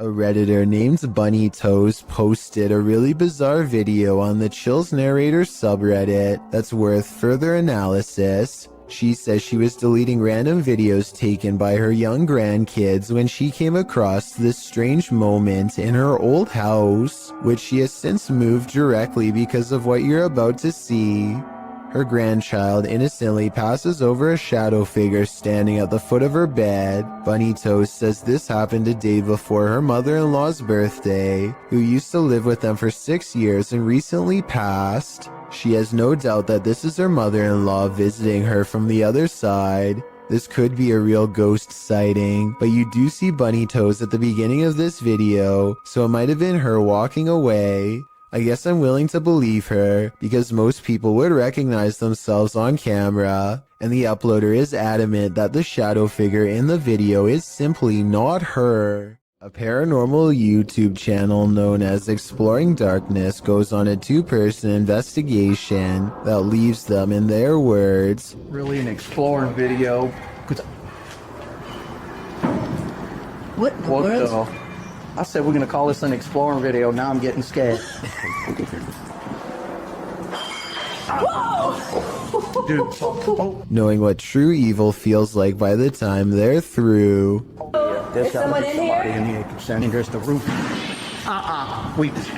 A Redditor named Bunny Toes posted a really bizarre video on the Chills Narrator subreddit that's worth further analysis. She says she was deleting random videos taken by her young grandkids when she came across this strange moment in her old house, which she has since moved directly because of what you're about to see. Her grandchild innocently passes over a shadow figure standing at the foot of her bed. Bunny Toast says this happened a day before her mother-in-law's birthday, who used to live with them for 6 years and recently passed. She has no doubt that this is her mother-in-law visiting her from the other side. This could be a real ghost sighting, but you do see Bunny Toes at the beginning of this video, so it might have been her walking away. I guess I'm willing to believe her, because most people would recognize themselves on camera, and the uploader is adamant that the shadow figure in the video is simply not her. A paranormal YouTube channel known as Exploring Darkness goes on a 2-person investigation that leaves them, in their words, really an exploring video. What in the world? I said we're gonna call this an exploring video. Now I'm getting scared. Dude. Knowing what true evil feels like by the time they're through. Is someone in here? In here concerning there's the roof.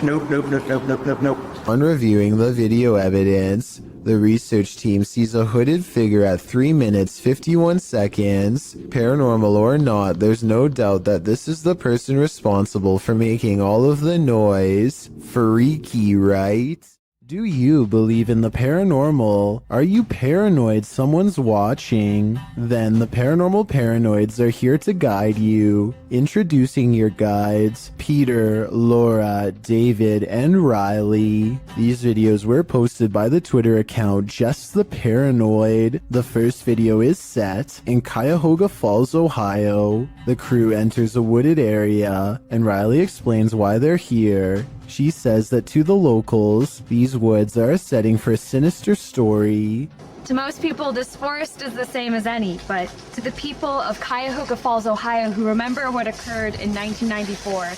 Nope. On reviewing the video evidence, the research team sees a hooded figure at 3 minutes 51 seconds. Paranormal or not, there's no doubt that this is the person responsible for making all of the noise. Freaky, right? Do you believe in the paranormal? Are you paranoid someone's watching? Then the Paranormal Paranoids are here to guide you. Introducing your guides, Peter, Laura, David, and Riley. These videos were posted by the Twitter account Just the Paranoid. The first video is set in Cuyahoga Falls, Ohio. The crew enters a wooded area, and Riley explains why they're here. She says that to the locals, these woods are a setting for a sinister story. To most people, this forest is the same as any, but to the people of Cuyahoga Falls, Ohio, who remember what occurred in 1994,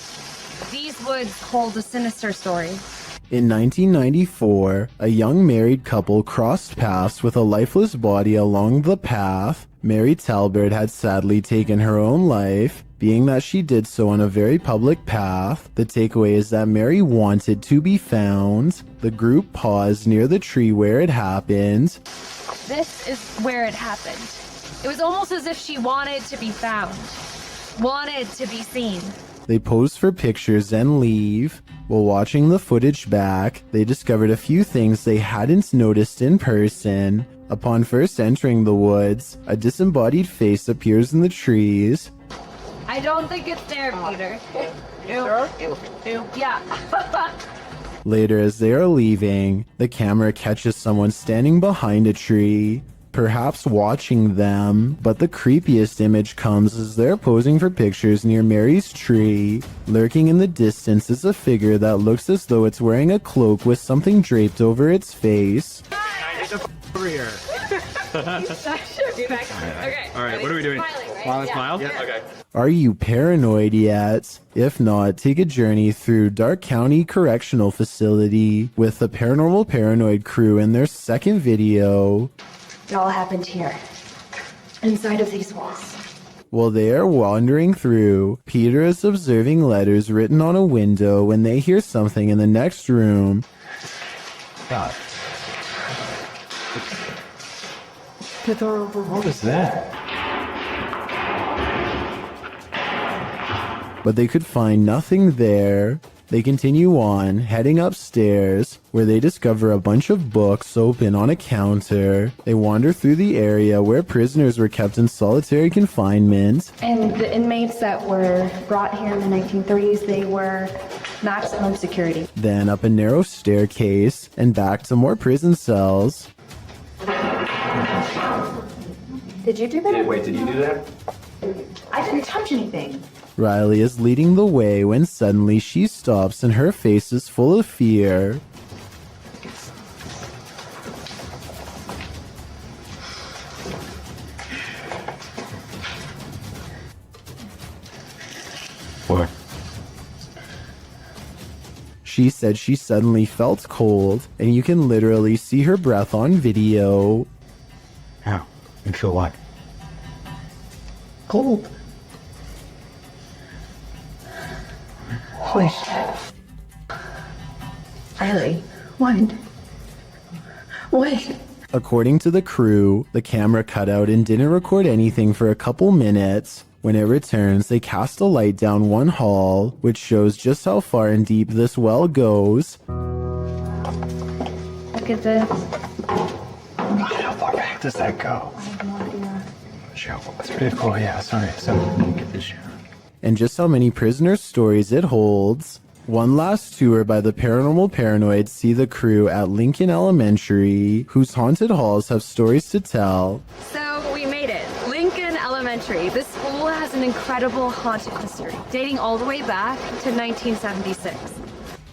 these woods hold a sinister story. In 1994, a young married couple crossed paths with a lifeless body along the path. Mary Talbert had sadly taken her own life. Being that she did so on a very public path, the takeaway is that Mary wanted to be found. The group paused near the tree where it happened. This is where it happened. It was almost as if she wanted to be found, wanted to be seen. They pose for pictures and leave. While watching the footage back, they discovered a few things they hadn't noticed in person. Upon first entering the woods, a disembodied face appears in the trees. I don't think it's there, Peter. Yeah. Later, as they are leaving, the camera catches someone standing behind a tree, perhaps watching them, but the creepiest image comes as they're posing for pictures near Mary's tree. Lurking in the distance is a figure that looks as though it's wearing a cloak with something draped over its face. Over here. Okay. All right, what are we doing? Smiling, right? Smile? Yeah. Okay. Are you paranoid yet? If not, take a journey through Dark County Correctional Facility with the Paranormal Paranoid crew in their second video. It all happened here, inside of these walls. While they are wandering through, Peter is observing letters written on a window when they hear something in the next room. God. What is that? But they could find nothing there. They continue on, heading upstairs, where they discover a bunch of books open on a counter. They wander through the area where prisoners were kept in solitary confinement. And the inmates that were brought here in the 1930s, they were maximum security. Then up a narrow staircase, and back to more prison cells. Did you do that? Wait, did you do that? I didn't touch anything. Riley is leading the way when suddenly she stops and her face is full of fear. What? She said she suddenly felt cold, and you can literally see her breath on video. How? You feel what? Cold. Wait. Riley, what? Wait. According to the crew, the camera cut out and didn't record anything for a couple minutes. When it returns, they cast a light down one hall, which shows just how far and deep this well goes. Look at this. How far back does that go? I have no idea. Sure. That's pretty cool. Yeah, sorry. So, let me get this shit. And just how many prisoner stories it holds. One last tour by the paranormal paranoids see the crew at Lincoln Elementary, whose haunted halls have stories to tell. So we made it. Lincoln Elementary. This school has an incredible haunted history, dating all the way back to 1976.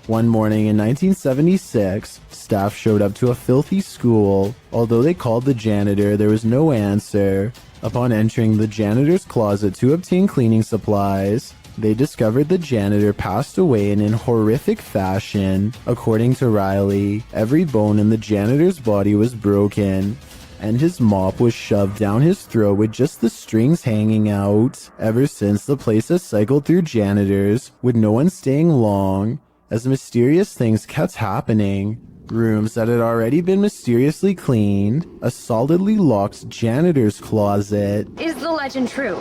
One morning in 1976, staff showed up to a filthy school. Although they called the janitor, there was no answer. Upon entering the janitor's closet to obtain cleaning supplies, they discovered the janitor passed away in horrific fashion. According to Riley, every bone in the janitor's body was broken, and his mop was shoved down his throat with just the strings hanging out. Ever since, the place has cycled through janitors, with no one staying long, as mysterious things kept happening. Rooms that had already been mysteriously cleaned, a solidly locked janitor's closet. Is the legend true?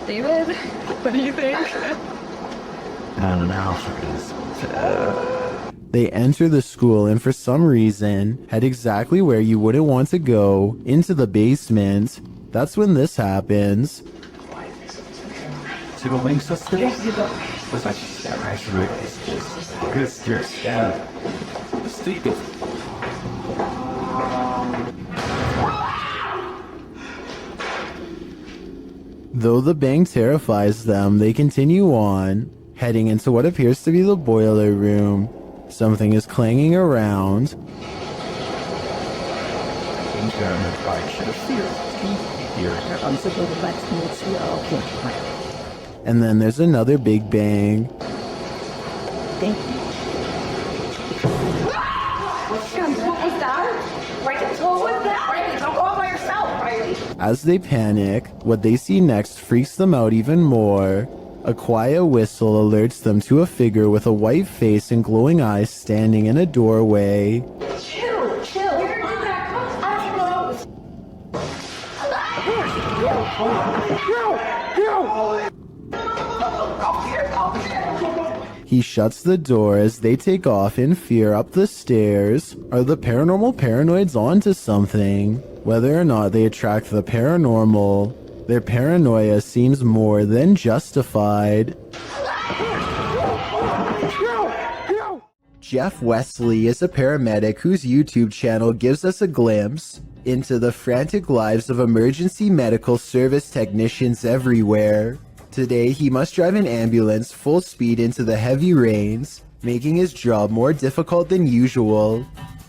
David, what do you think? I don't know. They enter the school and for some reason head exactly where you wouldn't want to go, into the basement. That's when this happens. 지금 왜 있었어? 그래서 진짜 말씀을 그래서 yeah. Stupid. Though the bang terrifies them, they continue on, heading into what appears to be the boiler room. Something is clanging around. And then there's another big bang. As they panic, what they see next freaks them out even more. A quiet whistle alerts them to a figure with a white face and glowing eyes standing in a doorway. Chill. He shuts the door as they take off in fear up the stairs. Are the paranormal paranoids onto something? Whether or not they attract the paranormal, their paranoia seems more than justified. Jeff Wesley is a paramedic whose YouTube channel gives us a glimpse into the frantic lives of emergency medical service technicians everywhere. Today, he must drive an ambulance full speed into the heavy rains, making his job more difficult than usual.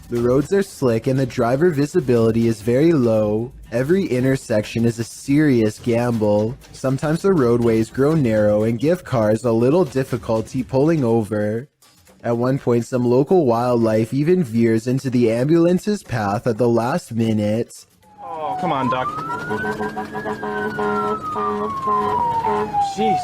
The roads are slick and the driver visibility is very low. Every intersection is a serious gamble. Sometimes the roadways grow narrow and give cars a little difficulty pulling over. At one point, some local wildlife even veers into the ambulance's path at the last minute. Oh, come on, Doc. Jesus.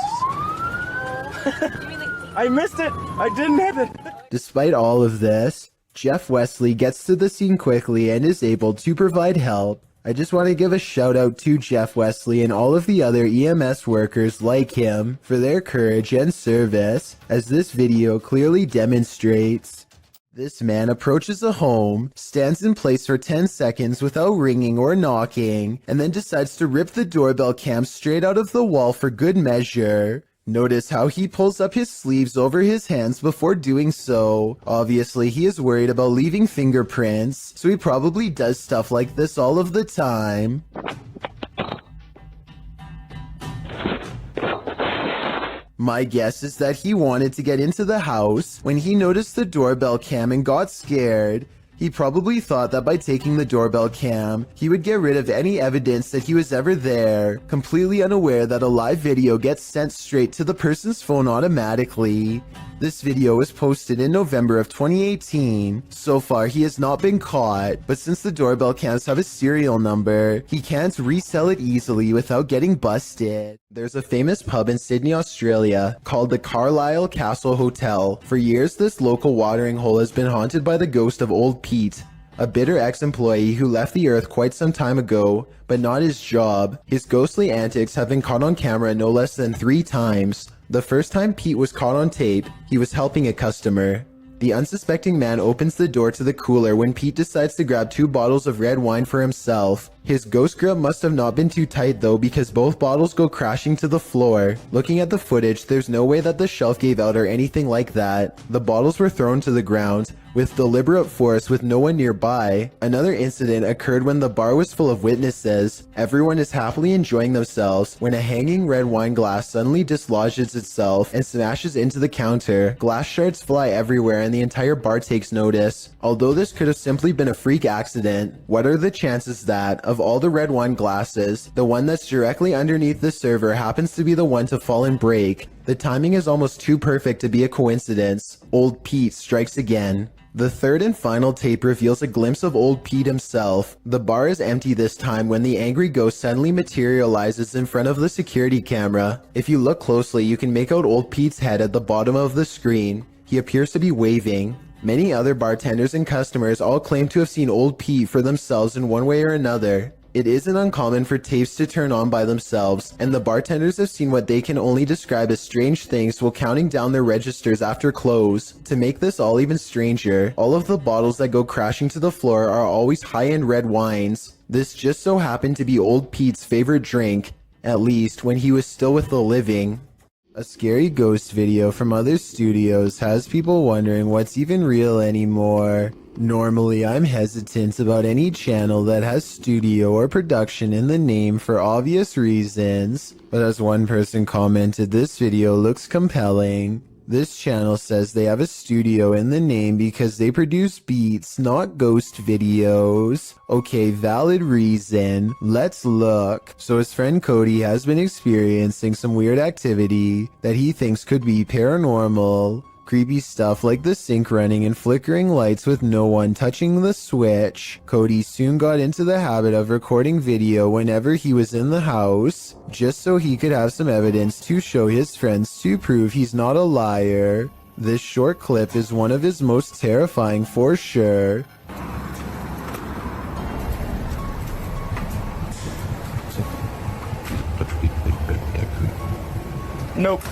I missed it. I didn't hit it. Despite all of this, Jeff Wesley gets to the scene quickly and is able to provide help. I just want to give a shout out to Jeff Wesley and all of the other EMS workers like him for their courage and service, as this video clearly demonstrates. This man approaches a home, stands in place for 10 seconds without ringing or knocking, and then decides to rip the doorbell cam straight out of the wall for good measure. Notice how he pulls up his sleeves over his hands before doing so. Obviously, he is worried about leaving fingerprints, so he probably does stuff like this all of the time. My guess is that he wanted to get into the house when he noticed the doorbell cam and got scared. He probably thought that by taking the doorbell cam, he would get rid of any evidence that he was ever there, completely unaware that a live video gets sent straight to the person's phone automatically. This video was posted in November of 2018. So far, he has not been caught, but since the doorbell cams have a serial number, he can't resell it easily without getting busted. There's a famous pub in Sydney, Australia, called the Carlisle Castle Hotel. For years, this local watering hole has been haunted by the ghost of Old Pete, a bitter ex-employee who left the earth quite some time ago, but not his job. His ghostly antics have been caught on camera no less than 3 times. The first time Pete was caught on tape, he was helping a customer. The unsuspecting man opens the door to the cooler when Pete decides to grab 2 bottles of red wine for himself. His ghost grip must have not been too tight though, because both bottles go crashing to the floor. Looking at the footage, there's no way that the shelf gave out or anything like that. The bottles were thrown to the ground with deliberate force with no one nearby. Another incident occurred when the bar was full of witnesses. Everyone is happily enjoying themselves when a hanging red wine glass suddenly dislodges itself and smashes into the counter. Glass shards fly everywhere and the entire bar takes notice. Although this could have simply been a freak accident, what are the chances that, of all the red wine glasses, the one that's directly underneath the server happens to be the one to fall and break? The timing is almost too perfect to be a coincidence. Old Pete strikes again. The third and final tape reveals a glimpse of Old Pete himself. The bar is empty this time when the angry ghost suddenly materializes in front of the security camera. If you look closely, you can make out Old Pete's head at the bottom of the screen. He appears to be waving. Many other bartenders and customers all claim to have seen Old Pete for themselves in one way or another. It isn't uncommon for tapes to turn on by themselves, and the bartenders have seen what they can only describe as strange things while counting down their registers after close. To make this all even stranger, all of the bottles that go crashing to the floor are always high-end red wines. This just so happened to be Old Pete's favorite drink, at least when he was still with the living. A scary ghost video from other studios has people wondering what's even real anymore. Normally, I'm hesitant about any channel that has studio or production in the name for obvious reasons, but as one person commented, this video looks compelling. This channel says they have a studio in the name because they produce beats, not ghost videos. Okay, valid reason. Let's look. So his friend Cody has been experiencing some weird activity that he thinks could be paranormal. Creepy stuff like the sink running and flickering lights with no one touching the switch. Cody soon got into the habit of recording video whenever he was in the house, just so he could have some evidence to show his friends to prove he's not a liar. This short clip is one of his most terrifying for sure. Nope.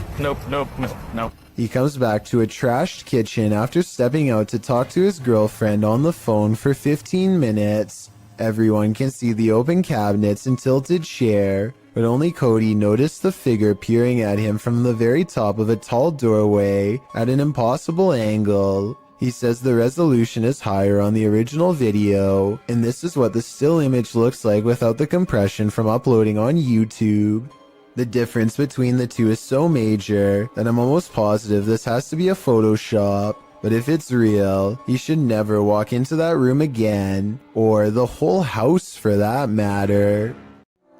He comes back to a trashed kitchen after stepping out to talk to his girlfriend on the phone for 15 minutes. Everyone can see the open cabinets and tilted chair, but only Cody noticed the figure peering at him from the very top of a tall doorway at an impossible angle. He says the resolution is higher on the original video, and this is what the still image looks like without the compression from uploading on YouTube. The difference between the two is so major that I'm almost positive this has to be a Photoshop. But if it's real, he should never walk into that room again, or the whole house for that matter.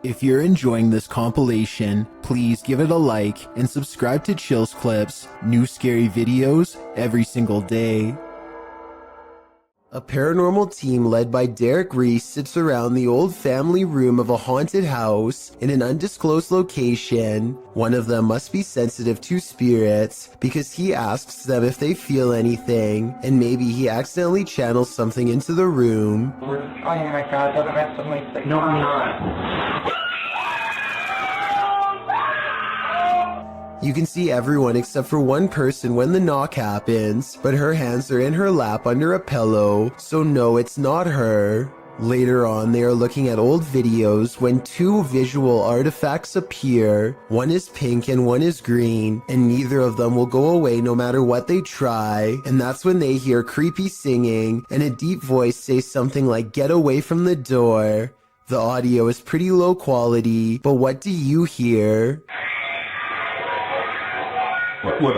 If you're enjoying this compilation, please give it a like and subscribe to Chills Clips, new scary videos every single day. A paranormal team led by Derek Reese sits around the old family room of a haunted house in an undisclosed location. One of them must be sensitive to spirits because he asks them if they feel anything, and maybe he accidentally channels something into the room. Oh my god, don't mess with my signal. No, I'm not. You can see everyone except for one person when the knock happens, but her hands are in her lap under a pillow, so no, it's not her. Later on, they are looking at old videos when 2 visual artifacts appear. One is pink and one is green, and neither of them will go away no matter what they try. And that's when they hear creepy singing and a deep voice say something like, "Get away from the door." The audio is pretty low quality, but what do you hear? What?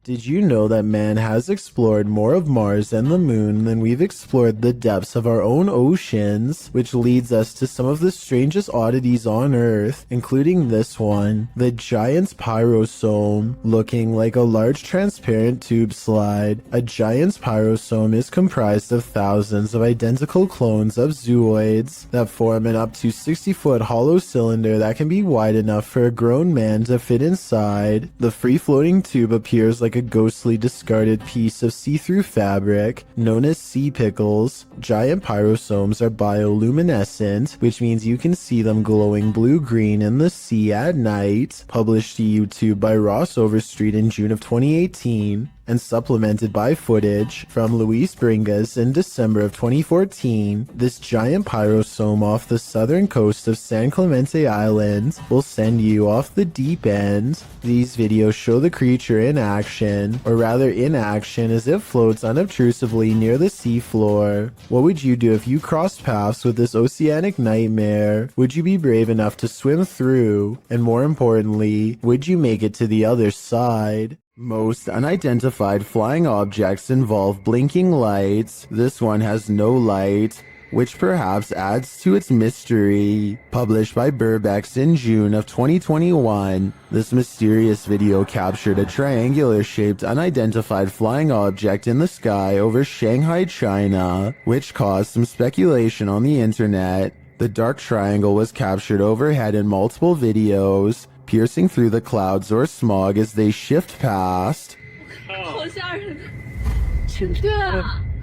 Did you know that man has explored more of Mars and the moon than we've explored the depths of our own oceans, which leads us to some of the strangest oddities on Earth, including this one, the giant's pyrosome, looking like a large transparent tube slide. A giant's pyrosome is comprised of thousands of identical clones of zooids that form an up to 60-foot hollow cylinder that can be wide enough for a grown man to fit inside. The free-floating tube appears like a ghostly discarded piece of see-through fabric known as sea pickles. Giant pyrosomes are bioluminescent, which means you can see them glowing blue-green in the sea at night. Published to YouTube by Ross Overstreet in June of 2018. And supplemented by footage from Luis Bringas in December of 2014, this giant pyrosome off the southern coast of San Clemente Island will send you off the deep end. These videos show the creature in action, or rather inaction as it floats unobtrusively near the seafloor. What would you do if you crossed paths with this oceanic nightmare? Would you be brave enough to swim through? And more importantly, would you make it to the other side? Most unidentified flying objects involve blinking lights. This one has no light, which perhaps adds to its mystery. Published by Burbex in June of 2021, this mysterious video captured a triangular-shaped unidentified flying object in the sky over Shanghai, China, which caused some speculation on the internet. The dark triangle was captured overhead in multiple videos, piercing through the clouds or smog as they shift past.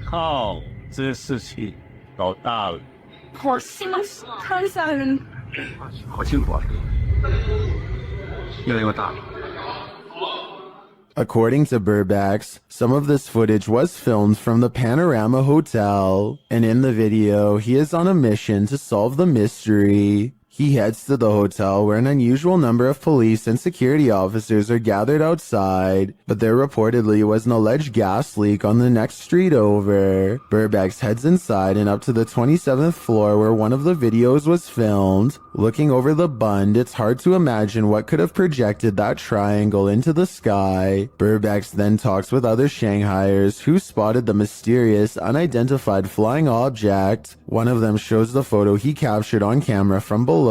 靠，这事情搞大了。好吓人！好辛苦啊，越来越大了。 According to Burbex, some of this footage was filmed from the Panorama Hotel, and in the video, he is on a mission to solve the mystery. He heads to the hotel where an unusual number of police and security officers are gathered outside, but there reportedly was an alleged gas leak on the next street over. Burbex heads inside and up to the 27th floor where one of the videos was filmed. Looking over the bund, it's hard to imagine what could have projected that triangle into the sky. Burbex then talks with other Shanghaiers who spotted the mysterious, unidentified flying object. One of them shows the photo he captured on camera from below.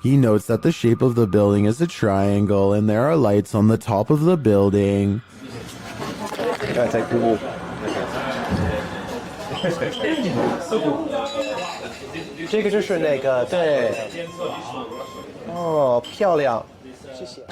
He notes that the shape of the building is a triangle and there are lights on the top of the building. 这个就是那个对，哦，漂亮。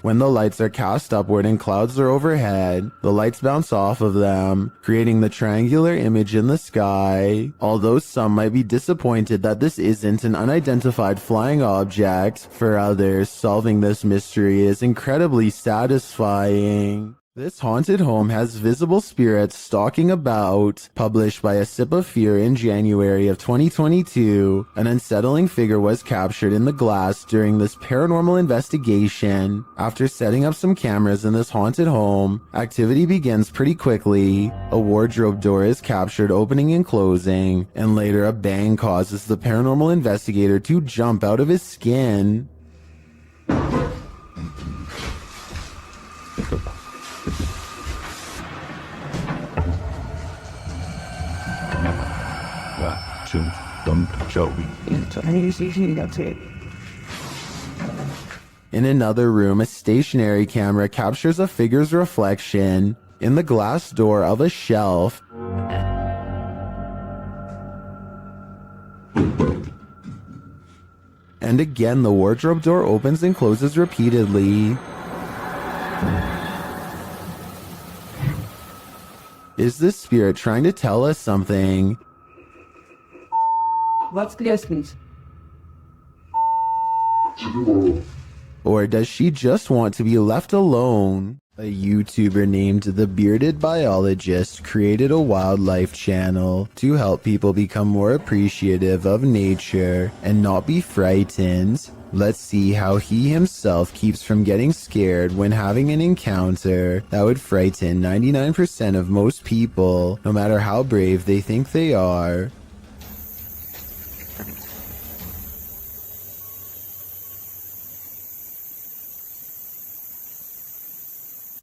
When the lights are cast upward and clouds are overhead, the lights bounce off of them, creating the triangular image in the sky. Although some might be disappointed that this isn't an unidentified flying object, for others, solving this mystery is incredibly satisfying. This haunted home has visible spirits stalking about. Published by A Sip of Fear in January of 2022, an unsettling figure was captured in the glass during this paranormal investigation. After setting up some cameras in this haunted home, activity begins pretty quickly. A wardrobe door is captured opening and closing, and later a bang causes the paranormal investigator to jump out of his skin. In another room, a stationary camera captures a figure's reflection in the glass door of a shelf. And again, the wardrobe door opens and closes repeatedly. Is this spirit trying to tell us something? What's the essence? Or does she just want to be left alone? A YouTuber named The Bearded Biologist created a wildlife channel to help people become more appreciative of nature and not be frightened. Let's see how he himself keeps from getting scared when having an encounter that would frighten 99% of most people, no matter how brave they think they are.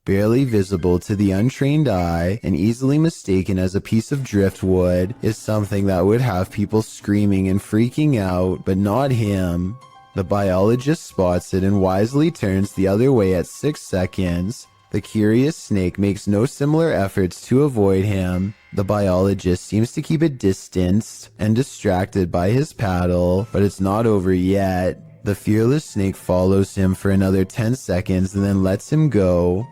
barely visible to the untrained eye and easily mistaken as a piece of driftwood, is something that would have people screaming and freaking out, but not him. The biologist spots it and wisely turns the other way at 6 seconds. The curious snake makes no similar efforts to avoid him. The biologist seems to keep it distanced and distracted by his paddle, but it's not over yet. The fearless snake follows him for another 10 seconds and then lets him go.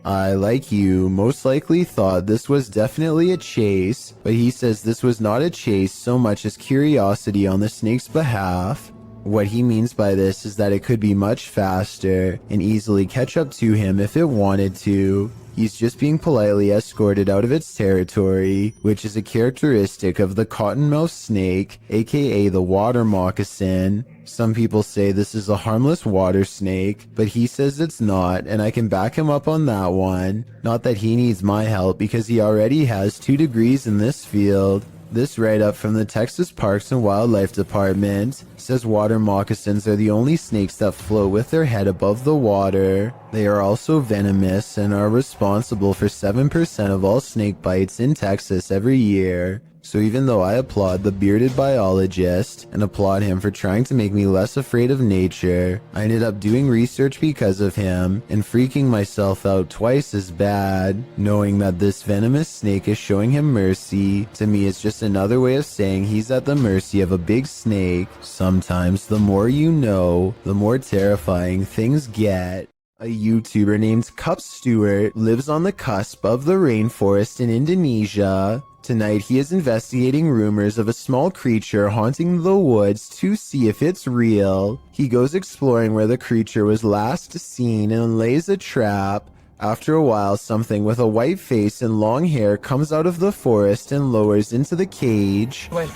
I, like you, most likely thought this was definitely a chase, but he says this was not a chase so much as curiosity on the snake's behalf. What he means by this is that it could be much faster and easily catch up to him if it wanted to. He's just being politely escorted out of its territory, which is a characteristic of the cottonmouth snake, aka the water moccasin. Some people say this is a harmless water snake, but he says it's not, and I can back him up on that one. Not that he needs my help because he already has 2 degrees in this field. This write-up from the Texas Parks and Wildlife Department says water moccasins are the only snakes that float with their head above the water. They are also venomous and are responsible for 7% of all snake bites in Texas every year. So even though I applaud the bearded biologist and applaud him for trying to make me less afraid of nature, I ended up doing research because of him and freaking myself out twice as bad. Knowing that this venomous snake is showing him mercy, to me is just another way of saying he's at the mercy of a big snake. Sometimes the more you know, the more terrifying things get. A YouTuber named Cup Stewart lives on the cusp of the rainforest in Indonesia. Tonight he is investigating rumors of a small creature haunting the woods to see if it's real. He goes exploring where the creature was last seen and lays a trap. After a while, something with a white face and long hair comes out of the forest and lowers into the cage. Wait.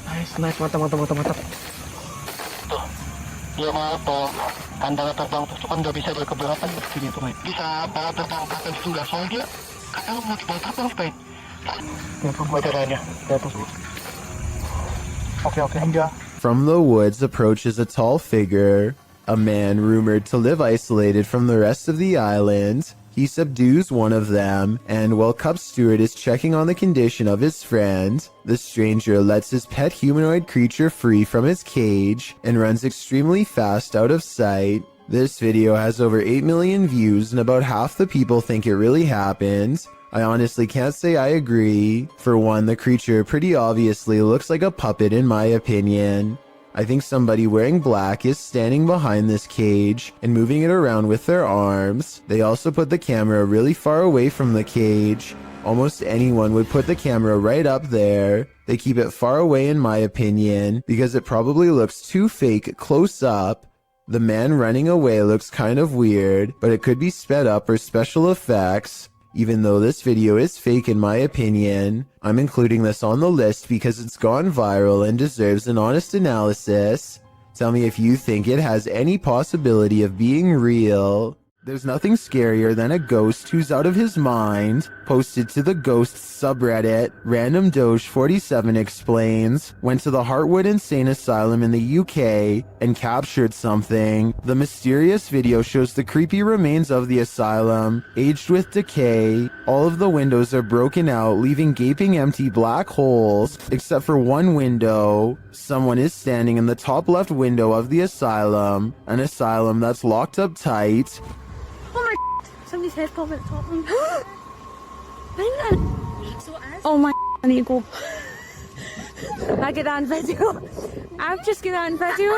Nice. Mantap. Tuh. Dia mau tuh. Tanda terbang tuh kan nggak bisa berkeberatan begini tuh, Mike. Bisa terbang ke atas juga. Soalnya dia katanya mau dibawa terbang, Mike. From the woods approaches a tall figure, a man rumored to live isolated from the rest of the island. He subdues one of them, and while Cup Stewart is checking on the condition of his friend, the stranger lets his pet humanoid creature free from its cage and runs extremely fast out of sight. This video has over 8 million views, and about half the people think it really happened. I honestly can't say I agree. For one, the creature pretty obviously looks like a puppet in my opinion. I think somebody wearing black is standing behind this cage and moving it around with their arms. They also put the camera really far away from the cage. Almost anyone would put the camera right up there. They keep it far away in my opinion because it probably looks too fake close up. The man running away looks kind of weird, but it could be sped up or special effects. Even though this video is fake in my opinion, I'm including this on the list because it's gone viral and deserves an honest analysis. Tell me if you think it has any possibility of being real. There's nothing scarier than a ghost who's out of his mind. Posted to the Ghosts subreddit, Random Doge 47 explains, went to the Heartwood Insane Asylum in the UK and captured something. The mysterious video shows the creepy remains of the asylum, aged with decay. All of the windows are broken out, leaving gaping empty black holes, except for one window. Someone is standing in the top left window of the asylum, an asylum that's locked up tight. Somebody's head popped at the top. Oh my, I need to go. I get that on video. I've just get that on video.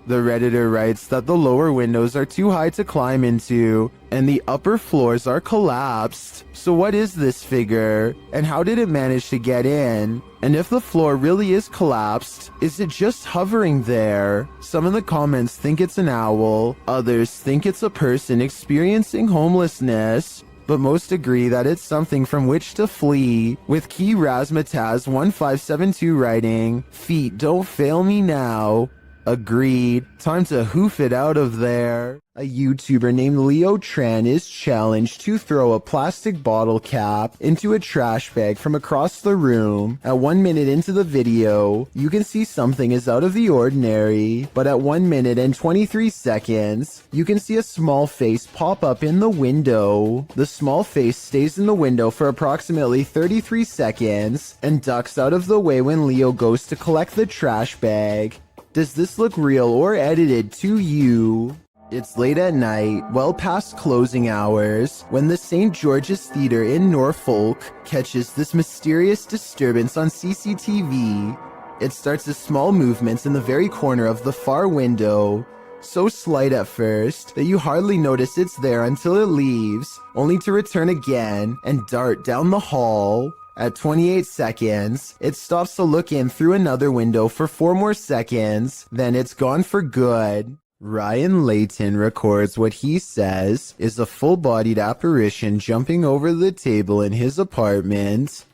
The Redditor writes that the lower windows are too high to climb into, and the upper floors are collapsed. So what is this figure? And how did it manage to get in? And if the floor really is collapsed, is it just hovering there? Some in the comments think it's an owl, others think it's a person experiencing homelessness, but most agree that it's something from which to flee, with Key Razmataz1572 writing, "Feet don't fail me now." Agreed. Time to hoof it out of there. A YouTuber named Leo Tran is challenged to throw a plastic bottle cap into a trash bag from across the room. At 1 minute into the video, you can see something is out of the ordinary, but at 1 minute and 23 seconds, you can see a small face pop up in the window. The small face stays in the window for approximately 33 seconds and ducks out of the way when Leo goes to collect the trash bag. Does this look real or edited to you? It's late at night, well past closing hours, when the St. George's Theatre in Norfolk catches this mysterious disturbance on CCTV. It starts as small movements in the very corner of the far window, so slight at first that you hardly notice it's there until it leaves, only to return again and dart down the hall. At 28 seconds, it stops to look in through another window for 4 more seconds, then it's gone for good. Ryan Layton records what he says is a full-bodied apparition jumping over the table in his apartment.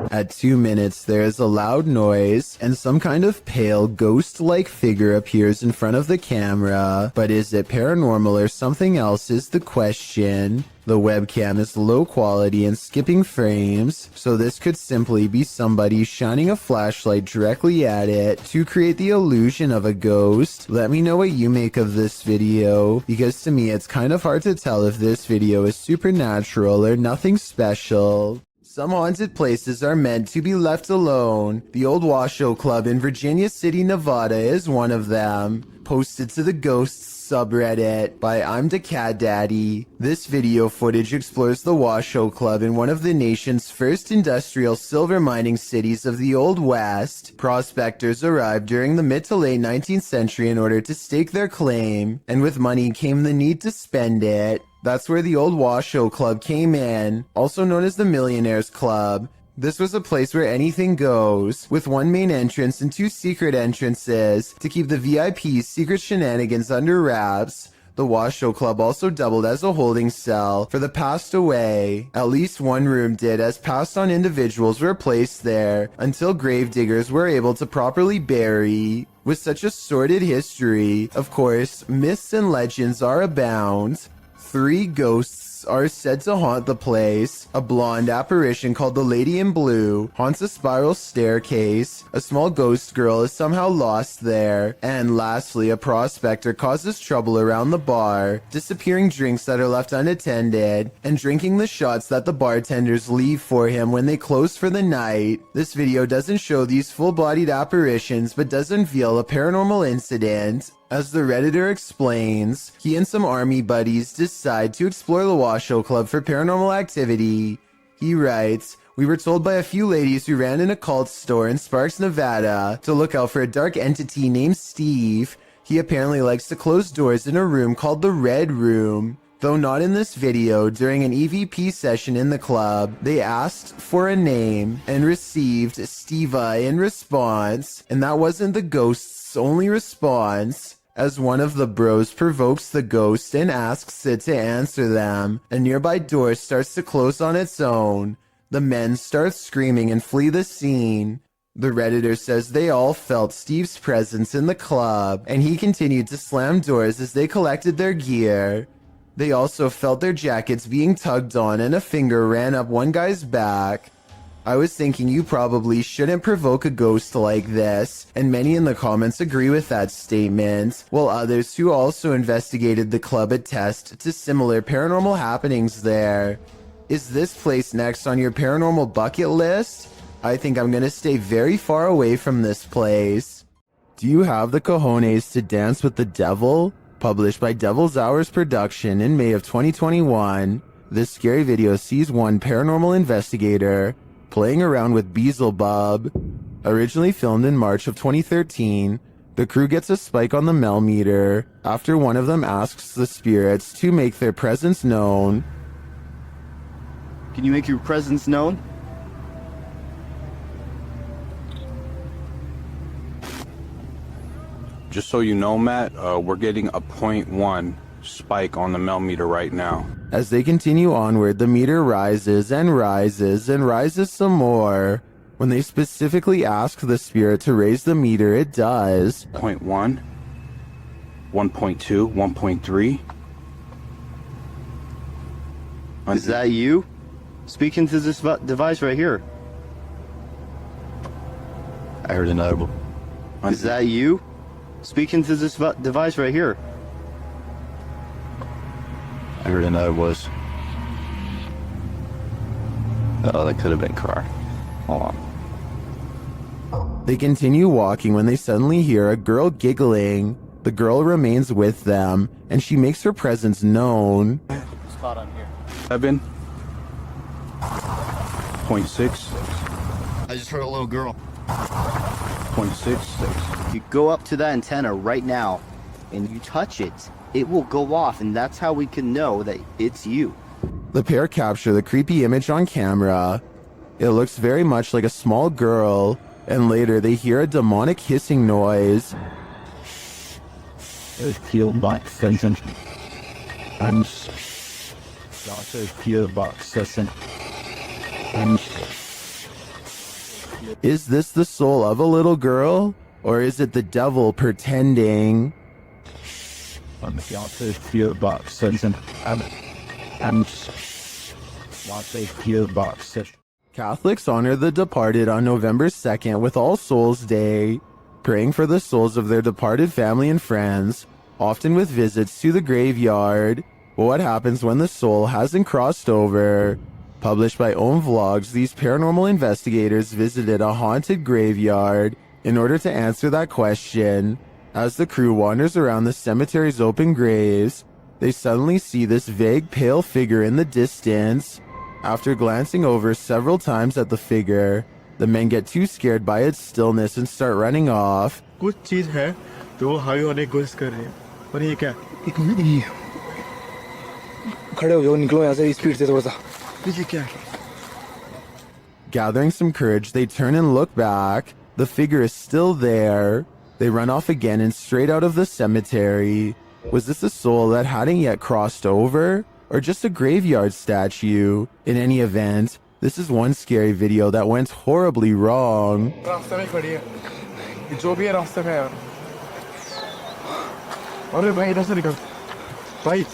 At 2 minutes, there is a loud noise, and some kind of pale, ghost-like figure appears in front of the camera. But is it paranormal or something else is the question. The webcam is low quality and skipping frames, so this could simply be somebody shining a flashlight directly at it to create the illusion of a ghost. Let me know what you make of this video, because to me it's kind of hard to tell if this video is supernatural or nothing special. Some haunted places are meant to be left alone. The Old Washoe Club in Virginia City, Nevada is one of them. Posted to the Ghosts subreddit by I'm the Cat Daddy. This video footage explores the Washoe Club in one of the nation's first industrial silver mining cities of the Old West. Prospectors arrived during the mid to late 19th century in order to stake their claim, and with money came the need to spend it. That's where the Old Washoe Club came in, also known as the Millionaires Club. This was a place where anything goes, with one main entrance and 2 secret entrances to keep the VIP's secret shenanigans under wraps. The Washoe Club also doubled as a holding cell for the passed away. At least one room did, as passed on individuals were placed there until gravediggers were able to properly bury. With such a sordid history, of course, myths and legends are abound. 3 ghosts are said to haunt the place. A blonde apparition called the Lady in Blue haunts a spiral staircase. A small ghost girl is somehow lost there. And lastly, a prospector causes trouble around the bar, disappearing drinks that are left unattended, and drinking the shots that the bartenders leave for him when they close for the night. This video doesn't show these full-bodied apparitions, but does unveil a paranormal incident. As the Redditor explains, he and some army buddies decide to explore the Washoe Club for paranormal activity. He writes, "We were told by a few ladies who ran an occult store in Sparks, Nevada, to look out for a dark entity named Steve. He apparently likes to close doors in a room called the Red Room." Though not in this video, during an EVP session in the club, they asked for a name and received Steva in response, and that wasn't the ghost's only response. As one of the bros provokes the ghost and asks it to answer them, a nearby door starts to close on its own. The men start screaming and flee the scene. The Redditor says they all felt Steve's presence in the club, and he continued to slam doors as they collected their gear. They also felt their jackets being tugged on, and a finger ran up one guy's back. I was thinking you probably shouldn't provoke a ghost like this, and many in the comments agree with that statement, while others who also investigated the club attest to similar paranormal happenings there. Is this place next on your paranormal bucket list? I think I'm gonna stay very far away from this place. Do you have the cojones to dance with the devil? Published by Devil's Hours Production in May of 2021, this scary video sees one paranormal investigator playing around with Beelzebub. Originally filmed in March of 2013, the crew gets a spike on the Mel meter after one of them asks the spirits to make their presence known. Can you make your presence known? Just so you know, Matt, we're getting a 0.1 spike on the Mel meter right now. As they continue onward, the meter rises and rises and rises some more. When they specifically ask the spirit to raise the meter, it does. 0.1, 1.2, 1.3. Is that you? Speaking to this device right here. I heard another one. Is that you? Speaking to this device right here. I heard another voice. Oh, that could have been Car. Hold on. They continue walking when they suddenly hear a girl giggling. The girl remains with them, and she makes her presence known. Spot on here. 7. 0.6. I just heard a little girl. 0.6. You go up to that antenna right now, and you touch it. It will go off, and that's how we can know that it's you. The pair capture the creepy image on camera. It looks very much like a small girl, and later they hear a demonic hissing noise. Killed by Satan. And also killed by Satan. And Is this the soul of a little girl? Or is it the devil pretending? also killed by Satan. And also killed by Satan. Catholics honor the departed on November 2nd with All Souls Day, praying for the souls of their departed family and friends, often with visits to the graveyard. But what happens when the soul hasn't crossed over? Published by Own Vlogs, these paranormal investigators visited a haunted graveyard in order to answer that question. As the crew wanders around the cemetery's open graves, they suddenly see this vague pale figure in the distance. After glancing over several times at the figure, the men get too scared by its stillness and start running off. कुछ चीज है तो वो हावी होने की कोशिश कर रही है और ये क्या खड़े हो जाओ निकलो यहाँ से स्पीड से थोड़ा सा ये क्या है Gathering some courage, they turn and look back. The figure is still there. They run off again and straight out of the cemetery. Was this a soul that hadn't yet crossed over? Or just a graveyard statue? In any event, this is one scary video that went horribly wrong. रास्ते में खड़ी है जो भी है रास्ते में यार अरे भाई इधर से निकल भाई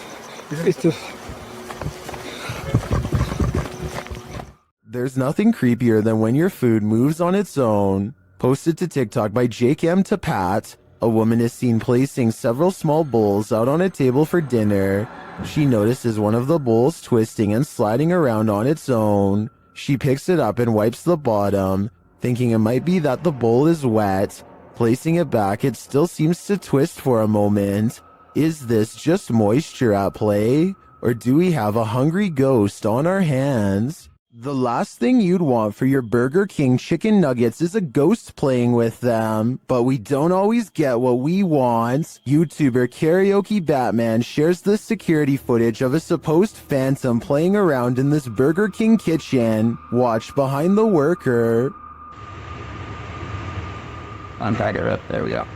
There's nothing creepier than when your food moves on its own. Posted to TikTok by Jake M. to Pat, a woman is seen placing several small bowls out on a table for dinner. She notices one of the bowls twisting and sliding around on its own. She picks it up and wipes the bottom, thinking it might be that the bowl is wet. Placing it back, it still seems to twist for a moment. Is this just moisture at play? Or do we have a hungry ghost on our hands? The last thing you'd want for your Burger King chicken nuggets is a ghost playing with them, but we don't always get what we want. YouTuber Karaoke Batman shares the security footage of a supposed phantom playing around in this Burger King kitchen. Watch behind the worker. Untied her up. There we go.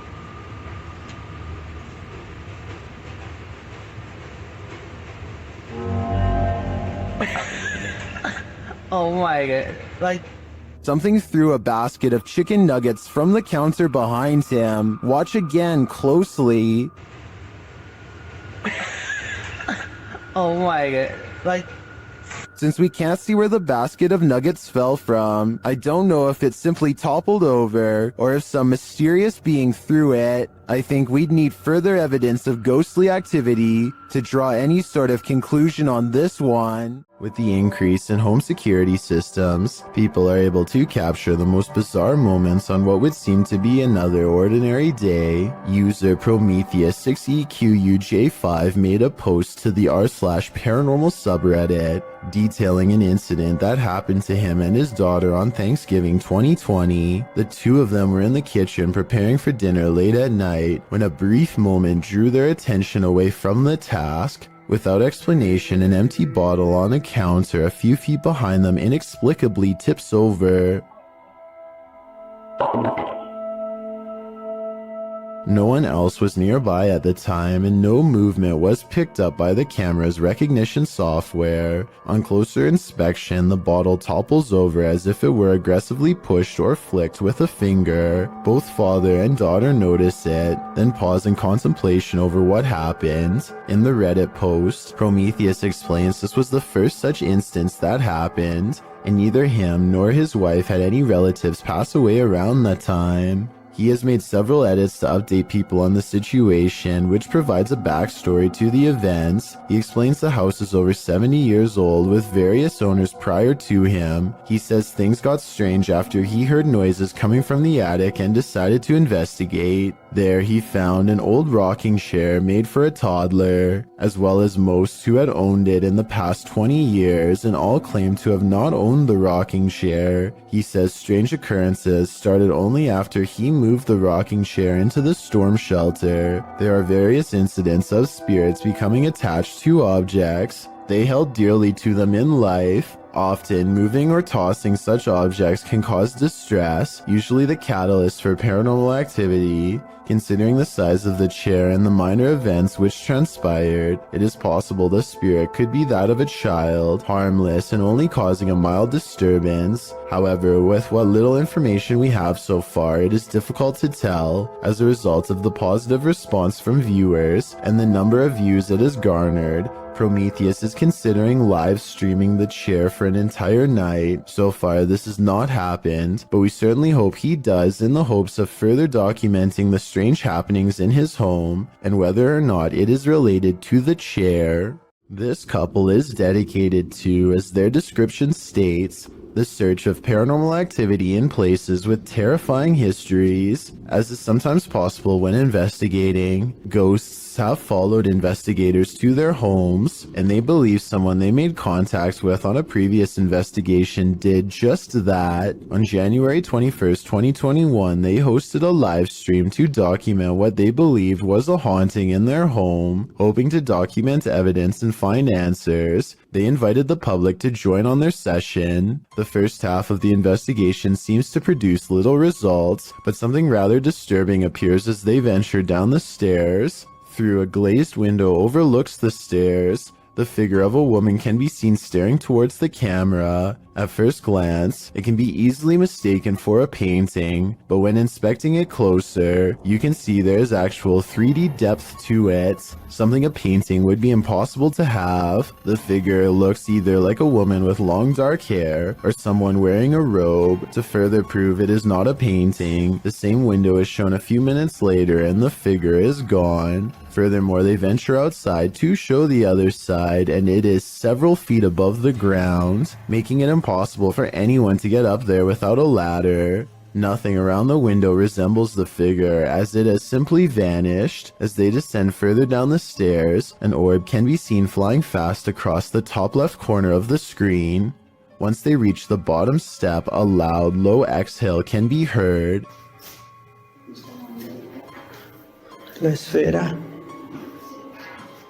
Oh my god. Like, Something threw a basket of chicken nuggets from the counter behind him. Watch again closely. oh my god. Like, Since we can't see where the basket of nuggets fell from, I don't know if it simply toppled over or if some mysterious being threw it. I think we'd need further evidence of ghostly activity to draw any sort of conclusion on this one. With the increase in home security systems, people are able to capture the most bizarre moments on what would seem to be another ordinary day. User Prometheus6EQUJ5 made a post to the r/paranormal subreddit detailing an incident that happened to him and his daughter on Thanksgiving 2020. The two of them were in the kitchen preparing for dinner late at night when a brief moment drew their attention away from the task. Without explanation, an empty bottle on a counter a few feet behind them inexplicably tips over. No one else was nearby at the time, and no movement was picked up by the camera's recognition software. On closer inspection, the bottle topples over as if it were aggressively pushed or flicked with a finger. Both father and daughter notice it, then pause in contemplation over what happened. In the Reddit post, Prometheus explains this was the first such instance that happened, and neither him nor his wife had any relatives pass away around that time. He has made several edits to update people on the situation, which provides a backstory to the events. He explains the house is over 70 years old with various owners prior to him. He says things got strange after he heard noises coming from the attic and decided to investigate. There he found an old rocking chair made for a toddler, as well as most who had owned it in the past 20 years, and all claimed to have not owned the rocking chair. He says strange occurrences started only after he moved the rocking chair into the storm shelter. There are various incidents of spirits becoming attached to objects they held dearly to them in life. Often, moving or tossing such objects can cause distress, usually the catalyst for paranormal activity. Considering the size of the chair and the minor events which transpired, it is possible the spirit could be that of a child, harmless and only causing a mild disturbance. However, with what little information we have so far, it is difficult to tell. As a result of the positive response from viewers and the number of views it has garnered, Prometheus is considering live streaming the chair for an entire night. So far, this has not happened, but we certainly hope he does in the hopes of further documenting the strange happenings in his home and whether or not it is related to the chair. This couple is dedicated to, as their description states, the search of paranormal activity in places with terrifying histories. As is sometimes possible when investigating, ghosts have followed investigators to their homes, and they believe someone they made contact with on a previous investigation did just that. On January 21st, 2021, they hosted a live stream to document what they believed was a haunting in their home. Hoping to document evidence and find answers, they invited the public to join on their session. The first half of the investigation seems to produce little results, but something rather disturbing appears as they venture down the stairs. Through a glazed window overlooks the stairs, the figure of a woman can be seen staring towards the camera. At first glance, it can be easily mistaken for a painting, but when inspecting it closer, you can see there is actual 3D depth to it, something a painting would be impossible to have. The figure looks either like a woman with long dark hair or someone wearing a robe. To further prove it is not a painting, the same window is shown a few minutes later and the figure is gone. Furthermore, they venture outside to show the other side, and it is several feet above the ground, making it impossible for anyone to get up there without a ladder. Nothing around the window resembles the figure, as it has simply vanished. As they descend further down the stairs, an orb can be seen flying fast across the top left corner of the screen. Once they reach the bottom step, a loud, low exhale can be heard. La esfera.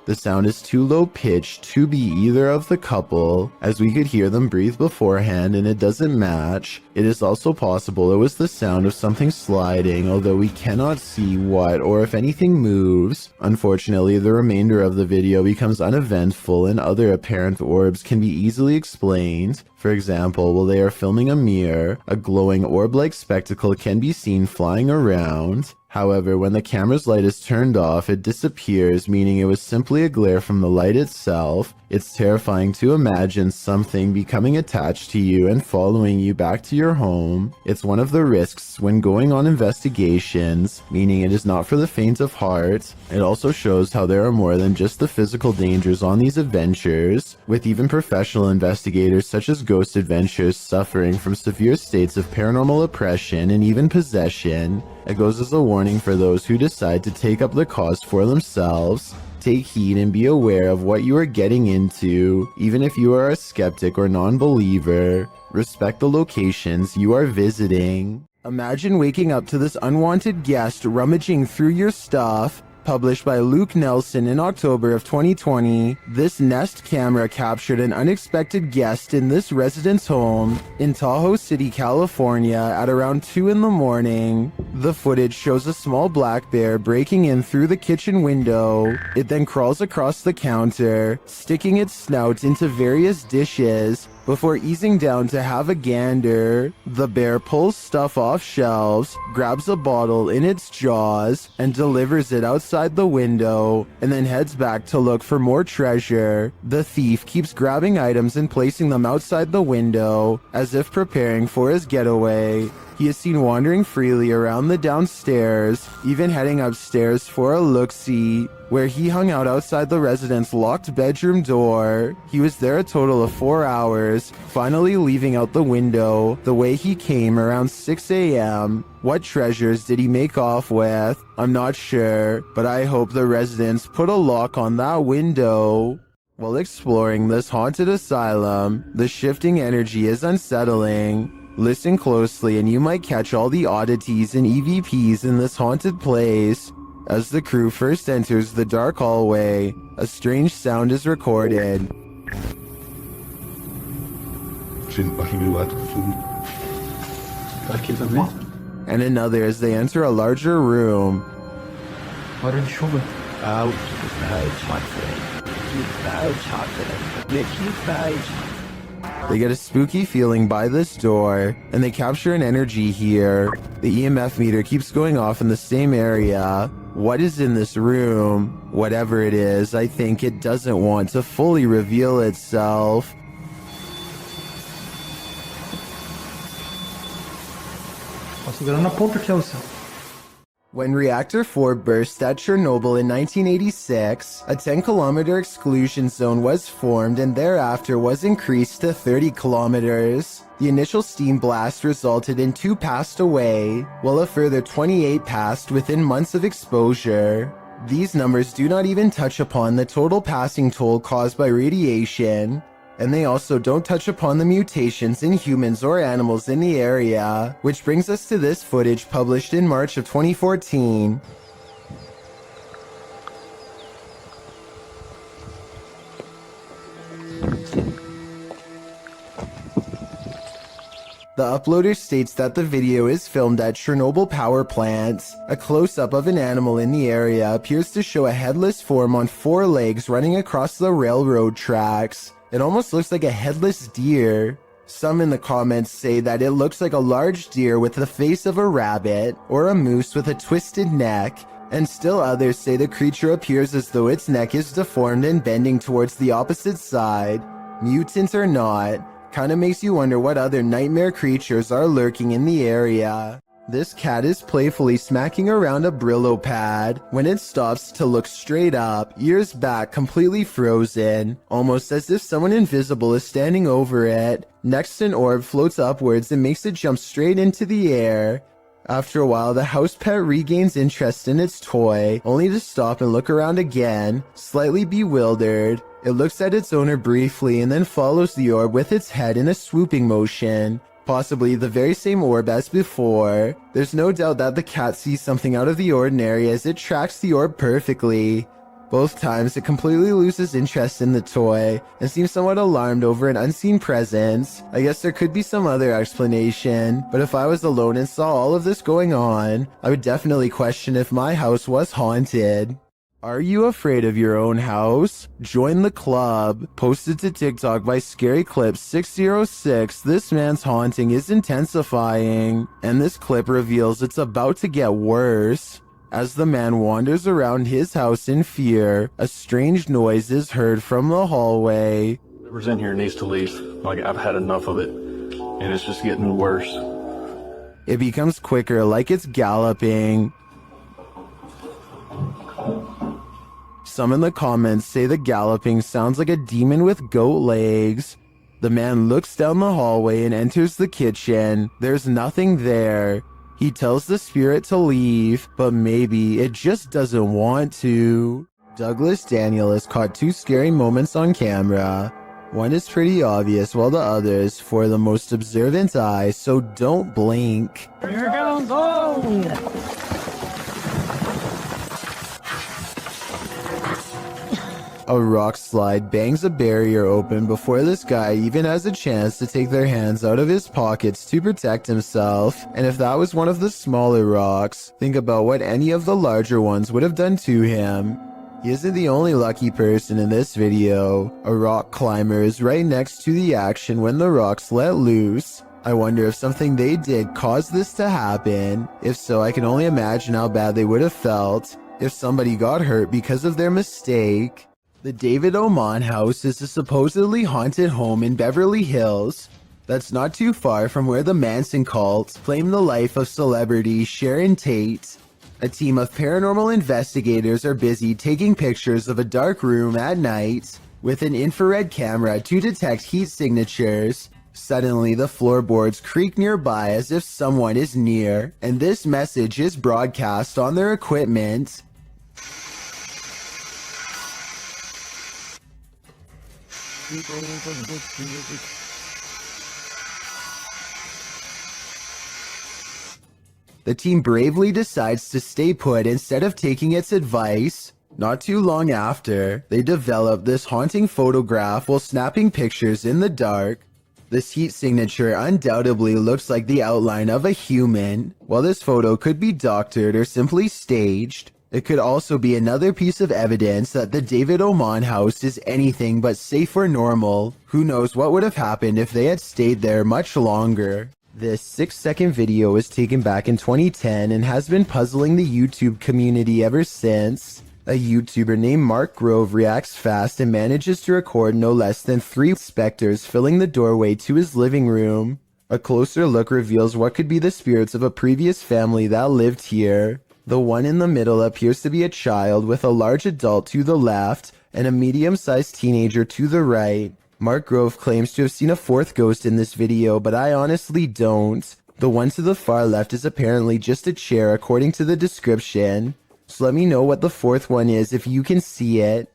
The sound is too low pitched to be either of the couple, as we could hear them breathe beforehand and it doesn't match. It is also possible it was the sound of something sliding, although we cannot see what or if anything moves. Unfortunately, the remainder of the video becomes uneventful and other apparent orbs can be easily explained. For example, while they are filming a mirror, a glowing orb-like spectacle can be seen flying around. However, when the camera's light is turned off, it disappears, meaning it was simply a glare from the light itself. It's terrifying to imagine something becoming attached to you and following you back to your home. It's one of the risks when going on investigations, meaning it is not for the faint of heart. It also shows how there are more than just the physical dangers on these adventures, with even professional investigators such as Ghost Adventures suffering from severe states of paranormal oppression and even possession. It goes as a warning for those who decide to take up the cause for themselves. Take heed and be aware of what you are getting into, even if you are a skeptic or non-believer. Respect the locations you are visiting. Imagine waking up to this unwanted guest rummaging through your stuff, published by Luke Nelson in October of 2020, this Nest camera captured an unexpected guest in this resident's home in Tahoe City, California at around 2 in the morning. The footage shows a small black bear breaking in through the kitchen window. It then crawls across the counter, sticking its snout into various dishes before easing down to have a gander. The bear pulls stuff off shelves, grabs a bottle in its jaws, and delivers it outside the window, and then heads back to look for more treasure. The thief keeps grabbing items and placing them outside the window, as if preparing for his getaway. He is seen wandering freely around the downstairs, even heading upstairs for a look-see, where he hung out outside the resident's locked bedroom door. He was there a total of 4 hours, finally leaving out the window the way he came around 6 a.m. What treasures did he make off with? I'm not sure, but I hope the residents put a lock on that window. While exploring this haunted asylum, the shifting energy is unsettling. Listen closely and you might catch all the oddities and EVPs in this haunted place. As the crew first enters the dark hallway, a strange sound is recorded. And another as they enter a larger room. What are you showing? Out, my friend. They get a spooky feeling by this door, and they capture an energy here. The EMF meter keeps going off in the same area. What is in this room? Whatever it is, I think it doesn't want to fully reveal itself. When Reactor 4 burst at Chernobyl in 1986, a 10-kilometer exclusion zone was formed and thereafter was increased to 30 kilometers. The initial steam blast resulted in 2 passed away, while a further 28 passed within months of exposure. These numbers do not even touch upon the total passing toll caused by radiation, and they also don't touch upon the mutations in humans or animals in the area, which brings us to this footage published in March of 2014. The uploader states that the video is filmed at Chernobyl power plants. A close-up of an animal in the area appears to show a headless form on 4 legs running across the railroad tracks. It almost looks like a headless deer. Some in the comments say that it looks like a large deer with the face of a rabbit, or a moose with a twisted neck, and still others say the creature appears as though its neck is deformed and bending towards the opposite side. Mutant or not, kinda makes you wonder what other nightmare creatures are lurking in the area. This cat is playfully smacking around a Brillo pad when it stops to look straight up, ears back completely frozen, almost as if someone invisible is standing over it. Next, an orb floats upwards and makes it jump straight into the air. After a while, the house pet regains interest in its toy, only to stop and look around again, slightly bewildered. It looks at its owner briefly and then follows the orb with its head in a swooping motion. Possibly the very same orb as before. There's no doubt that the cat sees something out of the ordinary as it tracks the orb perfectly. Both times it completely loses interest in the toy and seems somewhat alarmed over an unseen presence. I guess there could be some other explanation, but if I was alone and saw all of this going on, I would definitely question if my house was haunted. Are you afraid of your own house? Join the club. Posted to TikTok by Scary Clip 606, this man's haunting is intensifying, and this clip reveals it's about to get worse. As the man wanders around his house in fear, a strange noise is heard from the hallway. Whoever's in here needs to leave. Like, I've had enough of it, and it's just getting worse. It becomes quicker, like it's galloping. Some in the comments say the galloping sounds like a demon with goat legs. The man looks down the hallway and enters the kitchen. There's nothing there. He tells the spirit to leave, but maybe it just doesn't want to. Douglas Daniel has caught 2 scary moments on camera. One is pretty obvious, while the other is for the most observant eye, so don't blink. Here goes, oh! A rock slide bangs a barrier open before this guy even has a chance to take their hands out of his pockets to protect himself. And if that was one of the smaller rocks, think about what any of the larger ones would have done to him. He isn't the only lucky person in this video. A rock climber is right next to the action when the rocks let loose. I wonder if something they did caused this to happen. If so, I can only imagine how bad they would have felt if somebody got hurt because of their mistake. The David Oman house is a supposedly haunted home in Beverly Hills that's not too far from where the Manson cult claimed the life of celebrity Sharon Tate. A team of paranormal investigators are busy taking pictures of a dark room at night with an infrared camera to detect heat signatures. Suddenly, the floorboards creak nearby as if someone is near, and this message is broadcast on their equipment. The team bravely decides to stay put instead of taking its advice. Not too long after, they develop this haunting photograph while snapping pictures in the dark. This heat signature undoubtedly looks like the outline of a human. While this photo could be doctored or simply staged, it could also be another piece of evidence that the David Oman house is anything but safe or normal. Who knows what would have happened if they had stayed there much longer. This 6-second video was taken back in 2010 and has been puzzling the YouTube community ever since. A YouTuber named Mark Grove reacts fast and manages to record no less than 3 specters filling the doorway to his living room. A closer look reveals what could be the spirits of a previous family that lived here. The one in the middle appears to be a child with a large adult to the left and a medium-sized teenager to the right. Mark Grove claims to have seen a 4th ghost in this video, but I honestly don't. The one to the far left is apparently just a chair according to the description. So let me know what the 4th one is if you can see it.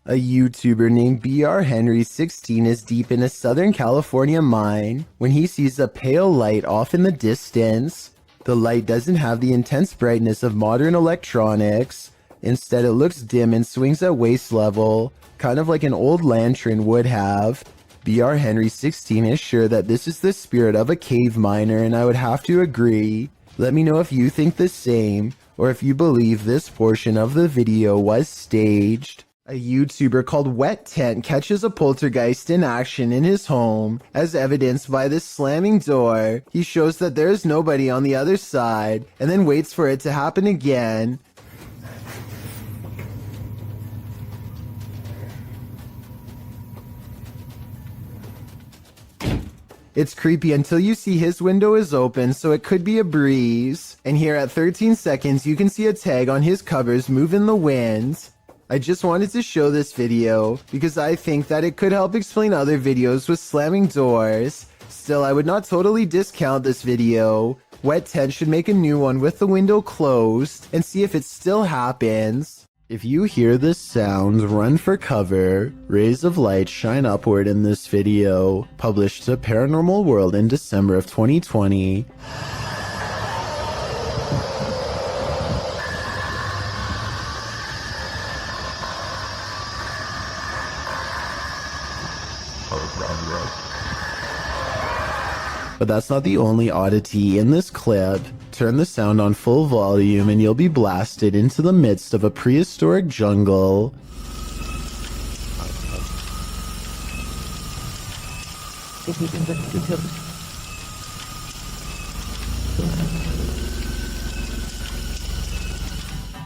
A YouTuber named BR Henry 16 is deep in a Southern California mine when he sees a pale light off in the distance. The light doesn't have the intense brightness of modern electronics. Instead, it looks dim and swings at waist level, kind of like an old lantern would have. BR Henry 16 is sure that this is the spirit of a cave miner, and I would have to agree. Let me know if you think the same, or if you believe this portion of the video was staged. A YouTuber called Wet Tent catches a poltergeist in action in his home. As evidenced by this slamming door, he shows that there is nobody on the other side, and then waits for it to happen again. It's creepy until you see his window is open, so it could be a breeze. And here at 13 seconds, you can see a tag on his covers move in the wind. I just wanted to show this video because I think that it could help explain other videos with slamming doors. Still, I would not totally discount this video. Wet Tent should make a new one with the window closed and see if it still happens. If you hear this sound, run for cover. Rays of light shine upward in this video, published to Paranormal World in December of 2020. But that's not the only oddity in this clip. Turn the sound on full volume and you'll be blasted into the midst of a prehistoric jungle.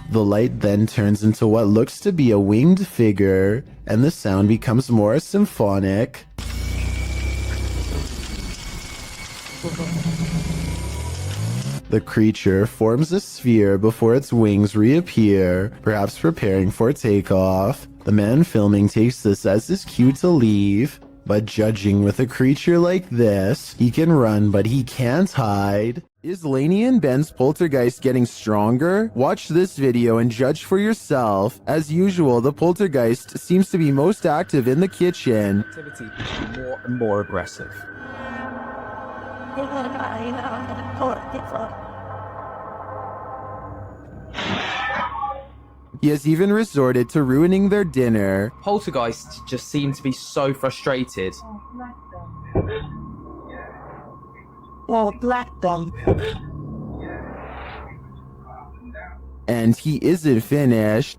The light then turns into what looks to be a winged figure, and the sound becomes more symphonic. The creature forms a sphere before its wings reappear, perhaps preparing for takeoff. The man filming takes this as his cue to leave, but judging with a creature like this, he can run but he can't hide. Is Lainey and Ben's poltergeist getting stronger? Watch this video and judge for yourself. As usual, the poltergeist seems to be most active in the kitchen. Activity more and more aggressive. He has even resorted to ruining their dinner. Poltergeists just seem to be so frustrated. Oh, black them. And he isn't finished.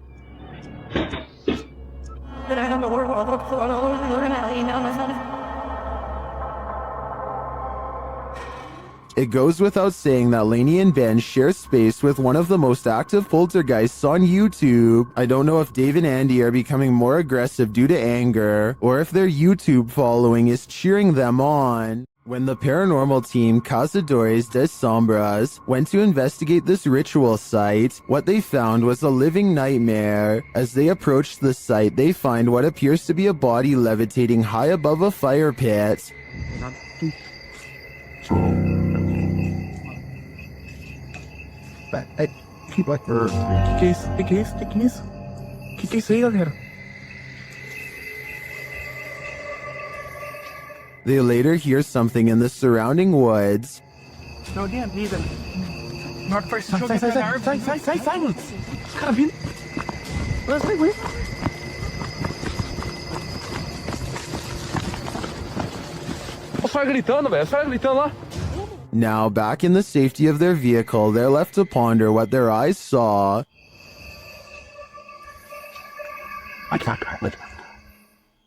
It goes without saying that Lainey and Ben share space with one of the most active poltergeists on YouTube. I don't know if Dave and Andy are becoming more aggressive due to anger, or if their YouTube following is cheering them on. When the paranormal team Cazadores de Sombras went to investigate this ritual site, what they found was a living nightmare. As they approached the site, they find what appears to be a body levitating high above a fire pit. They later hear something in the surrounding woods. No, damn, neither. Not first. Silence. Carabina. Wait. Os caras gritando, velho. Os caras gritando lá. Now, back in the safety of their vehicle, they're left to ponder what their eyes saw.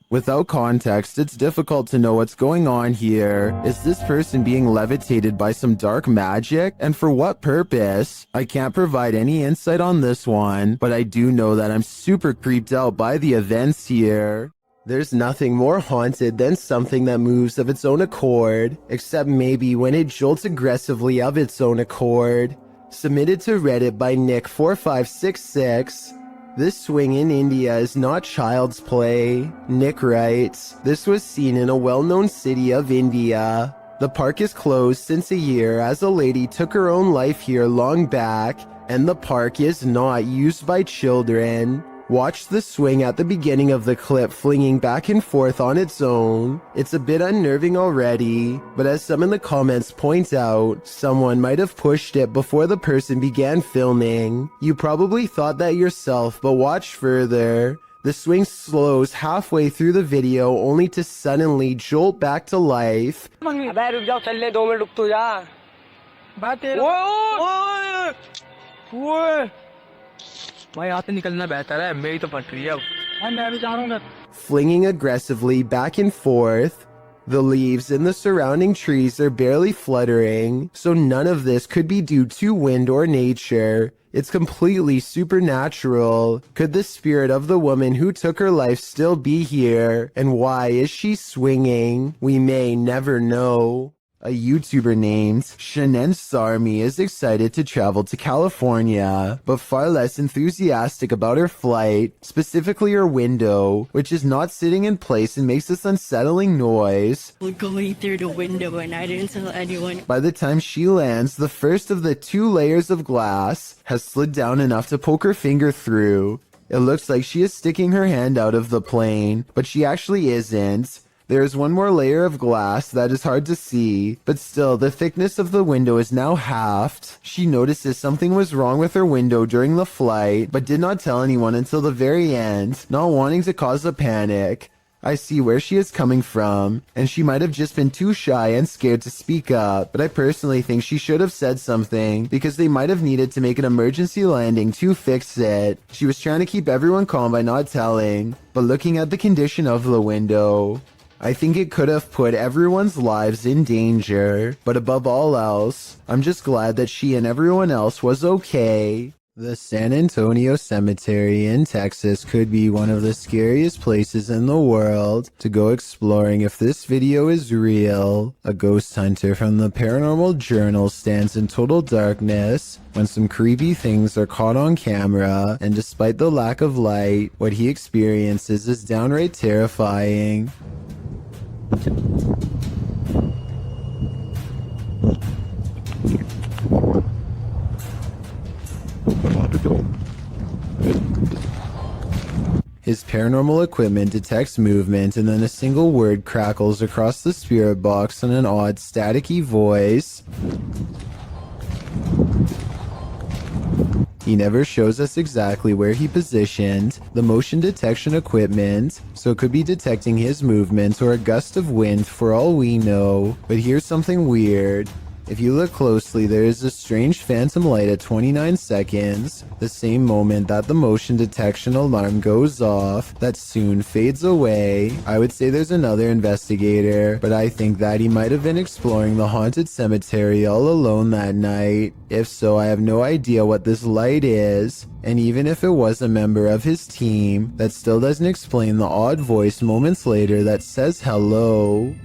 Without context, it's difficult to know what's going on here. Is this person being levitated by some dark magic? And for what purpose? I can't provide any insight on this one, but I do know that I'm super creeped out by the events here. There's nothing more haunted than something that moves of its own accord, except maybe when it jolts aggressively of its own accord. Submitted to Reddit by Nick4566. This swing in India is not child's play. Nick writes, this was seen in a well-known city of India. The park is closed since a year as a lady took her own life here long back, and the park is not used by children. Watch the swing at the beginning of the clip flinging back and forth on its own. It's a bit unnerving already, but as some in the comments point out, someone might have pushed it before the person began filming. You probably thought that yourself, but watch further. The swing slows halfway through the video only to suddenly jolt back to life. Flinging aggressively back and forth. The leaves in the surrounding trees are barely fluttering, so none of this could be due to wind or nature. It's completely supernatural. Could the spirit of the woman who took her life still be here? And why is she swinging? We may never know. A YouTuber named Shanen Sarmi is excited to travel to California, but far less enthusiastic about her flight, specifically her window, which is not sitting in place and makes this unsettling noise. We're going through the window and I didn't tell anyone. By the time she lands, the first of the 2 layers of glass has slid down enough to poke her finger through. It looks like she is sticking her hand out of the plane, but she actually isn't. There is one more layer of glass that is hard to see, but still the thickness of the window is now halved. She notices something was wrong with her window during the flight, but did not tell anyone until the very end, not wanting to cause a panic. I see where she is coming from, and she might have just been too shy and scared to speak up, but I personally think she should have said something, because they might have needed to make an emergency landing to fix it. She was trying to keep everyone calm by not telling, but looking at the condition of the window, I think it could have put everyone's lives in danger, but above all else, I'm just glad that she and everyone else was okay. The San Antonio Cemetery in Texas could be one of the scariest places in the world to go exploring if this video is real. A ghost hunter from the Paranormal Journal stands in total darkness when some creepy things are caught on camera, and despite the lack of light, what he experiences is downright terrifying. His paranormal equipment detects movement, and then a single word crackles across the spirit box in an odd staticky voice. He never shows us exactly where he positioned the motion detection equipment, so it could be detecting his movement or a gust of wind for all we know. But here's something weird. If you look closely, there is a strange phantom light at 29 seconds, the same moment that the motion detection alarm goes off, that soon fades away. I would say there's another investigator, but I think that he might have been exploring the haunted cemetery all alone that night. If so, I have no idea what this light is, and even if it was a member of his team, that still doesn't explain the odd voice moments later that says hello.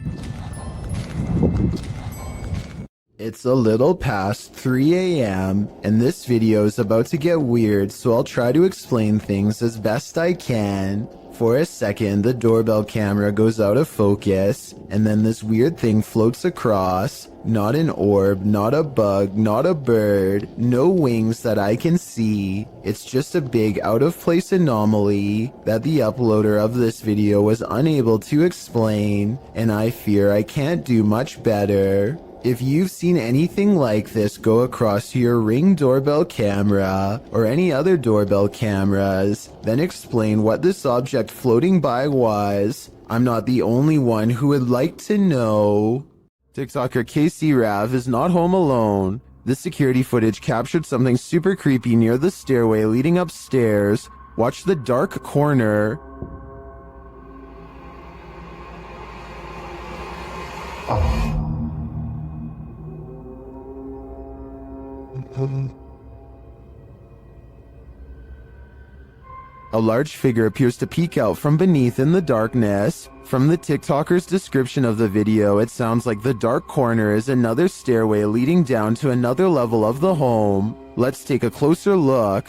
It's a little past 3 a.m. and this video is about to get weird, so I'll try to explain things as best I can. For a second, the doorbell camera goes out of focus, and then this weird thing floats across. Not an orb, not a bug, not a bird, no wings that I can see. It's just a big out-of-place anomaly that the uploader of this video was unable to explain, and I fear I can't do much better. If you've seen anything like this go across your Ring doorbell camera or any other doorbell cameras, then explain what this object floating by was. I'm not the only one who would like to know. TikToker Casey Rav is not home alone. This security footage captured something super creepy near the stairway leading upstairs. Watch the dark corner. A large figure appears to peek out from beneath in the darkness. From the TikToker's description of the video, it sounds like the dark corner is another stairway leading down to another level of the home. Let's take a closer look.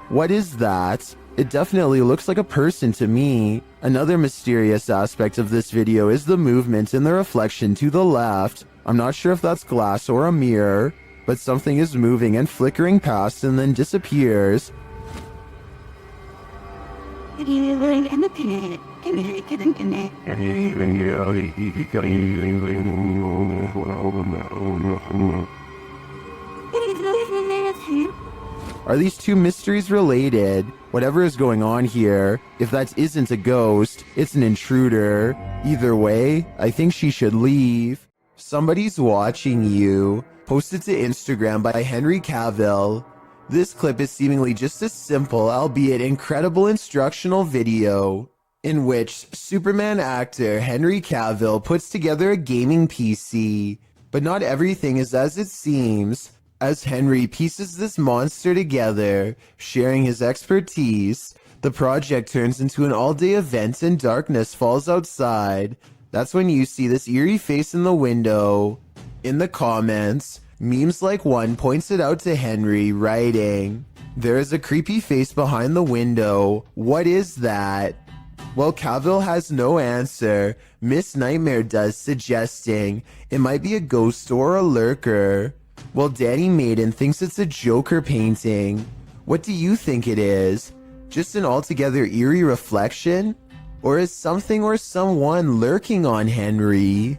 What is that? It definitely looks like a person to me. Another mysterious aspect of this video is the movement in the reflection to the left. I'm not sure if that's glass or a mirror, but something is moving and flickering past and then disappears. Are these two mysteries related? Whatever is going on here, if that isn't a ghost, it's an intruder. Either way, I think she should leave. Somebody's watching you. Posted to Instagram by Henry Cavill. This clip is seemingly just a simple, albeit incredible instructional video in which Superman actor Henry Cavill puts together a gaming PC. But not everything is as it seems. As Henry pieces this monster together, sharing his expertise, the project turns into an all-day event and darkness falls outside. That's when you see this eerie face in the window. In the comments, memes like one points it out to Henry, writing, "There is a creepy face behind the window. What is that?" Well, Cavill has no answer. Miss Nightmare does, suggesting it might be a ghost or a lurker. Well, Danny Maiden thinks it's a Joker painting. What do you think it is? Just an altogether eerie reflection? Or is something or someone lurking on Henry?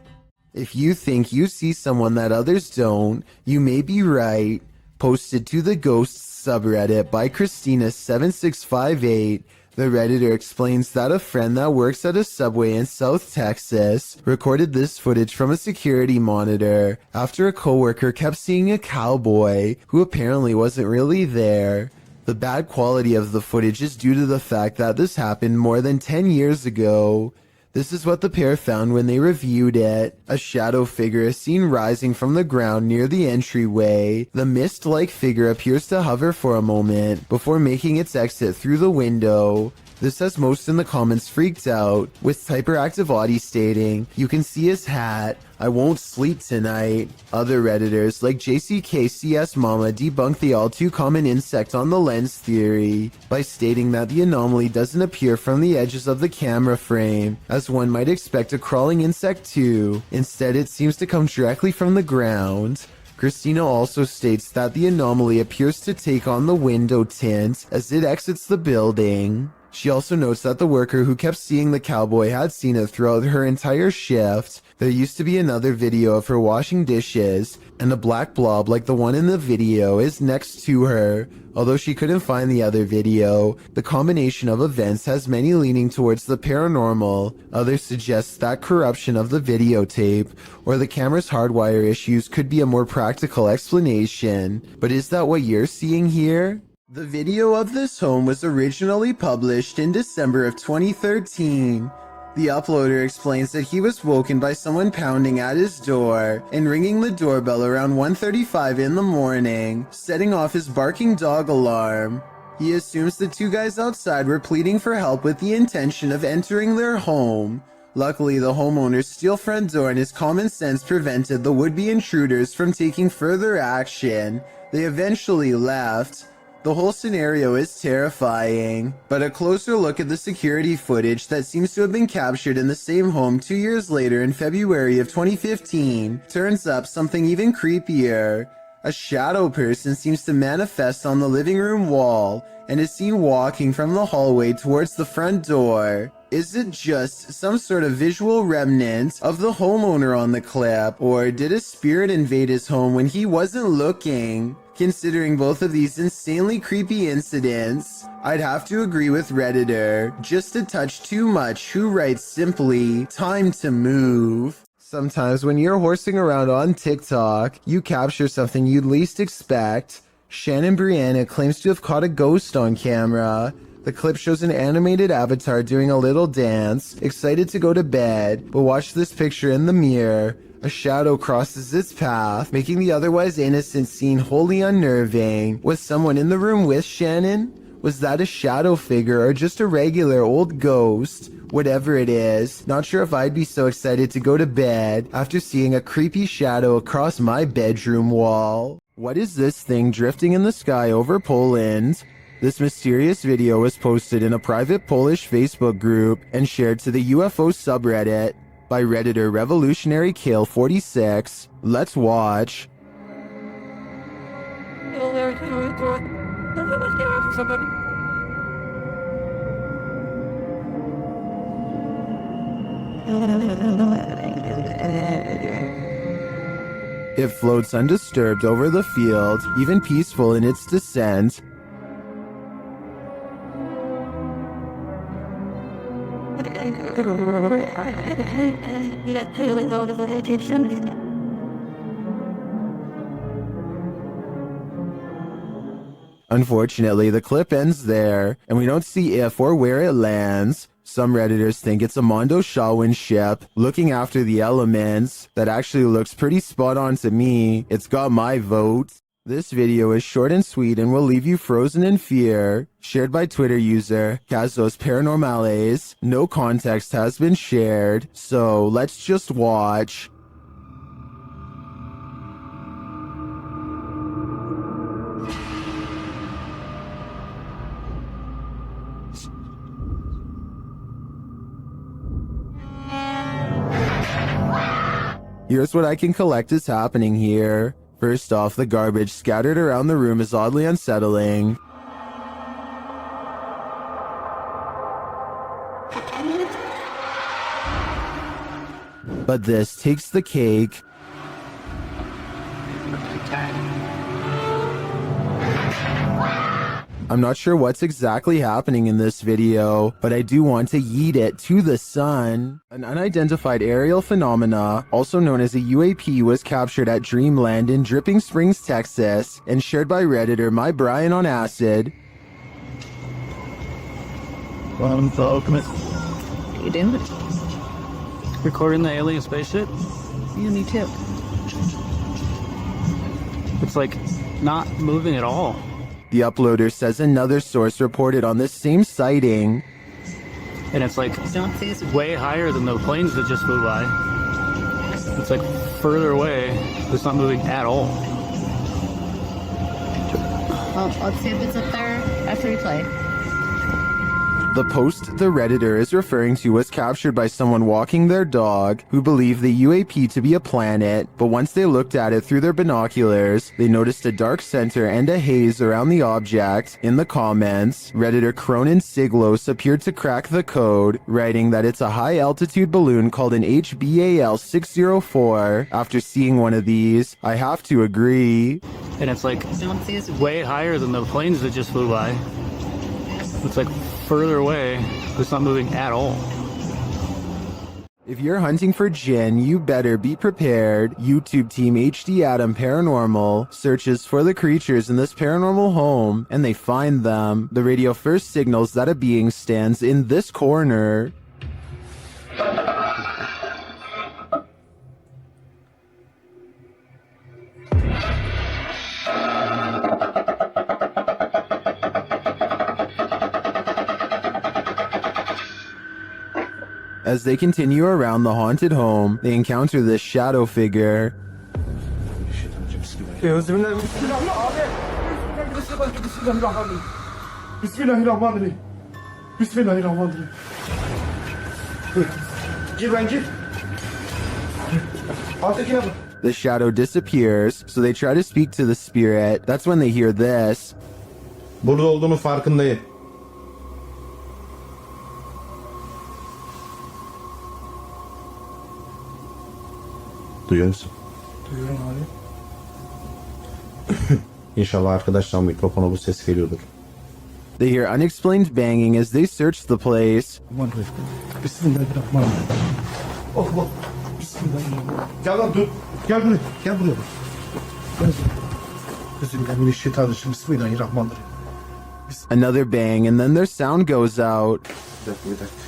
If you think you see someone that others don't, you may be right. Posted to the Ghosts subreddit by Christina7658, the Redditor explains that a friend that works at a Subway in South Texas recorded this footage from a security monitor after a coworker kept seeing a cowboy who apparently wasn't really there. The bad quality of the footage is due to the fact that this happened more than 10 years ago. This is what the pair found when they reviewed it. A shadow figure is seen rising from the ground near the entryway. The mist-like figure appears to hover for a moment before making its exit through the window. This has most in the comments freaked out, with Hyperactive Audie stating, "You can see his hat. I won't sleep tonight." Other Redditors like JCKCS Mama debunk the all-too-common insect on the lens theory by stating that the anomaly doesn't appear from the edges of the camera frame, as one might expect a crawling insect to. Instead, it seems to come directly from the ground. Christina also states that the anomaly appears to take on the window tint as it exits the building. She also notes that the worker who kept seeing the cowboy had seen it throughout her entire shift. There used to be another video of her washing dishes, and a black blob like the one in the video is next to her. Although she couldn't find the other video, the combination of events has many leaning towards the paranormal. Others suggest that corruption of the videotape or the camera's hardwire issues could be a more practical explanation. But is that what you're seeing here? The video of this home was originally published in December of 2013. The uploader explains that he was woken by someone pounding at his door and ringing the doorbell around 1:35 in the morning, setting off his barking dog alarm. He assumes the two guys outside were pleading for help with the intention of entering their home. Luckily, the homeowner's steel front door and his common sense prevented the would-be intruders from taking further action. They eventually left. The whole scenario is terrifying, but a closer look at the security footage that seems to have been captured in the same home 2 years later in February of 2015 turns up something even creepier. A shadow person seems to manifest on the living room wall and is seen walking from the hallway towards the front door. Is it just some sort of visual remnant of the homeowner on the clip, or did a spirit invade his home when he wasn't looking? Considering both of these insanely creepy incidents, I'd have to agree with Redditor, just a touch too much, who writes simply, "Time to move." Sometimes when you're horsing around on TikTok, you capture something you'd least expect. Shannon Brianna claims to have caught a ghost on camera. The clip shows an animated avatar doing a little dance, excited to go to bed, but watch this picture in the mirror. A shadow crosses its path, making the otherwise innocent scene wholly unnerving. Was someone in the room with Shannon? Was that a shadow figure or just a regular old ghost? Whatever it is, not sure if I'd be so excited to go to bed after seeing a creepy shadow across my bedroom wall. What is this thing drifting in the sky over Poland? This mysterious video was posted in a private Polish Facebook group and shared to the UFO subreddit by Redditor Revolutionary Kale 46. Let's watch. It floats undisturbed over the field, even peaceful in its descent. Unfortunately, the clip ends there, and we don't see if or where it lands. Some Redditors think it's a Mondo Shawin ship looking after the elements. That actually looks pretty spot on to me. It's got my vote. This video is short and sweet and will leave you frozen in fear. Shared by Twitter user Casos Paranormales. No context has been shared, so let's just watch. Here's what I can collect is happening here. First off, the garbage scattered around the room is oddly unsettling. But this takes the cake. I'm not sure what's exactly happening in this video, but I do want to yeet it to the sun. An unidentified aerial phenomena, also known as a UAP, was captured at Dreamland in Dripping Springs, Texas, and shared by Redditor My Brian on Acid. Come in. You doing? Recording the alien spaceship? Yeah, me too. It's like not moving at all. The uploader says another source reported on this same sighting. And it's like way higher than the planes that just flew by. It's like further away. It's not moving at all. Well, let's see if it's up there after we play. The post the Redditor is referring to was captured by someone walking their dog who believed the UAP to be a planet, but once they looked at it through their binoculars, they noticed a dark center and a haze around the object. In the comments, Redditor Cronin Siglos appeared to crack the code, writing that it's a high-altitude balloon called an HBAL 604. After seeing one of these, I have to agree. And it's like way higher than the planes that just flew by. It's like further away. It's not moving at all. If you're hunting for Jinn, you better be prepared. YouTube team HD Adam Paranormal searches for the creatures in this paranormal home, and they find them. The radio first signals that a being stands in this corner. As they continue around the haunted home, they encounter this shadow figure. The shadow disappears, so they try to speak to the spirit. That's when they hear this. Burada olduğunu farkındayım. Duyuyor musun? Duyuyorum abi. İnşallah arkadaşlar mikrofona bu ses geliyordur. They hear unexplained banging as they search the place. Bismillahirrahmanirrahim. Oh, oh. Bismillahirrahmanirrahim. Gel lan dur. Gel buraya. Gel buraya. Gel. Bismillahirrahmanirrahim. Bismillahirrahmanirrahim. Another bang, and then their sound goes out. Bir dakika.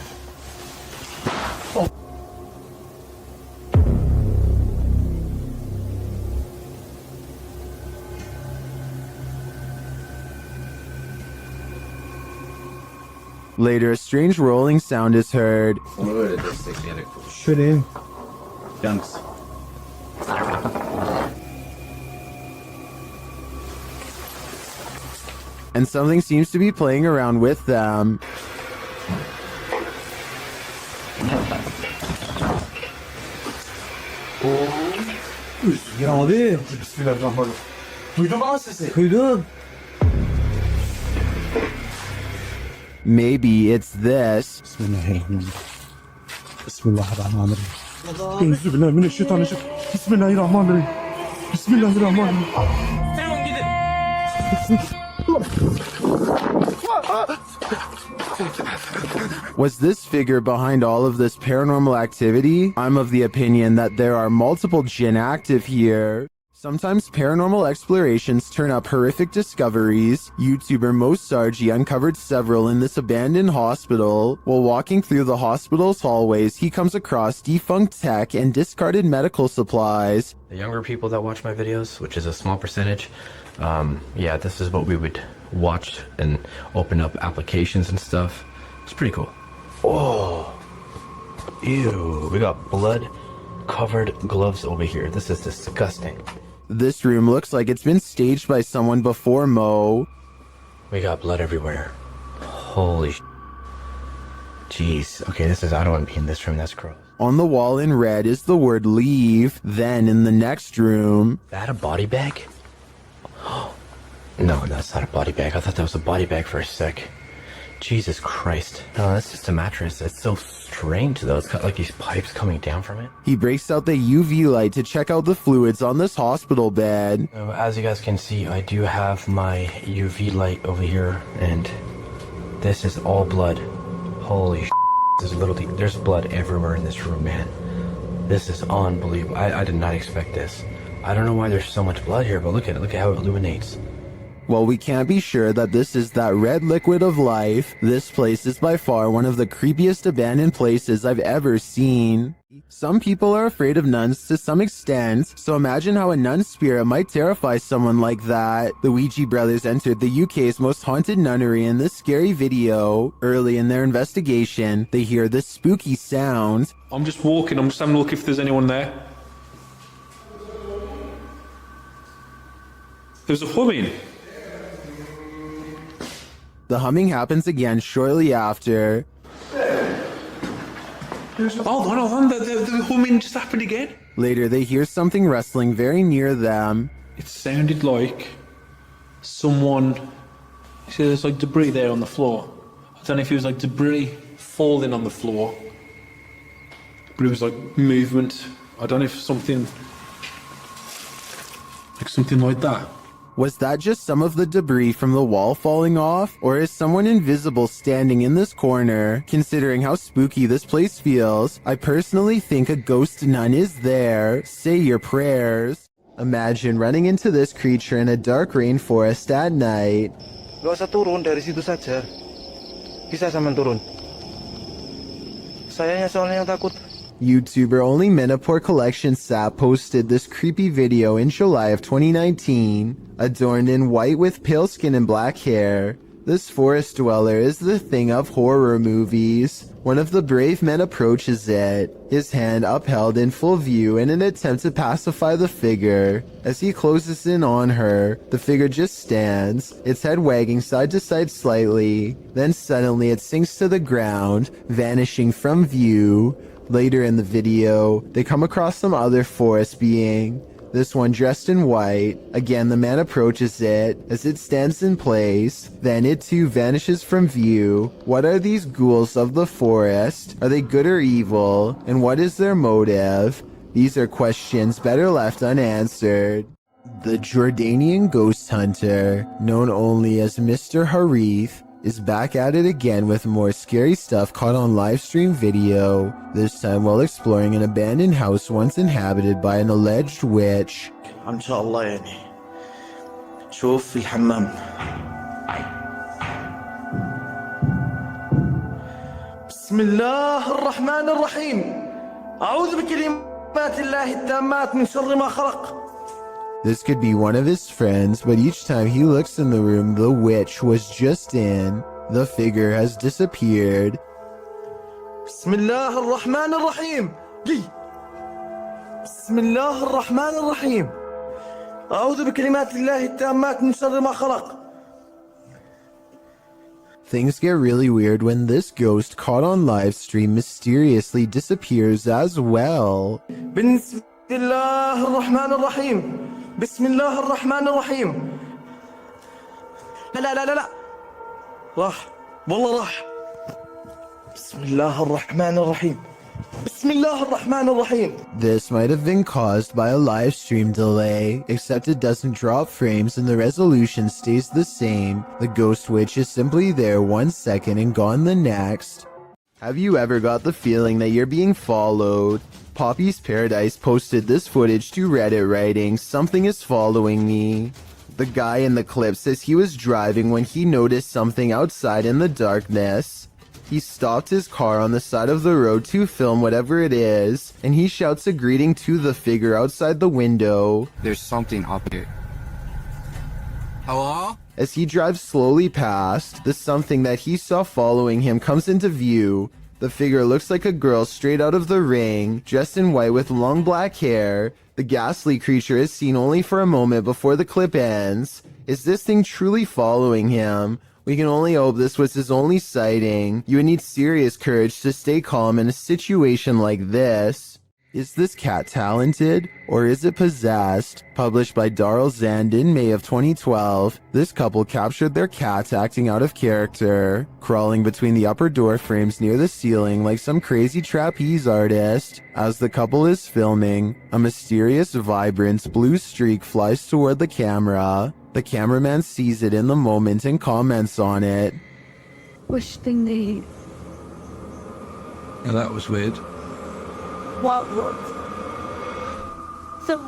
Later, a strange rolling sound is heard. Şöyle. Dunks. And something seems to be playing around with them. Ya abi. Bismillahirrahmanirrahim. Duydun mu lan sesi? Duydum. Maybe it's this. Bismillahirrahmanirrahim. Bismillahirrahmanirrahim. Euzubillahimineşşeytanirracim. Bismillahirrahmanirrahim. Bismillahirrahmanirrahim. Was this figure behind all of this paranormal activity? I'm of the opinion that there are multiple Jinn active here. Sometimes paranormal explorations turn up horrific discoveries. YouTuber Mo Sargi uncovered several in this abandoned hospital. While walking through the hospital's hallways, he comes across defunct tech and discarded medical supplies. The younger people that watch my videos, which is a small percentage, yeah, this is what we would watch and open up applications and stuff. It's pretty cool. Oh, ew, we got blood-covered gloves over here. This is disgusting. This room looks like it's been staged by someone before Mo. We got blood everywhere. Holy jeez. Okay, I don't want to be in this room. That's gross. On the wall in red is the word leave. Then in the next room... Is that a body bag? No, that's not a body bag. I thought that was a body bag for a sec. Jesus Christ. No, that's just a mattress. It's so strange though. It's got like these pipes coming down from it. He breaks out the UV light to check out the fluids on this hospital bed. As you guys can see, I do have my UV light over here, and this is all blood. Holy there's blood everywhere in this room, man. This is unbelievable. I did not expect this. I don't know why there's so much blood here, but look at it. Look at how it illuminates. Well, we can't be sure that this is that red liquid of life. This place is by far one of the creepiest abandoned places I've ever seen. Some people are afraid of nuns to some extent, so imagine how a nun spirit might terrify someone like that. The Ouija brothers entered the UK's most haunted nunnery in this scary video. Early in their investigation, they hear this spooky sound. I'm just walking, I'm just having a look if there's anyone there. There's a woman. The humming happens again shortly after. Hold on. The humming just happened again. Later, they hear something rustling very near them. It sounded like someone. You see, there's like debris there on the floor. I don't know if it was like debris falling on the floor, but it was like movement. I don't know if something like that. Was that just some of the debris from the wall falling off? Or is someone invisible standing in this corner? Considering how spooky this place feels, I personally think a ghost nun is there. Say your prayers. Imagine running into this creature in a dark rainforest at night. Gak usah turun dari situ saja. Bisa sampean turun. Sayanya soalnya yang takut. YouTuber Only Menopore Collection Sap posted this creepy video in July of 2019. Adorned in white with pale skin and black hair, this forest dweller is the thing of horror movies. One of the brave men approaches it, his hand upheld in full view in an attempt to pacify the figure. As he closes in on her, the figure just stands, its head wagging side to side slightly. Then suddenly it sinks to the ground, vanishing from view. Later in the video, they come across some other forest being. This one dressed in white. Again, the man approaches it as it stands in place. Then it too vanishes from view. What are these ghouls of the forest? Are they good or evil? And what is their motive? These are questions better left unanswered. The Jordanian ghost hunter, known only as Mr. Harith, is back at it again with more scary stuff caught on live stream video, this time while exploring an abandoned house once inhabited by an alleged witch. إن شاء الله يعني شوف في الحمام. بسم الله الرحمن الرحيم. أعوذ بكلمات الله التامات من شر ما خلق. This could be one of his friends, but each time he looks in the room the witch was just in, the figure has disappeared. بسم الله الرحمن الرحيم. بسم الله الرحمن الرحيم. أعوذ بكلمات الله التامات من شر ما خلق. Things get really weird when this ghost caught on live stream mysteriously disappears as well. بسم الله الرحمن الرحيم. بسم الله الرحمن الرحيم. لا راح والله راح. بسم الله الرحمن الرحيم. بسم الله الرحمن الرحيم. This might have been caused by a live stream delay, except it doesn't drop frames and the resolution stays the same. The ghost witch is simply there 1 second and gone the next. Have you ever got the feeling that you're being followed? Poppy's Paradise posted this footage to Reddit writing, "Something is following me." The guy in the clip says he was driving when he noticed something outside in the darkness. He stopped his car on the side of the road to film whatever it is, and he shouts a greeting to the figure outside the window. There's something up here. Hello? As he drives slowly past, the something that he saw following him comes into view. The figure looks like a girl straight out of The Ring, dressed in white with long black hair. The ghastly creature is seen only for a moment before the clip ends. Is this thing truly following him? We can only hope this was his only sighting. You would need serious courage to stay calm in a situation like this. Is this cat talented, or is it possessed? Published by Darrell Zand in May of 2012, this couple captured their cat acting out of character, crawling between the upper door frames near the ceiling like some crazy trapeze artist. As the couple is filming, a mysterious, vibrant blue streak flies toward the camera. The cameraman sees it in the moment and comments on it. Wish thing they... Yeah, that was weird. What? So...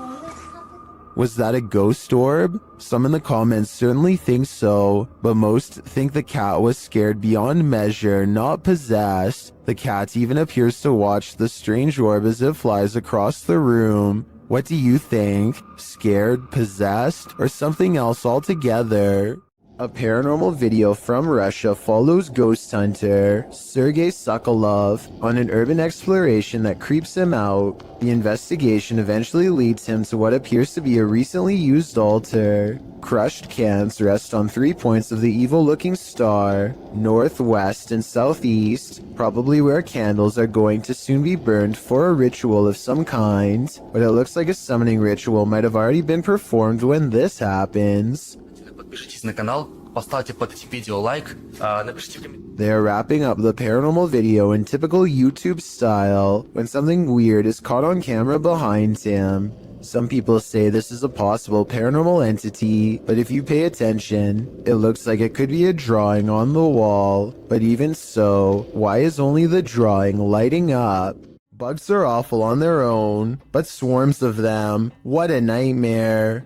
Was that a ghost orb? Some in the comments certainly think so, but most think the cat was scared beyond measure, not possessed. The cat even appears to watch the strange orb as it flies across the room. What do you think? Scared, possessed, or something else altogether? A paranormal video from Russia follows ghost hunter Sergei Sokolov on an urban exploration that creeps him out. The investigation eventually leads him to what appears to be a recently used altar. Crushed cans rest on 3 points of the evil-looking star, northwest and southeast, probably where candles are going to soon be burned for a ritual of some kind. But it looks like a summoning ritual might have already been performed when this happens. Подпишитесь на канал, поставьте под этим видео лайк, напишите в комментариях. They are wrapping up the paranormal video in typical YouTube style when something weird is caught on camera behind him. Some people say this is a possible paranormal entity, but if you pay attention, it looks like it could be a drawing on the wall. But even so, why is only the drawing lighting up? Bugs are awful on their own, but swarms of them, what a nightmare.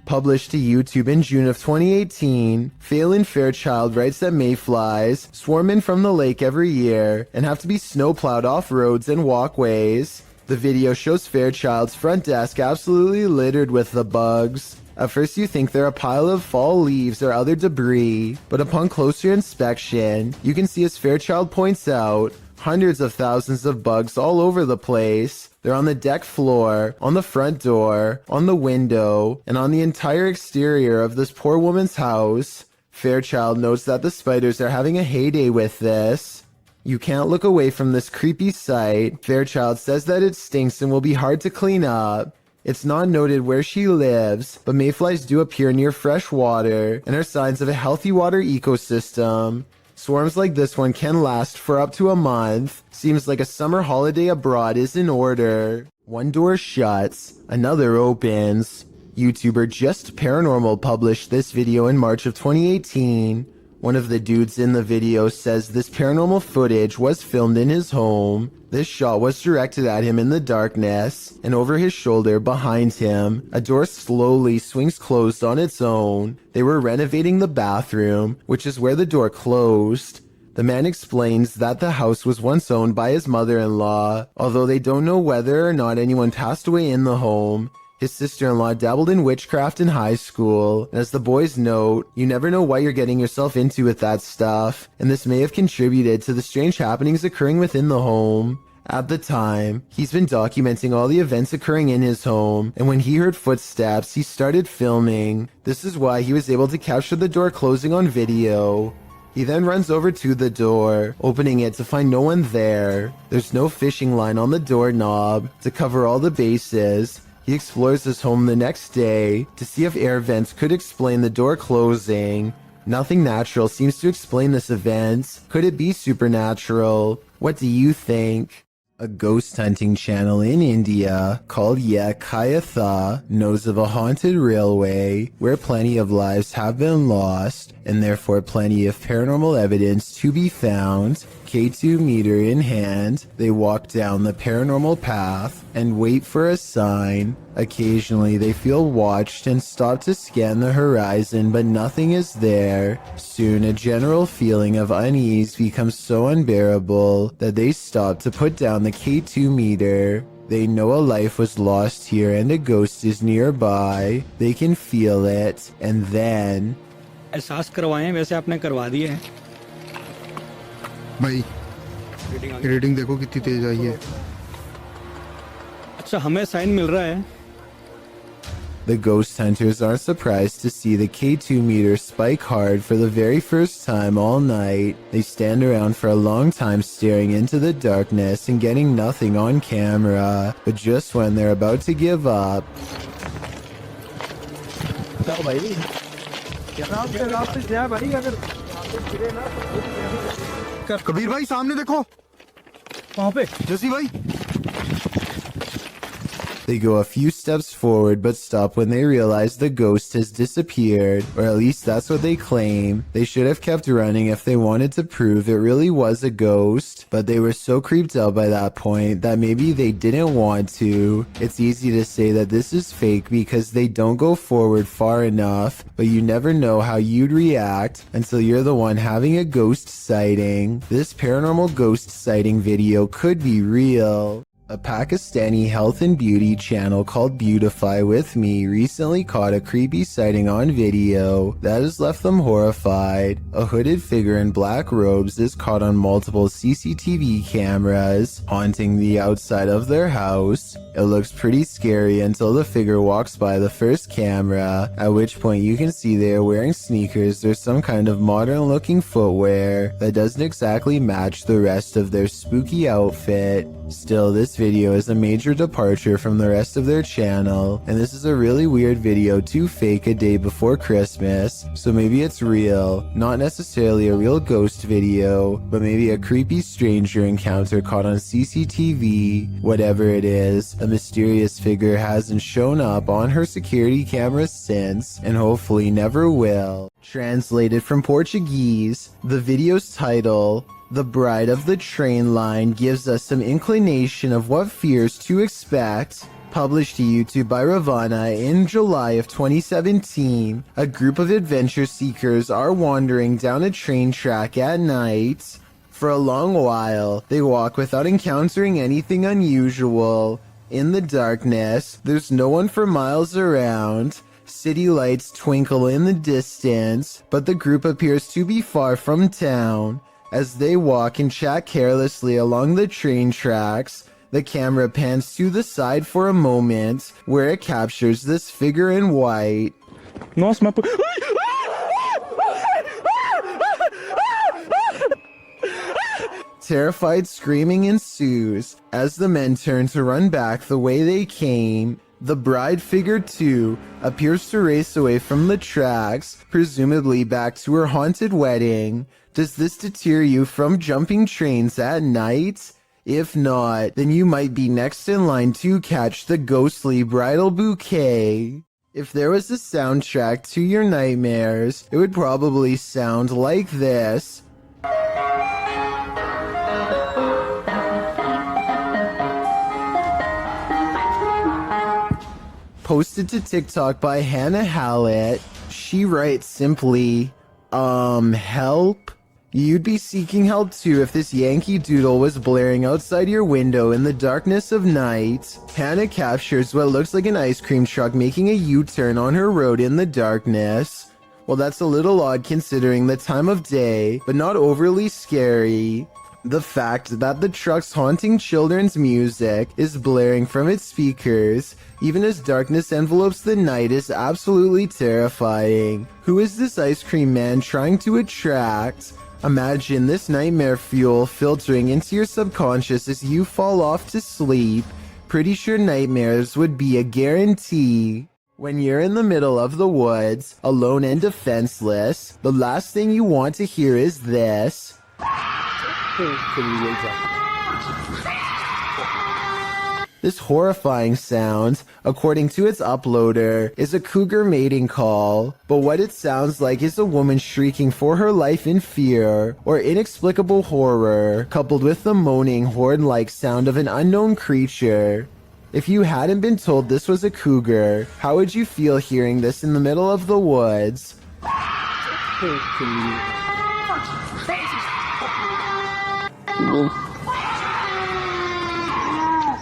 Published to YouTube in June of 2018, Phelan Fairchild writes that mayflies swarm in from the lake every year and have to be snowplowed off roads and walkways. The video shows Fairchild's front desk absolutely littered with the bugs. At first you think they're a pile of fall leaves or other debris, but upon closer inspection, you can see as Fairchild points out, hundreds of thousands of bugs all over the place. They're on the deck floor, on the front door, on the window, and on the entire exterior of this poor woman's house. Fairchild notes that the spiders are having a heyday with this. You can't look away from this creepy sight. Fairchild says that it stinks and will be hard to clean up. It's not noted where she lives, but mayflies do appear near fresh water and are signs of a healthy water ecosystem. Swarms like this one can last for up to a month. Seems like a summer holiday abroad is in order. One door shuts, another opens. YouTuber Just Paranormal published this video in March of 2018. One of the dudes in the video says this paranormal footage was filmed in his home. This shot was directed at him in the darkness, and over his shoulder behind him, a door slowly swings closed on its own. They were renovating the bathroom, which is where the door closed. The man explains that the house was once owned by his mother-in-law, although they don't know whether or not anyone passed away in the home. His sister-in-law dabbled in witchcraft in high school, and as the boys note, you never know what you're getting yourself into with that stuff, and this may have contributed to the strange happenings occurring within the home. At the time, he's been documenting all the events occurring in his home, and when he heard footsteps, he started filming. This is why he was able to capture the door closing on video. He then runs over to the door, opening it to find no one there. There's no fishing line on the doorknob to cover all the bases. He explores his home the next day to see if air vents could explain the door closing. Nothing natural seems to explain this event. Could it be supernatural? What do you think? A ghost hunting channel in India called Ye Kayatha knows of a haunted railway where plenty of lives have been lost and therefore plenty of paranormal evidence to be found. K2 meter in hand, they walk down the paranormal path and wait for a sign. Occasionally they feel watched and stop to scan the horizon, but nothing is there. Soon a general feeling of unease becomes so unbearable that they stop to put down the K2 meter. They know a life was lost here and a ghost is nearby. They can feel it, and then... एहसास करवाएं वैसे आपने करवा दिए हैं भाई reading देखो कितनी तेज आई है अच्छा हमें साइन मिल रहा है The ghost hunters are surprised to see the K2 meter spike hard for the very first time all night. They stand around for a long time staring into the darkness and getting nothing on camera. But just when they're about to give up... Kabir भाई सामने देखो वहां पे जसी भाई They go a few steps forward but stop when they realize the ghost has disappeared, or at least that's what they claim. They should have kept running if they wanted to prove it really was a ghost, but they were so creeped out by that point that maybe they didn't want to. It's easy to say that this is fake because they don't go forward far enough, but you never know how you'd react until you're the one having a ghost sighting. This paranormal ghost sighting video could be real. A Pakistani health and beauty channel called Beautify With Me recently caught a creepy sighting on video that has left them horrified. A hooded figure in black robes is caught on multiple CCTV cameras, haunting the outside of their house. It looks pretty scary until the figure walks by the first camera, at which point you can see they are wearing sneakers or some kind of modern looking footwear that doesn't exactly match the rest of their spooky outfit. Still, this video is a major departure from the rest of their channel, and this is a really weird video to fake a day before Christmas, so maybe it's real, not necessarily a real ghost video, but maybe a creepy stranger encounter caught on CCTV. Whatever it is, a mysterious figure hasn't shown up on her security cameras since, and hopefully never will. Translated from Portuguese, the video's title, The Bride of the Train Line, gives us some inclination of what fears to expect. Published to YouTube by Ravana in July of 2017, a group of adventure seekers are wandering down a train track at night. For a long while, they walk without encountering anything unusual. In the darkness, there's no one for miles around. City lights twinkle in the distance, but the group appears to be far from town. As they walk and chat carelessly along the train tracks, the camera pans to the side for a moment, where it captures this figure in white. Nossa, mas... Terrified screaming ensues as the men turn to run back the way they came. The bride figure, too, appears to race away from the tracks, presumably back to her haunted wedding. Does this deter you from jumping trains at night? If not, then you might be next in line to catch the ghostly bridal bouquet. If there was a soundtrack to your nightmares, it would probably sound like this. Posted to TikTok by Hannah Hallett, she writes simply, help? You'd be seeking help too if this Yankee Doodle was blaring outside your window in the darkness of night. Hannah captures what looks like an ice cream truck making a U-turn on her road in the darkness. Well, that's a little odd considering the time of day, but not overly scary. The fact that the truck's haunting children's music is blaring from its speakers, even as darkness envelopes the night, is absolutely terrifying. Who is this ice cream man trying to attract? Imagine this nightmare fuel filtering into your subconscious as you fall off to sleep. Pretty sure nightmares would be a guarantee. When you're in the middle of the woods, alone and defenseless, the last thing you want to hear is this. This horrifying sound, according to its uploader, is a cougar mating call, but what it sounds like is a woman shrieking for her life in fear or inexplicable horror, coupled with the moaning horn-like sound of an unknown creature. If you hadn't been told this was a cougar, how would you feel hearing this in the middle of the woods?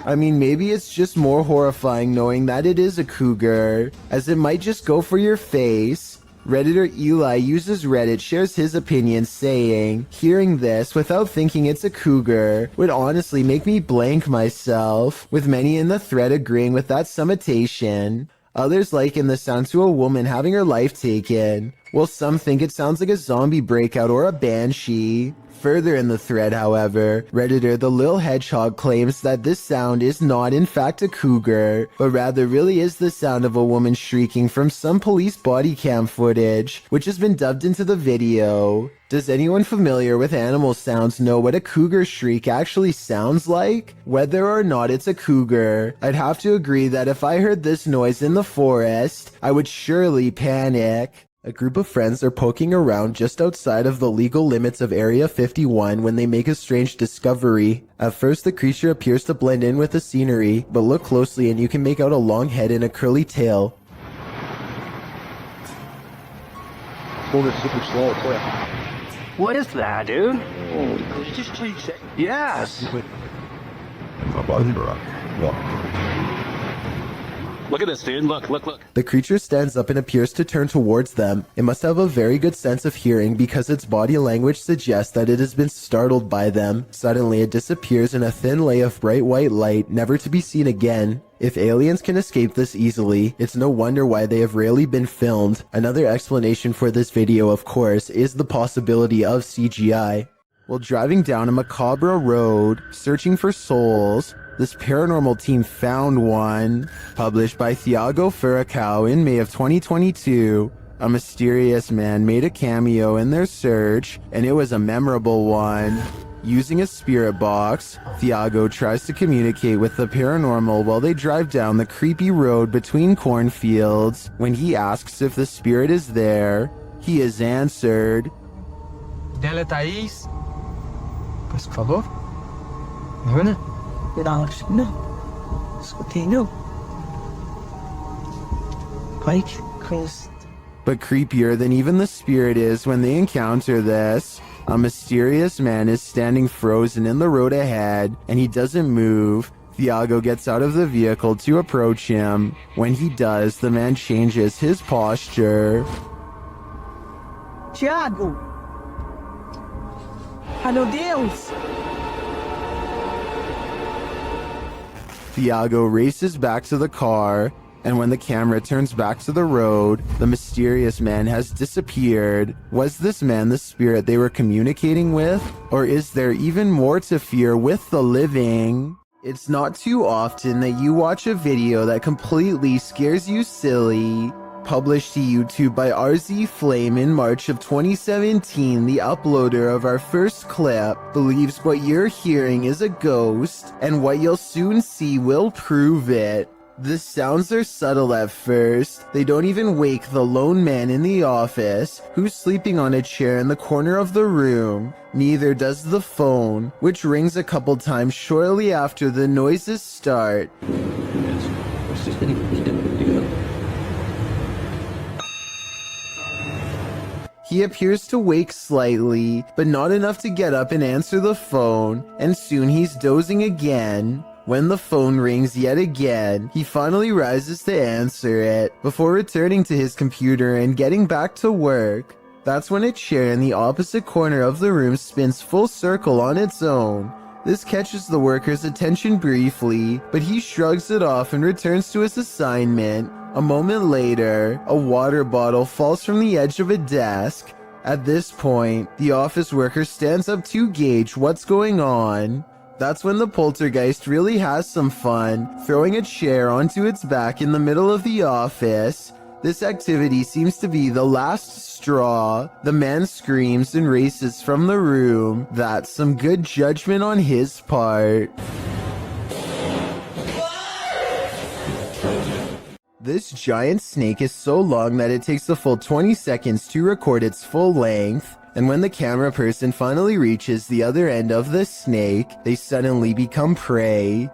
I mean, maybe it's just more horrifying knowing that it is a cougar, as it might just go for your face. Redditor Eli uses Reddit shares his opinion, saying, hearing this without thinking it's a cougar would honestly make me blank myself, with many in the thread agreeing with that summatation. Others liken the sound to a woman having her life taken, while some think it sounds like a zombie breakout or a banshee. Further in the thread, however, Redditor The Lil Hedgehog claims that this sound is not in fact a cougar, but rather really is the sound of a woman shrieking from some police body cam footage, which has been dubbed into the video. Does anyone familiar with animal sounds know what a cougar shriek actually sounds like? Whether or not it's a cougar, I'd have to agree that if I heard this noise in the forest, I would surely panic. A group of friends are poking around just outside of the legal limits of Area 51 when they make a strange discovery. At first, the creature appears to blend in with the scenery, but look closely and you can make out a long head and a curly tail. What is that, dude? Yes. Look at this, dude. Look, look, look. The creature stands up and appears to turn towards them. It must have a very good sense of hearing because its body language suggests that it has been startled by them. Suddenly, it disappears in a thin lay of bright white light, never to be seen again. If aliens can escape this easily, it's no wonder why they have rarely been filmed. Another explanation for this video, of course, is the possibility of CGI. While driving down a macabre road, searching for souls, this paranormal team found one. Published by Thiago Furacao in May of 2022, a mysterious man made a cameo in their search, and it was a memorable one. Using a spirit box, Thiago tries to communicate with the paranormal while they drive down the creepy road between cornfields. When he asks if the spirit is there, he is answered. Dela Thaís. Por favor. Ana. No. Escutei, não. Pike, Chris. But creepier than even the spirit is when they encounter this, a mysterious man is standing frozen in the road ahead, and he doesn't move. Thiago gets out of the vehicle to approach him. When he does, the man changes his posture. Thiago! Meu Deus! Thiago races back to the car, and when the camera turns back to the road, the mysterious man has disappeared. Was this man the spirit they were communicating with? Or is there even more to fear with the living? It's not too often that you watch a video that completely scares you silly. Published to YouTube by RZ Flame in March of 2017, the uploader of our first clip believes what you're hearing is a ghost, and what you'll soon see will prove it. The sounds are subtle at first. They don't even wake the lone man in the office, who's sleeping on a chair in the corner of the room. Neither does the phone, which rings a couple times shortly after the noises start. He appears to wake slightly, but not enough to get up and answer the phone, and soon he's dozing again. When the phone rings yet again, he finally rises to answer it, before returning to his computer and getting back to work. That's when a chair in the opposite corner of the room spins full circle on its own. This catches the worker's attention briefly, but he shrugs it off and returns to his assignment. A moment later, a water bottle falls from the edge of a desk. At this point, the office worker stands up to gauge what's going on. That's when the poltergeist really has some fun, throwing a chair onto its back in the middle of the office. This activity seems to be the last straw. The man screams and races from the room. That's some good judgment on his part. This giant snake is so long that it takes a full 20 seconds to record its full length, and when the camera person finally reaches the other end of the snake, they suddenly become prey.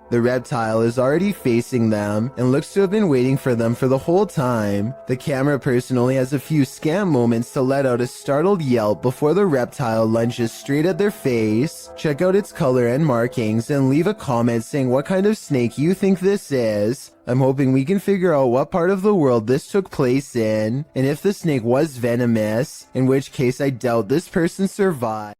The reptile is already facing them and looks to have been waiting for them for the whole time. The camera person only has a few scant moments to let out a startled yelp before the reptile lunges straight at their face. Check out its color and markings and leave a comment saying what kind of snake you think this is. I'm hoping we can figure out what part of the world this took place in, and if the snake was venomous, in which case I doubt this person survived.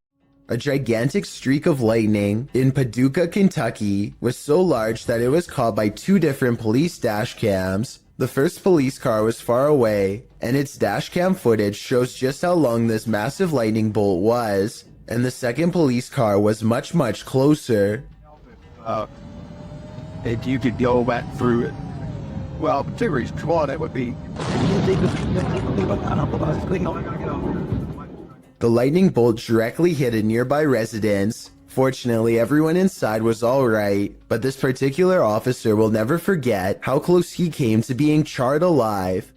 A gigantic streak of lightning in Paducah, Kentucky was so large that it was caught by two different police dash cams. The first police car was far away, and its dash cam footage shows just how long this massive lightning bolt was, and the second police car was much, much closer. If you could go back through it, well, two reasons. One, it would be... The lightning bolt directly hit a nearby residence. Fortunately, everyone inside was alright, but this particular officer will never forget how close he came to being charred alive.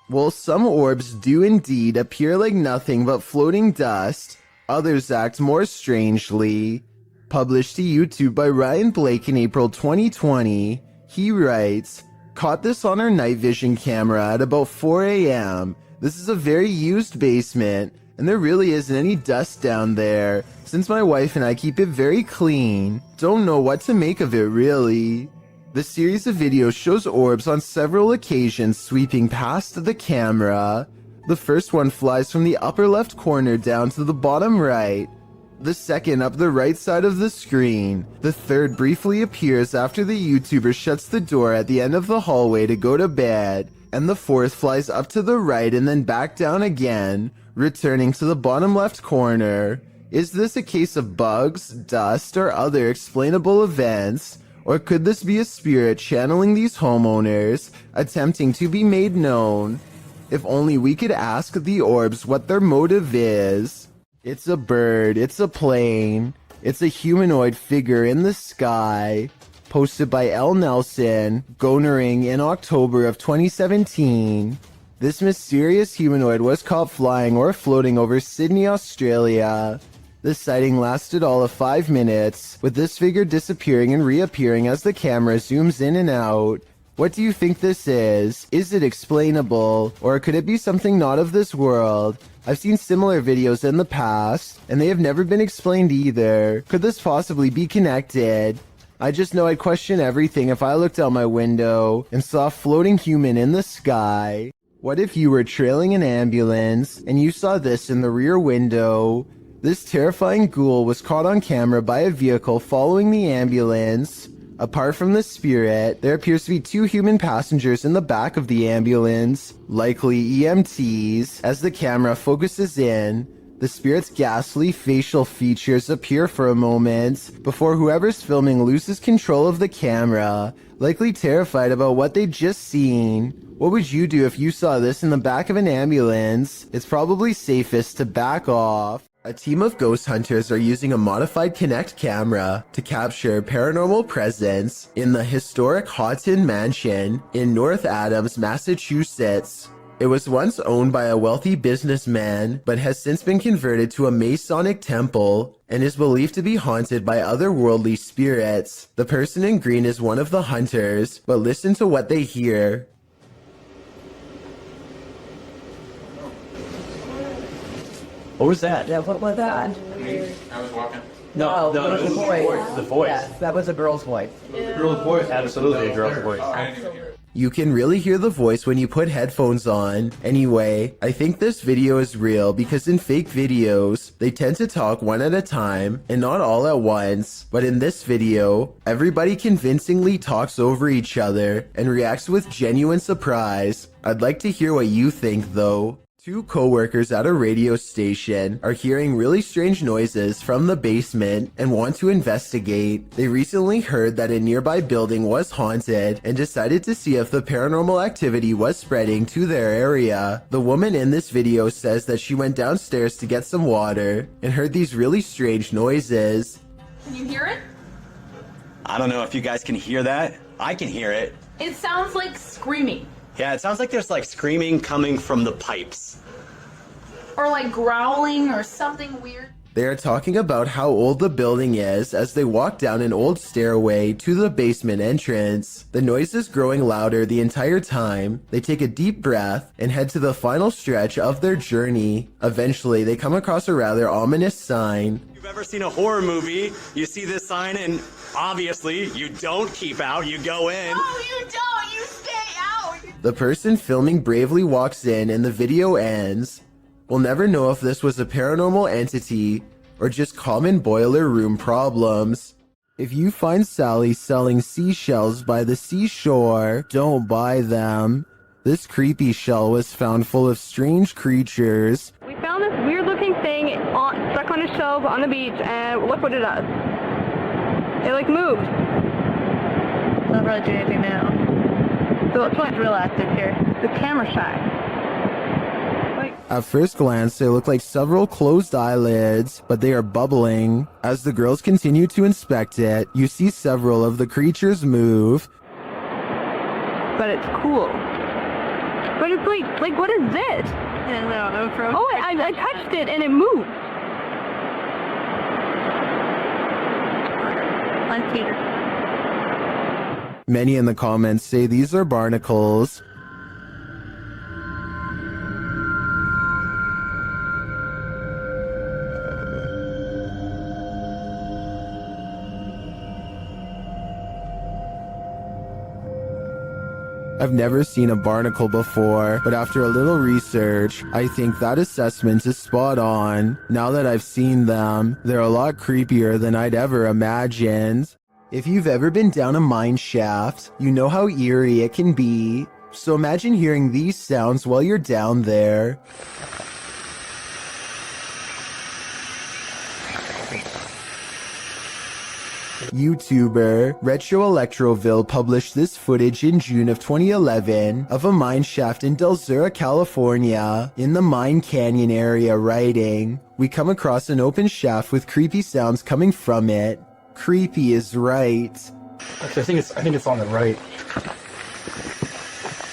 While some orbs do indeed appear like nothing but floating dust, others act more strangely. Published to YouTube by Ryan Blake in April 2020, he writes, "Caught this on our night vision camera at about 4 a.m. This is a very used basement. and there really isn't any dust down there, since my wife and I keep it very clean. Don't know what to make of it really. The series of videos shows orbs on several occasions sweeping past the camera. The first one flies from the upper left corner down to the bottom right. The second up the right side of the screen. The third briefly appears after the YouTuber shuts the door at the end of the hallway to go to bed. And the fourth flies up to the right and then back down again, returning to the bottom left corner. Is this a case of bugs, dust, or other explainable events? Or could this be a spirit channeling these homeowners, attempting to be made known? If only we could ask the orbs what their motive is. It's a bird, it's a plane, it's a humanoid figure in the sky. Posted by L. Nelson, Gonering in October of 2017. This mysterious humanoid was caught flying or floating over Sydney, Australia. The sighting lasted all of 5 minutes, with this figure disappearing and reappearing as the camera zooms in and out. What do you think this is? Is it explainable, or could it be something not of this world? I've seen similar videos in the past, and they have never been explained either. Could this possibly be connected? I just know I'd question everything if I looked out my window and saw a floating human in the sky. What if you were trailing an ambulance and you saw this in the rear window? This terrifying ghoul was caught on camera by a vehicle following the ambulance. Apart from the spirit, there appears to be 2 human passengers in the back of the ambulance, likely EMTs. As the camera focuses in, the spirit's ghastly facial features appear for a moment before whoever's filming loses control of the camera, likely terrified about what they'd just seen. What would you do if you saw this in the back of an ambulance? It's probably safest to back off. A team of ghost hunters are using a modified Kinect camera to capture paranormal presence in the historic Houghton Mansion in North Adams, Massachusetts. It was once owned by a wealthy businessman, but has since been converted to a Masonic temple and is believed to be haunted by otherworldly spirits. The person in green is one of the hunters, but listen to what they hear. What was that? Yeah, what was that? I was walking. No, that was a voice. The voice. Yes, that was a girl's voice. Girl's voice. Absolutely a girl's voice. You can really hear the voice when you put headphones on. Anyway, I think this video is real because in fake videos, they tend to talk one at a time and not all at once. But in this video, everybody convincingly talks over each other and reacts with genuine surprise. I'd like to hear what you think though. 2 co-workers at a radio station are hearing really strange noises from the basement and want to investigate. They recently heard that a nearby building was haunted and decided to see if the paranormal activity was spreading to their area. The woman in this video says that she went downstairs to get some water and heard these really strange noises. Can you hear it? I don't know if you guys can hear that. I can hear it. It sounds like screaming. Yeah, it sounds like there's like screaming coming from the pipes. Or like growling or something weird. They are talking about how old the building is as they walk down an old stairway to the basement entrance. The noise is growing louder the entire time. They take a deep breath and head to the final stretch of their journey. Eventually, they come across a rather ominous sign. If you've ever seen a horror movie, you see this sign and obviously you don't keep out, you go in. No, you don't! You stay out! The person filming bravely walks in and the video ends. We'll never know if this was a paranormal entity or just common boiler room problems. If you find Sally selling seashells by the seashore, don't buy them. This creepy shell was found full of strange creatures. We found this weird looking thing stuck on a shelf on the beach, and look what it does. It like moved. It's not really doing anything now. So it's real active here. The camera shy. At first glance, they look like several closed eyelids, but they are bubbling. As the girls continue to inspect it, you see several of the creatures move. But it's cool. But it's like what is this? I don't know. Oh, I touched it and it moved. On Peter. Many in the comments say these are barnacles. I've never seen a barnacle before, but after a little research, I think that assessment is spot on. Now that I've seen them, they're a lot creepier than I'd ever imagined. If you've ever been down a mine shaft, you know how eerie it can be. So imagine hearing these sounds while you're down there. YouTuber Retro Electroville published this footage in June of 2011 of a mine shaft in Del Sur, California. In the mine canyon area, writing, "We come across an open shaft with creepy sounds coming from it." Creepy is right. Actually, I think it's on the right.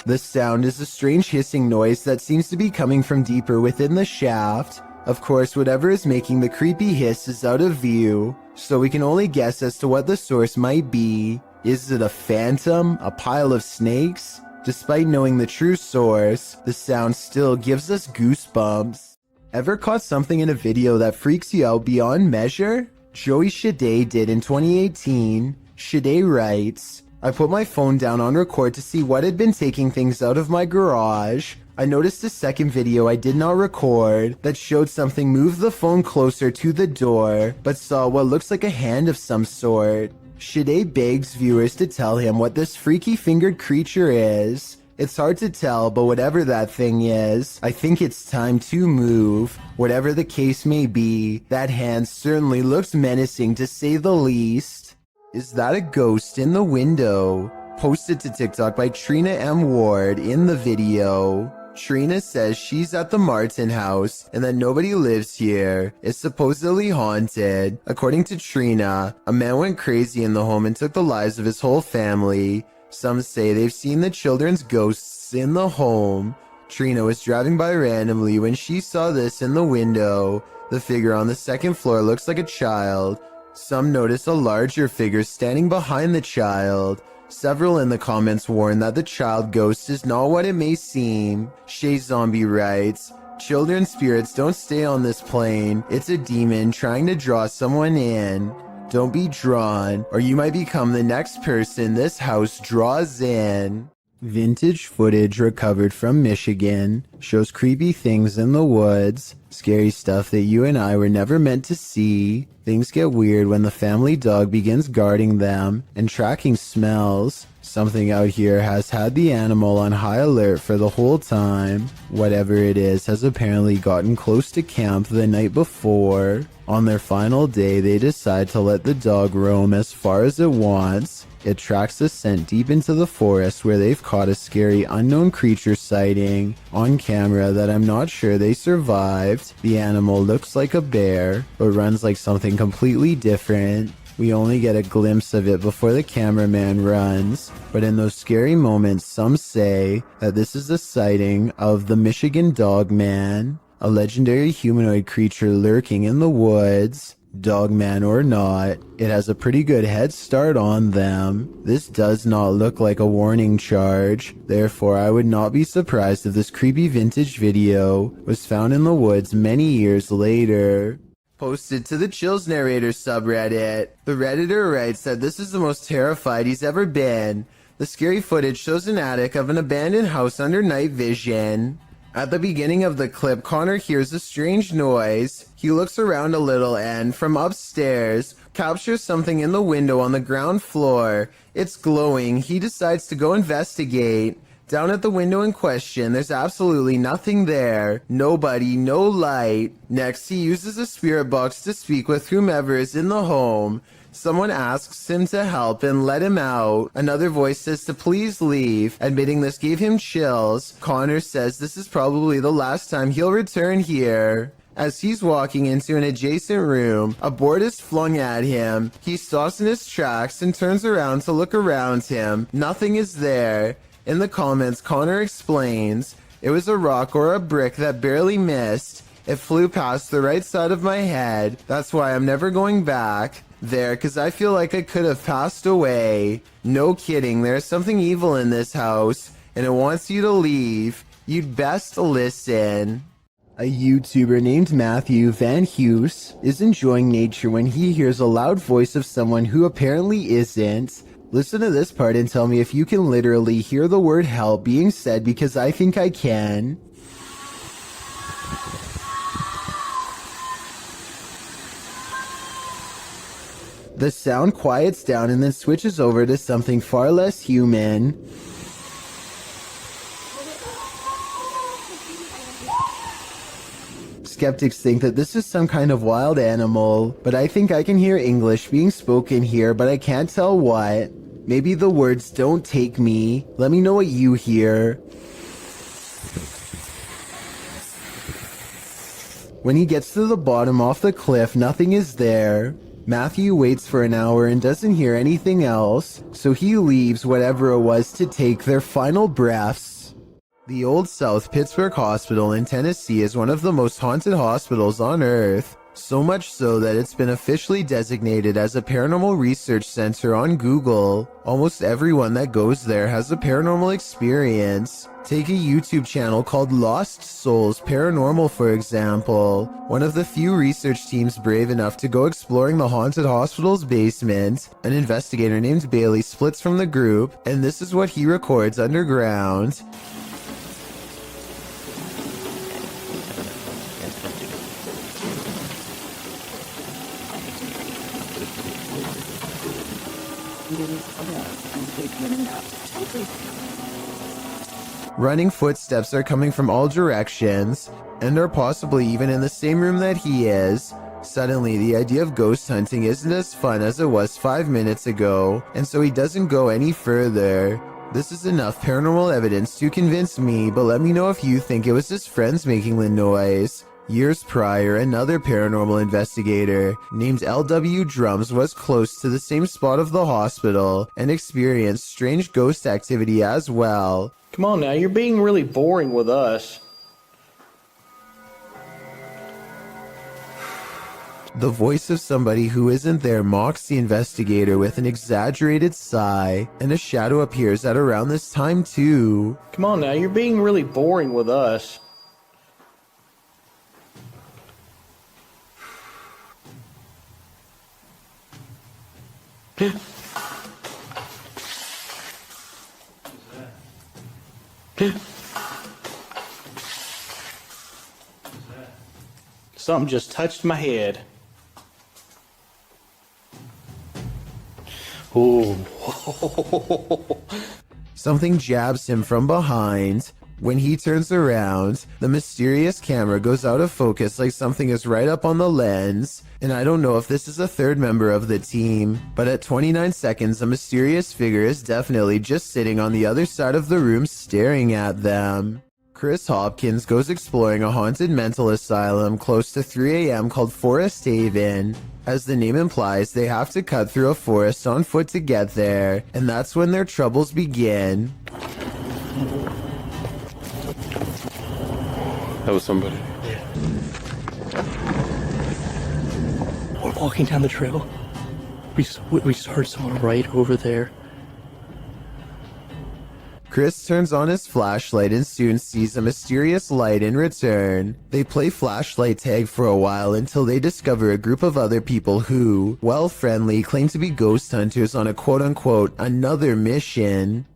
The sound is a strange hissing noise that seems to be coming from deeper within the shaft. Of course, whatever is making the creepy hiss is out of view, so we can only guess as to what the source might be. Is it a phantom? A pile of snakes? Despite knowing the true source, the sound still gives us goosebumps. Ever caught something in a video that freaks you out beyond measure? Joey Shade did in 2018. Shade writes, "I put my phone down on record to see what had been taking things out of my garage. I noticed a second video I did not record that showed something move the phone closer to the door, but saw what looks like a hand of some sort." Shade begs viewers to tell him what this freaky fingered creature is. It's hard to tell, but whatever that thing is, I think it's time to move. Whatever the case may be, that hand certainly looks menacing to say the least. Is that a ghost in the window? Posted to TikTok by Trina M. Ward in the video. Trina says she's at the Martin house and that nobody lives here. It's supposedly haunted. According to Trina, a man went crazy in the home and took the lives of his whole family. Some say they've seen the children's ghosts in the home. Trina was driving by randomly when she saw this in the window. The figure on the second floor looks like a child. Some notice a larger figure standing behind the child. Several in the comments warn that the child ghost is not what it may seem. Shay Zombie writes, "Children's spirits don't stay on this plane. It's a demon trying to draw someone in. Don't be drawn, or you might become the next person this house draws in." Vintage footage recovered from Michigan shows creepy things in the woods. Scary stuff that you and I were never meant to see. Things get weird when the family dog begins guarding them and tracking smells. Something out here has had the animal on high alert for the whole time. Whatever it is has apparently gotten close to camp the night before. On their final day, they decide to let the dog roam as far as it wants. It tracks the scent deep into the forest where they've caught a scary unknown creature sighting on camera that I'm not sure they survived. The animal looks like a bear, but runs like something completely different. We only get a glimpse of it before the cameraman runs, but in those scary moments, some say that this is a sighting of the Michigan Dog Man, a legendary humanoid creature lurking in the woods. Dogman or not, it has a pretty good head start on them. This does not look like a warning charge, therefore I would not be surprised if this creepy vintage video was found in the woods many years later. Posted to the Chills Narrator subreddit, the Redditor writes that this is the most terrified he's ever been. The scary footage shows an attic of an abandoned house under night vision. At the beginning of the clip, Connor hears a strange noise. He looks around a little and, from upstairs, captures something in the window on the ground floor. It's glowing. He decides to go investigate. Down at the window in question, there's absolutely nothing there. Nobody, no light. Next, he uses a spirit box to speak with whomever is in the home. Someone asks him to help and let him out. Another voice says to please leave. Admitting this gave him chills. Connor says this is probably the last time he'll return here. As he's walking into an adjacent room, a board is flung at him. He stops in his tracks and turns around to look around him. Nothing is there. In the comments, Connor explains, "It was a rock or a brick that barely missed. It flew past the right side of my head. That's why I'm never going back there, because I feel like I could have passed away. No kidding, there's something evil in this house, and it wants you to leave. You'd best listen." A YouTuber named Matthew Van Hughes is enjoying nature when he hears a loud voice of someone who apparently isn't. Listen to this part and tell me if you can literally hear the word help being said, because I think I can. The sound quiets down and then switches over to something far less human. Skeptics think that this is some kind of wild animal, but I think I can hear English being spoken here, but I can't tell what. Maybe the words don't take me. Let me know what you hear. When he gets to the bottom off the cliff, nothing is there. Matthew waits for an hour and doesn't hear anything else, so he leaves whatever it was to take their final breaths. The Old South Pittsburgh Hospital in Tennessee is one of the most haunted hospitals on Earth, so much so that it's been officially designated as a paranormal research center on Google. Almost everyone that goes there has a paranormal experience. Take a YouTube channel called Lost Souls Paranormal, for example. One of the few research teams brave enough to go exploring the haunted hospital's basement. An investigator named Bailey splits from the group, and this is what he records underground. Running footsteps are coming from all directions, and are possibly even in the same room that he is. Suddenly, the idea of ghost hunting isn't as fun as it was 5 minutes ago, and so he doesn't go any further. This is enough paranormal evidence to convince me, but let me know if you think it was his friends making the noise. Years prior, another paranormal investigator named L.W. Drums was close to the same spot of the hospital and experienced strange ghost activity as well. Come on now, you're being really boring with us. The voice of somebody who isn't there mocks the investigator with an exaggerated sigh, and a shadow appears at around this time too. Come on now, you're being really boring with us. Something just touched my head. Ooh. Something jabs him from behind. When he turns around, the mysterious camera goes out of focus like something is right up on the lens. And I don't know if this is a third member of the team, but at 29 seconds, a mysterious figure is definitely just sitting on the other side of the room staring at them. Chris Hopkins goes exploring a haunted mental asylum close to 3 a.m. called Forest Haven. As the name implies, they have to cut through a forest on foot to get there, and that's when their troubles begin. That was somebody. We're walking down the trail. We just heard someone right over there. Chris turns on his flashlight and soon sees a mysterious light in return. They play flashlight tag for a while until they discover a group of other people who, while friendly, claim to be ghost hunters on a quote-unquote another mission.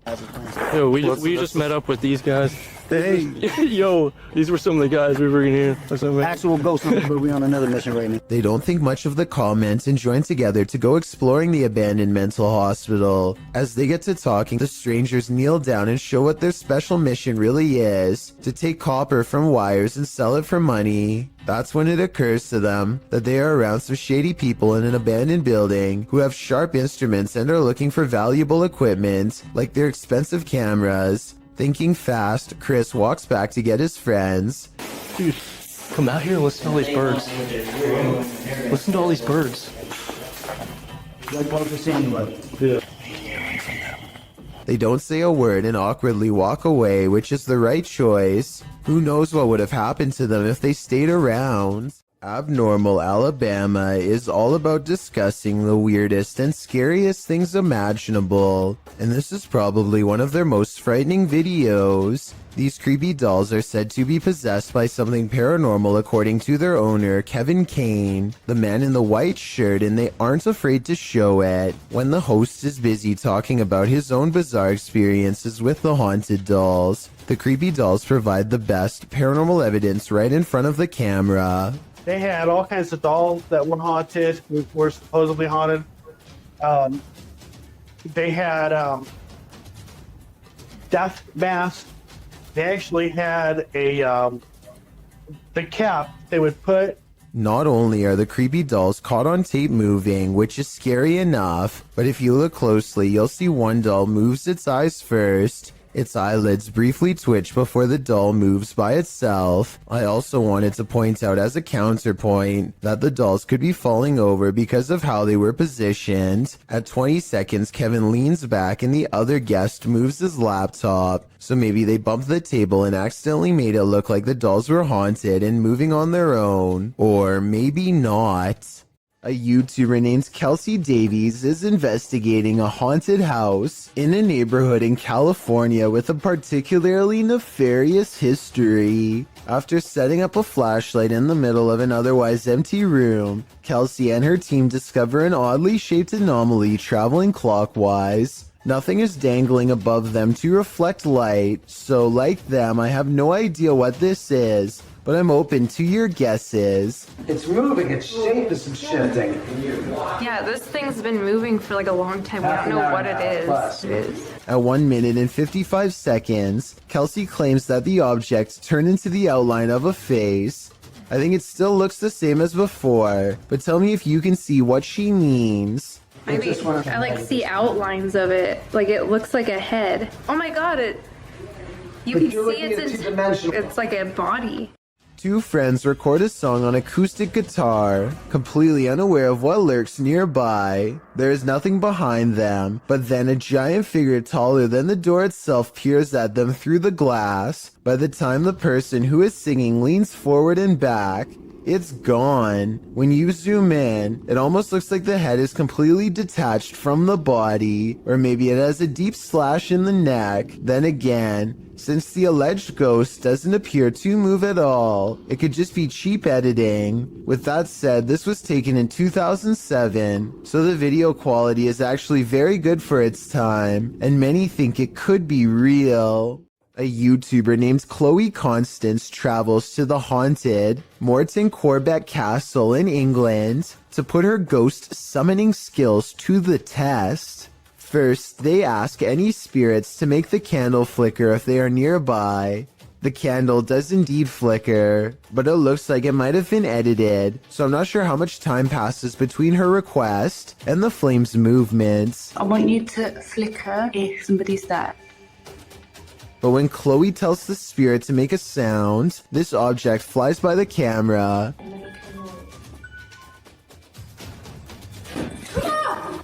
Yo, we just met up with these guys. Hey. Yo, these were some of the guys we were in here. Actual ghost hunter, but we're on another mission right now. They don't think much of the comment and join together to go exploring the abandoned mental hospital. As they get to talking, the strangers kneel down and show what their special mission really is: to take copper from wires and sell it for money. That's when it occurs to them that they are around some shady people in an abandoned building who have sharp instruments and are looking for valuable equipment, like their expensive cameras. Thinking fast, Chris walks back to get his friends. Dude, come out here and listen to all these birds. Listen to all these birds. Yeah. They don't say a word and awkwardly walk away, which is the right choice. Who knows what would have happened to them if they stayed around? Abnormal Alabama is all about discussing the weirdest and scariest things imaginable, and this is probably one of their most frightening videos. These creepy dolls are said to be possessed by something paranormal according to their owner, Kevin Kane, the man in the white shirt, and they aren't afraid to show it when the host is busy talking about his own bizarre experiences with the haunted dolls. The creepy dolls provide the best paranormal evidence right in front of the camera. They had all kinds of dolls that were haunted, were supposedly haunted. They had death masks. They actually had the cap they would put. Not only are the creepy dolls caught on tape moving, which is scary enough, but if you look closely, you'll see one doll moves its eyes first. Its eyelids briefly twitch before the doll moves by itself. I also wanted to point out as a counterpoint that the dolls could be falling over because of how they were positioned. At 20 seconds, Kevin leans back and the other guest moves his laptop. So maybe they bumped the table and accidentally made it look like the dolls were haunted and moving on their own. Or maybe not. A YouTuber named Kelsey Davies is investigating a haunted house in a neighborhood in California with a particularly nefarious history. After setting up a flashlight in the middle of an otherwise empty room, Kelsey and her team discover an oddly shaped anomaly traveling clockwise. Nothing is dangling above them to reflect light, so like them, I have no idea what this is, but I'm open to your guesses. It's moving, its shape is shifting. Yeah, this thing's been moving for like a long time. We don't know what it is. At 1 minute and 55 seconds, Kelsey claims that the object turned into the outline of a face. I think it still looks the same as before, but tell me if you can see what she means. I like see outlines of it. Like it looks like a head. Oh my god, you can see it's like a body. Two friends record a song on acoustic guitar, completely unaware of what lurks nearby. There is nothing behind them, but then a giant figure taller than the door itself peers at them through the glass. By the time the person who is singing leans forward and back, it's gone. When you zoom in, it almost looks like the head is completely detached from the body, or maybe it has a deep slash in the neck. Then again, since the alleged ghost doesn't appear to move at all, it could just be cheap editing. With that said, this was taken in 2007, so the video quality is actually very good for its time, and many think it could be real. A YouTuber named Chloe Constance travels to the haunted Morton Corbett Castle in England to put her ghost summoning skills to the test. First, they ask any spirits to make the candle flicker if they are nearby. The candle does indeed flicker, but it looks like it might have been edited, so I'm not sure how much time passes between her request and the flame's movements. I want you to flicker if somebody's there. But when Chloe tells the spirit to make a sound, this object flies by the camera.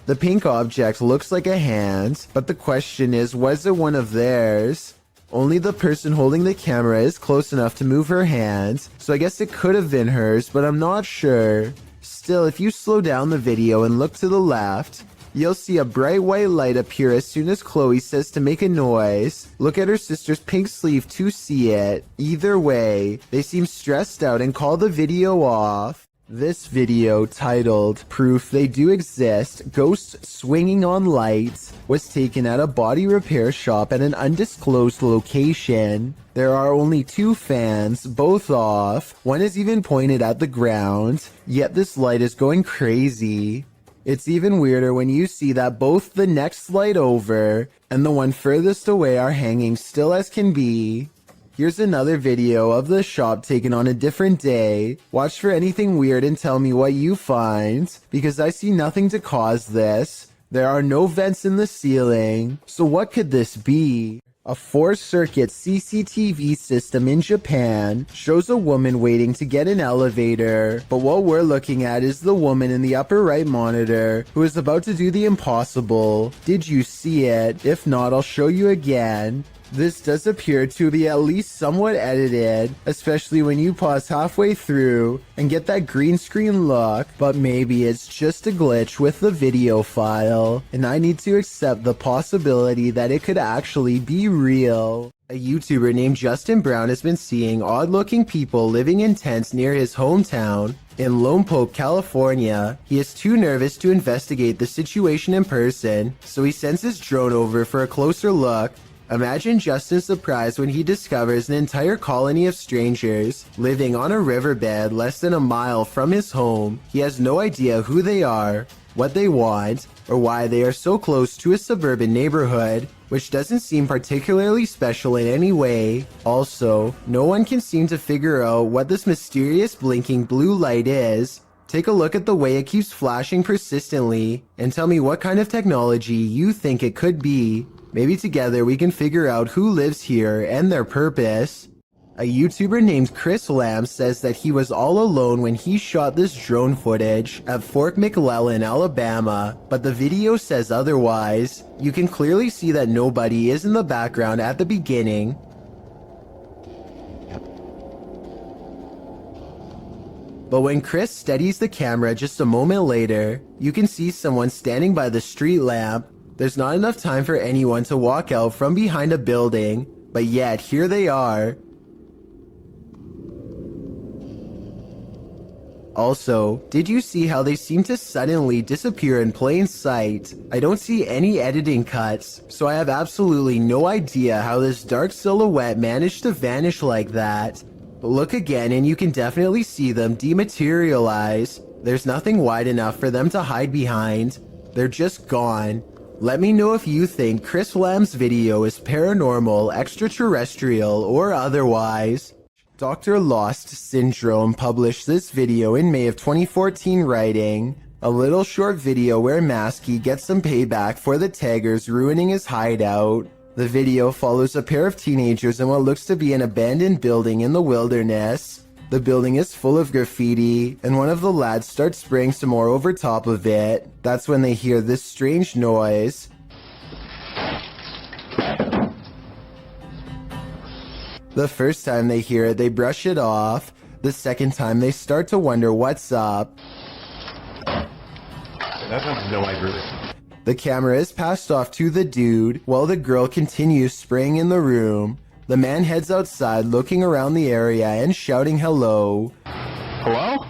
The pink object looks like a hand, but the question is, was it one of theirs? Only the person holding the camera is close enough to move her hand, so I guess it could have been hers, but I'm not sure. Still, if you slow down the video and look to the left, you'll see a bright white light appear as soon as Chloe says to make a noise. Look at her sister's pink sleeve to see it. Either way, they seem stressed out and call the video off. This video, titled Proof They Do Exist, Ghosts Swinging on Lights, was taken at a body repair shop at an undisclosed location. There are only two fans, both off. One is even pointed at the ground, yet this light is going crazy. It's even weirder when you see that both the next light over and the one furthest away are hanging still as can be. Here's another video of the shop taken on a different day. Watch for anything weird and tell me what you find, because I see nothing to cause this. There are no vents in the ceiling, so what could this be? A 4-circuit CCTV system in Japan shows a woman waiting to get an elevator, but what we're looking at is the woman in the upper right monitor who is about to do the impossible. Did you see it? If not, I'll show you again. This does appear to be at least somewhat edited, especially when you pause halfway through and get that green screen look, but maybe it's just a glitch with the video file, and I need to accept the possibility that it could actually be real. A YouTuber named Justin Brown has been seeing odd-looking people living in tents near his hometown in Lompoc, California. He is too nervous to investigate the situation in person, so he sends his drone over for a closer look. Imagine Justin's surprise when he discovers an entire colony of strangers living on a riverbed less than a mile from his home. He has no idea who they are, what they want, or why they are so close to a suburban neighborhood, which doesn't seem particularly special in any way. Also, no one can seem to figure out what this mysterious blinking blue light is. Take a look at the way it keeps flashing persistently, and tell me what kind of technology you think it could be. Maybe together we can figure out who lives here and their purpose. A YouTuber named Chris Lamb says that he was all alone when he shot this drone footage at Fort McClellan, Alabama, but the video says otherwise. You can clearly see that nobody is in the background at the beginning. But when Chris steadies the camera just a moment later, you can see someone standing by the street lamp. There's not enough time for anyone to walk out from behind a building, but yet here they are. Also, did you see how they seem to suddenly disappear in plain sight? I don't see any editing cuts, so I have absolutely no idea how this dark silhouette managed to vanish like that. But look again and you can definitely see them dematerialize. There's nothing wide enough for them to hide behind. They're just gone. Let me know if you think Chris Lamb's video is paranormal, extraterrestrial, or otherwise. Dr. Lost Syndrome published this video in May of 2014 writing, a little short video where Maskey gets some payback for the taggers ruining his hideout. The video follows a pair of teenagers in what looks to be an abandoned building in the wilderness. The building is full of graffiti, and one of the lads starts spraying some more over top of it. That's when they hear this strange noise. The first time they hear it, they brush it off. The second time, they start to wonder what's up. The camera is passed off to the dude, while the girl continues spraying in the room. The man heads outside looking around the area and shouting hello. Hello?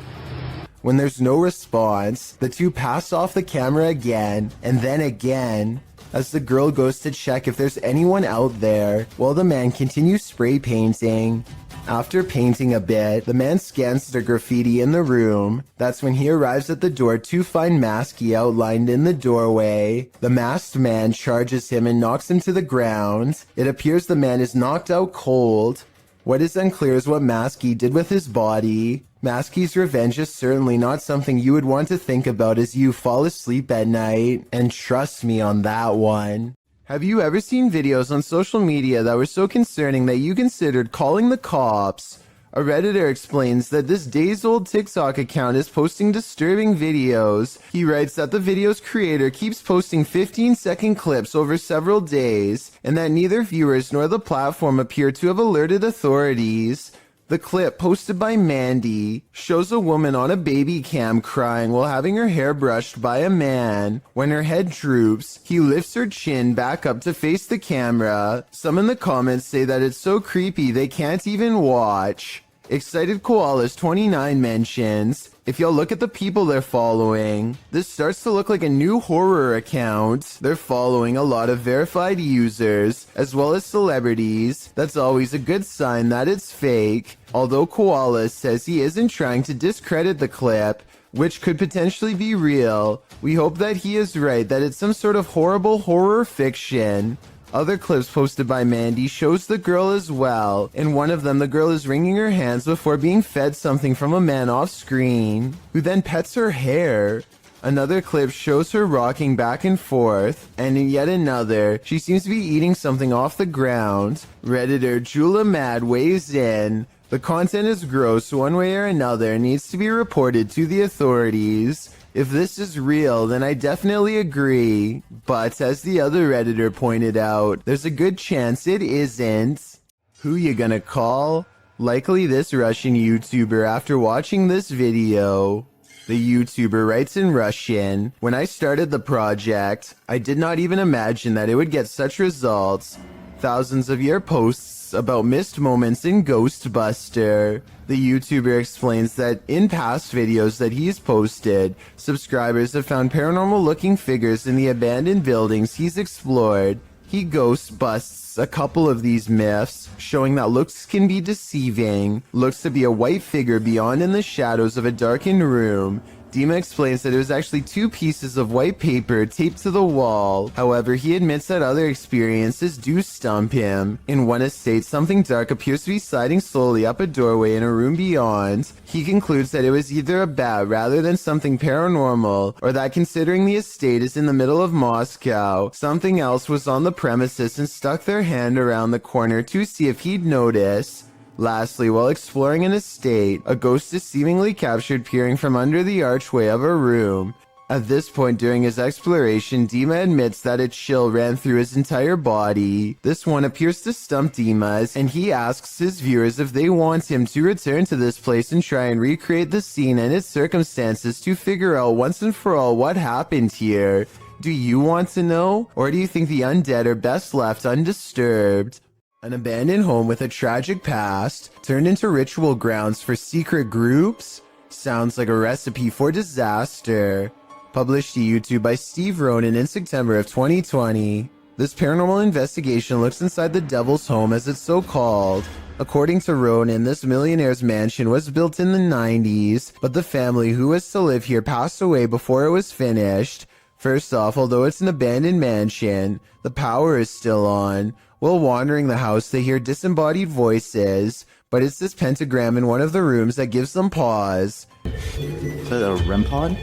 When there's no response, the two pass off the camera again, and then again, as the girl goes to check if there's anyone out there, while the man continues spray painting. After painting a bit, the man scans the graffiti in the room. That's when he arrives at the door to find Maskey outlined in the doorway. The masked man charges him and knocks him to the ground. It appears the man is knocked out cold. What is unclear is what Maskey did with his body. Maskey's revenge is certainly not something you would want to think about as you fall asleep at night, and trust me on that one. Have you ever seen videos on social media that were so concerning that you considered calling the cops? A Redditor explains that this days-old TikTok account is posting disturbing videos. He writes that the video's creator keeps posting 15-second clips over several days, and that neither viewers nor the platform appear to have alerted authorities. The clip, posted by Mandy, shows a woman on a baby cam crying while having her hair brushed by a man. When her head droops, he lifts her chin back up to face the camera. Some in the comments say that it's so creepy they can't even watch. Excited Koalas 29 mentions, if y'all look at the people they're following, this starts to look like a new horror account. They're following a lot of verified users, as well as celebrities. That's always a good sign that it's fake. Although Koala says he isn't trying to discredit the clip, which could potentially be real, we hope that he is right, that it's some sort of horrible horror fiction. Other clips posted by Mandy shows the girl as well. In one of them, the girl is wringing her hands before being fed something from a man off screen, who then pets her hair. Another clip shows her rocking back and forth, and in yet another, she seems to be eating something off the ground. Redditor Jula Mad weighs in. The content is gross one way or another and needs to be reported to the authorities. If this is real, then I definitely agree. But as the other Redditor pointed out, there's a good chance it isn't. Who you gonna call? Likely this Russian YouTuber after watching this video. The YouTuber writes in Russian, "When I started the project, I did not even imagine that it would get such results. Thousands of your posts about missed moments in Ghostbuster." The YouTuber explains that in past videos that he's posted, subscribers have found paranormal looking figures in the abandoned buildings he's explored. He ghost busts a couple of these myths, showing that looks can be deceiving. Looks to be a white figure beyond in the shadows of a darkened room. Dima explains that it was actually 2 pieces of white paper taped to the wall. However, he admits that other experiences do stump him. In one estate, something dark appears to be sliding slowly up a doorway in a room beyond. He concludes that it was either a bat rather than something paranormal, or that considering the estate is in the middle of Moscow, something else was on the premises and stuck their hand around the corner to see if he'd notice. Lastly, while exploring an estate, a ghost is seemingly captured peering from under the archway of a room. At this point during his exploration, Dima admits that a chill ran through his entire body. This one appears to stump Dima, and he asks his viewers if they want him to return to this place and try and recreate the scene and its circumstances to figure out once and for all what happened here. Do you want to know? Or do you think the undead are best left undisturbed? An abandoned home with a tragic past turned into ritual grounds for secret groups? Sounds like a recipe for disaster. Published to YouTube by Steve Ronan in September of 2020. This paranormal investigation looks inside the Devil's Home, as it's so called. According to Ronan, this millionaire's mansion was built in the 90s, but the family who was to live here passed away before it was finished. First off, although it's an abandoned mansion, the power is still on. While wandering the house, they hear disembodied voices, but it's this pentagram in one of the rooms that gives them pause. Is that a REM pod?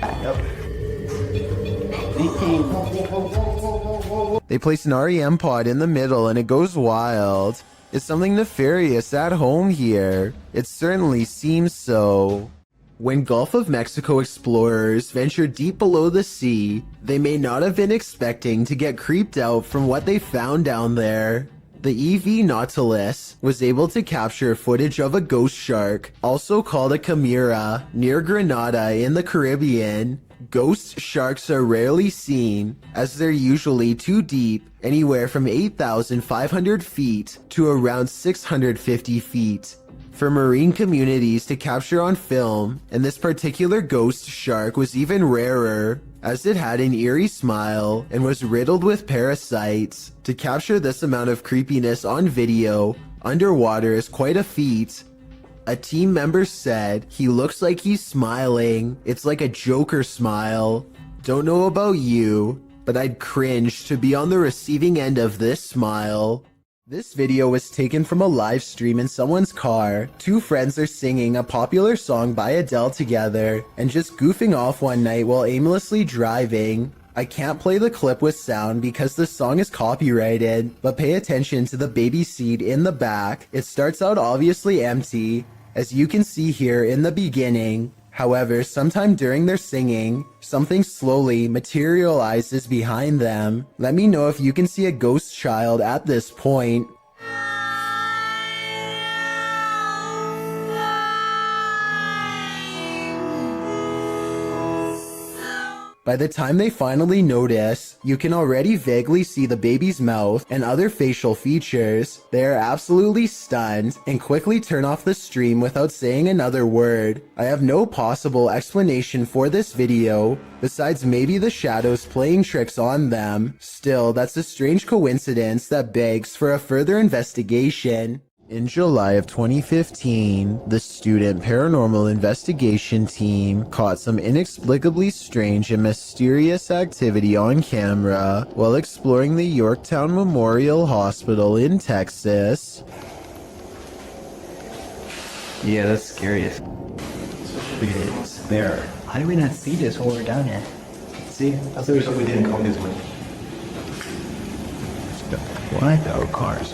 They place an REM pod in the middle and it goes wild. Is something nefarious at home here? It certainly seems so. When Gulf of Mexico explorers ventured deep below the sea, they may not have been expecting to get creeped out from what they found down there. The EV Nautilus was able to capture footage of a ghost shark, also called a chimera, near Grenada in the Caribbean. Ghost sharks are rarely seen, as they're usually too deep, anywhere from 8,500 feet to around 650 feet. For marine communities to capture on film, and this particular ghost shark was even rarer, as it had an eerie smile and was riddled with parasites. To capture this amount of creepiness on video, underwater is quite a feat. A team member said, "He looks like he's smiling. It's like a Joker smile. Don't know about you, but I'd cringe to be on the receiving end of this smile." This video was taken from a live stream in someone's car. 2 friends are singing a popular song by Adele together and just goofing off one night while aimlessly driving. I can't play the clip with sound because the song is copyrighted, but pay attention to the baby seat in the back. It starts out obviously empty, as you can see here in the beginning. However, sometime during their singing, something slowly materializes behind them. Let me know if you can see a ghost child at this point. By the time they finally notice, you can already vaguely see the baby's mouth and other facial features. They are absolutely stunned and quickly turn off the stream without saying another word. I have no possible explanation for this video, besides maybe the shadows playing tricks on them. Still, that's a strange coincidence that begs for a further investigation. In July of 2015, the student paranormal investigation team caught some inexplicably strange and mysterious activity on camera while exploring the Yorktown Memorial Hospital in Texas. Yeah, that's scary. It's there. How do we not see this while we're down here? See, that's the reason we didn't come this way. What? Our cars.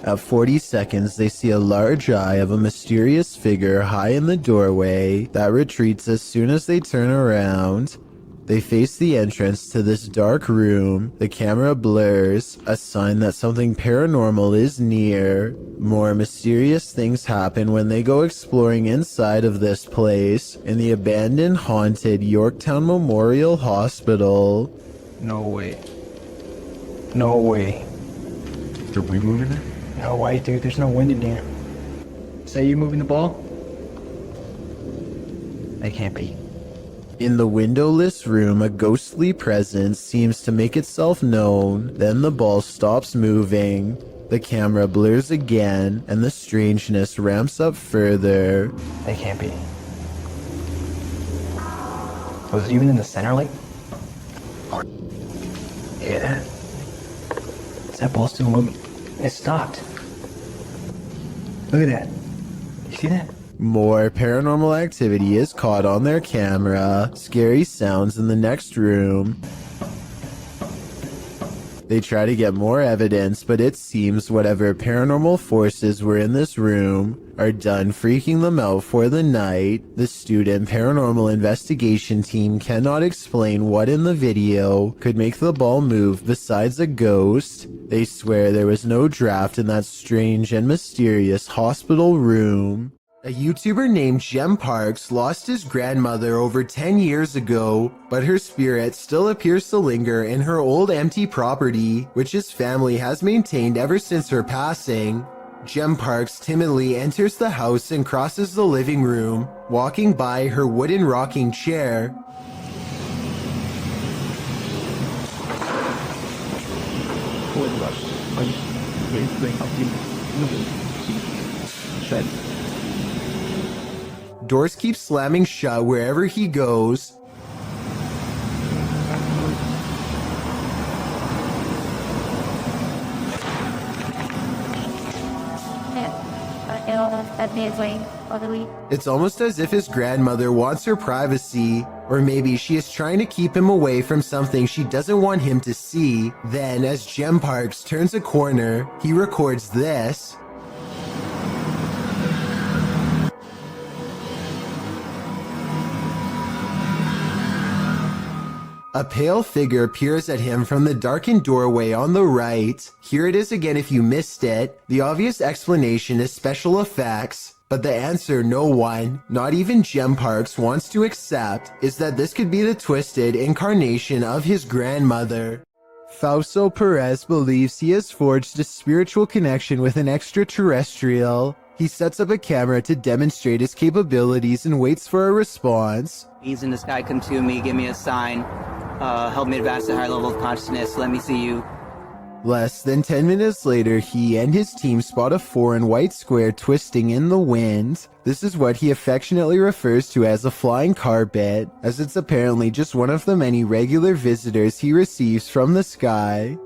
At 40 seconds, they see a large eye of a mysterious figure high in the doorway that retreats as soon as they turn around. They face the entrance to this dark room. The camera blurs, a sign that something paranormal is near. More mysterious things happen when they go exploring inside of this place in the abandoned, haunted Yorktown Memorial Hospital. No way. No way. Are we moving it? No way, dude. There's no wind in here. Say you moving the ball? They can't be. In the windowless room, a ghostly presence seems to make itself known. Then the ball stops moving. The camera blurs again, and the strangeness ramps up further. They can't be. Was it even in the center, like? Yeah. Is that ball still moving? It stopped. Look at that. You see that? More paranormal activity is caught on their camera. Scary sounds in the next room. They try to get more evidence, but it seems whatever paranormal forces were in this room are done freaking them out for the night. The student paranormal investigation team cannot explain what in the video could make the ball move besides a ghost. They swear there was no draft in that strange and mysterious hospital room. A YouTuber named Jem Parks lost his grandmother over 10 years ago, but her spirit still appears to linger in her old empty property, which his family has maintained ever since her passing. Jem Parks timidly enters the house and crosses the living room, walking by her wooden rocking chair. Doors keep slamming shut wherever he goes. It's almost as if his grandmother wants her privacy, or maybe she is trying to keep him away from something she doesn't want him to see. Then, as Jem Parks turns a corner, he records this. A pale figure peers at him from the darkened doorway on the right. Here it is again if you missed it. The obvious explanation is special effects, but the answer no one, not even Jem Parks, wants to accept is that this could be the twisted incarnation of his grandmother. Fausto Perez believes he has forged a spiritual connection with an extraterrestrial. He sets up a camera to demonstrate his capabilities and waits for a response. He's in the sky, come to me, give me a sign. Help me advance to a higher level of consciousness, let me see you. Less than 10 minutes later, he and his team spot a foreign white square twisting in the wind. This is what he affectionately refers to as a flying carpet, as it's apparently just one of the many regular visitors he receives from the sky.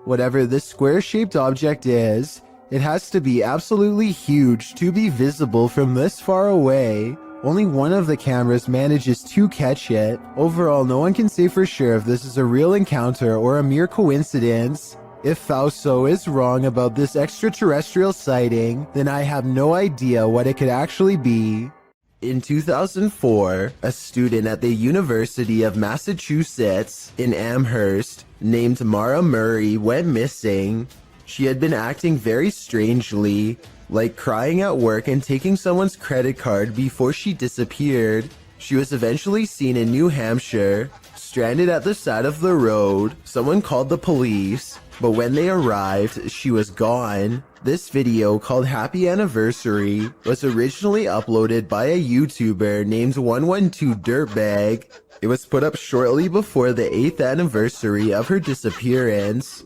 Whatever this square-shaped object is, it has to be absolutely huge to be visible from this far away. Only one of the cameras manages to catch it. Overall, no one can say for sure if this is a real encounter or a mere coincidence. If Fausto is wrong about this extraterrestrial sighting, then I have no idea what it could actually be. In 2004, a student at the University of Massachusetts in Amherst named Mara Murray went missing. She had been acting very strangely, like crying at work and taking someone's credit card before she disappeared. She was eventually seen in New Hampshire, stranded at the side of the road. Someone called the police, but when they arrived, she was gone. This video, called Happy Anniversary, was originally uploaded by a YouTuber named 112 Dirtbag. It was put up shortly before the 8th anniversary of her disappearance.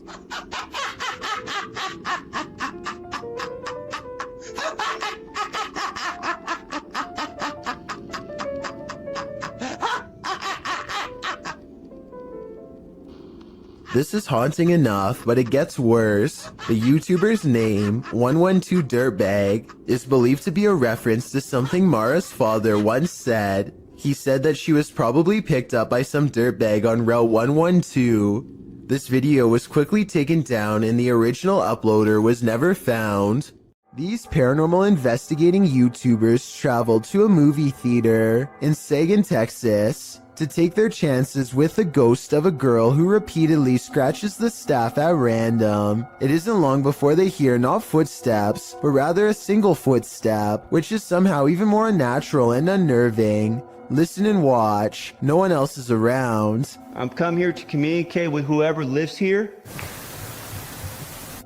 This is haunting enough, but it gets worse. The YouTuber's name, 112 Dirtbag, is believed to be a reference to something Mara's father once said. He said that she was probably picked up by some dirtbag on Route 112. This video was quickly taken down and the original uploader was never found. These paranormal investigating YouTubers traveled to a movie theater in Sagan, Texas, to take their chances with the ghost of a girl who repeatedly scratches the staff at random. It isn't long before they hear not footsteps, but rather a single footstep, which is somehow even more unnatural and unnerving. Listen and watch. No one else is around. I'm come here to communicate with whoever lives here.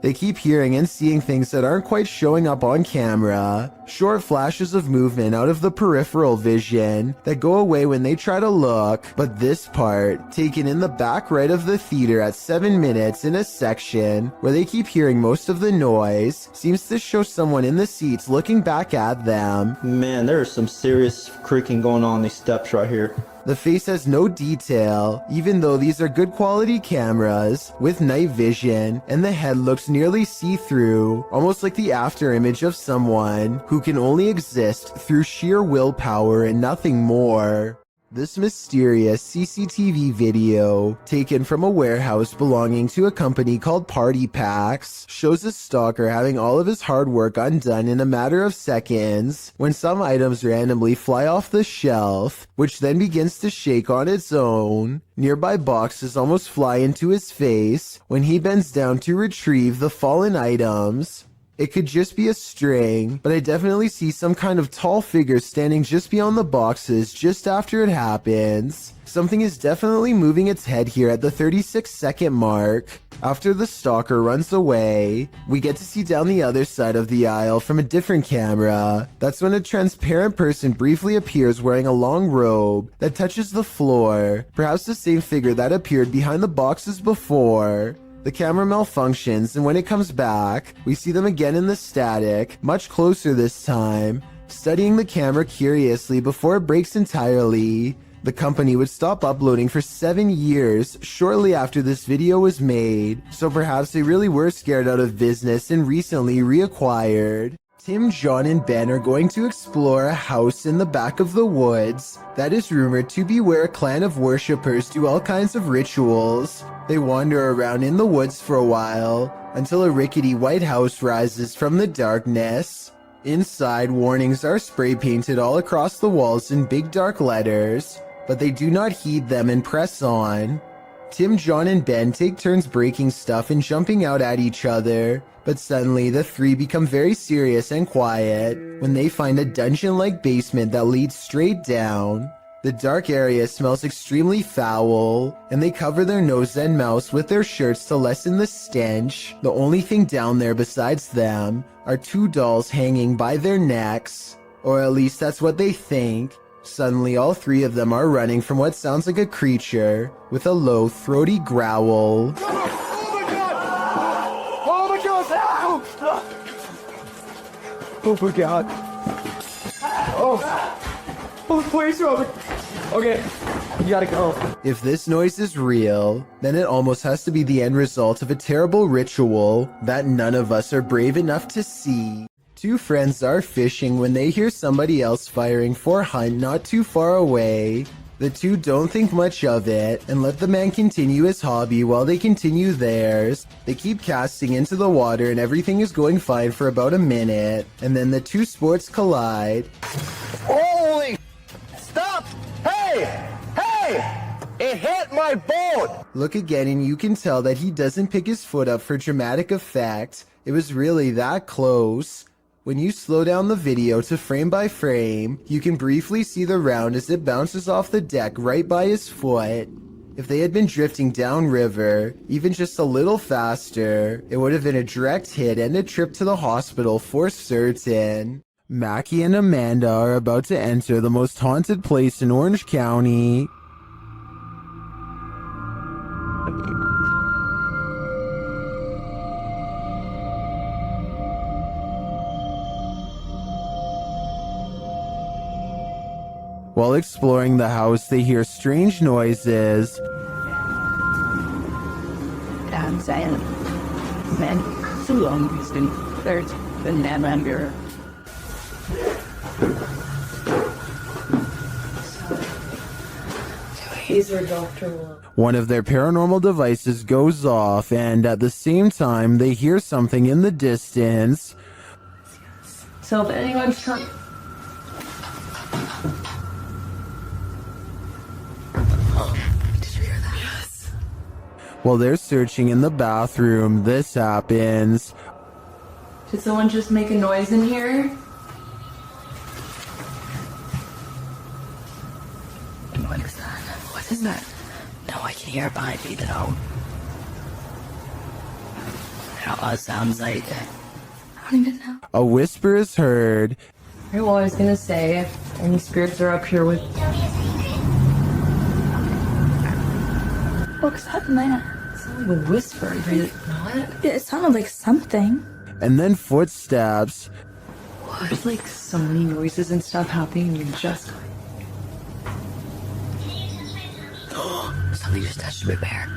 They keep hearing and seeing things that aren't quite showing up on camera. Short flashes of movement out of the peripheral vision that go away when they try to look. But this part, taken in the back right of the theater at 7 minutes in a section where they keep hearing most of the noise, seems to show someone in the seats looking back at them. Man, there's some serious creaking going on these steps right here. The face has no detail, even though these are good quality cameras with night vision, and the head looks nearly see-through, almost like the after image of someone who can only exist through sheer willpower and nothing more. This mysterious CCTV video, taken from a warehouse belonging to a company called Party Packs, shows a stalker having all of his hard work undone in a matter of seconds when some items randomly fly off the shelf, which then begins to shake on its own. Nearby boxes almost fly into his face when he bends down to retrieve the fallen items. It could just be a string, but I definitely see some kind of tall figure standing just beyond the boxes just after it happens. Something is definitely moving its head here at the 36-second mark. After the stalker runs away, we get to see down the other side of the aisle from a different camera. That's when a transparent person briefly appears wearing a long robe that touches the floor, perhaps the same figure that appeared behind the boxes before. The camera malfunctions, and when it comes back, we see them again in the static, much closer this time, studying the camera curiously before it breaks entirely. The company would stop uploading for 7 years shortly after this video was made, so perhaps they really were scared out of business and recently reacquired. Tim, John, and Ben are going to explore a house in the back of the woods that is rumored to be where a clan of worshippers do all kinds of rituals. They wander around in the woods for a while until a rickety white house rises from the darkness. Inside, warnings are spray painted all across the walls in big dark letters, but they do not heed them and press on. Tim, John, and Ben take turns breaking stuff and jumping out at each other, but suddenly the three become very serious and quiet when they find a dungeon-like basement that leads straight down. The dark area smells extremely foul, and they cover their nose and mouths with their shirts to lessen the stench. The only thing down there besides them are 2 dolls hanging by their necks, or at least that's what they think. Suddenly, all 3 of them are running from what sounds like a creature with a low, throaty growl. Oh my god. Oh, please, Robert. Okay, you gotta go. If this noise is real, then it almost has to be the end result of a terrible ritual that none of us are brave enough to see. 2 friends are fishing when they hear somebody else firing for a hunt not too far away. The 2 don't think much of it and let the man continue his hobby while they continue theirs. They keep casting into the water and everything is going fine for about a minute, and then the 2 sports collide. Holy! Stop! Hey! Hey! It hit my boat! Look again and you can tell that he doesn't pick his foot up for dramatic effect. It was really that close. When you slow down the video to frame by frame, you can briefly see the round as it bounces off the deck right by his foot. If they had been drifting downriver, even just a little faster, it would have been a direct hit and a trip to the hospital for certain. Mackie and Amanda are about to enter the most haunted place in Orange County. While exploring the house, they hear strange noises. I'm saying, man, so long it's been there's been never here. These are doctor. One of their paranormal devices goes off, and at the same time, they hear something in the distance. So if anyone's trying... Did you hear that? Yes. While they're searching in the bathroom, this happens. Did someone just make a noise in here? What is that? What is that? No, I can hear it behind me though. How it sounds like. I don't even know. A whisper is heard. Okay, well, I was gonna say, if any spirits are up here with... What's that in there? It sounded like a whisper, did it not? It sounded like something. And then footsteps. There's like so many noises and stuff happening and you're just... Somebody just touched my bear.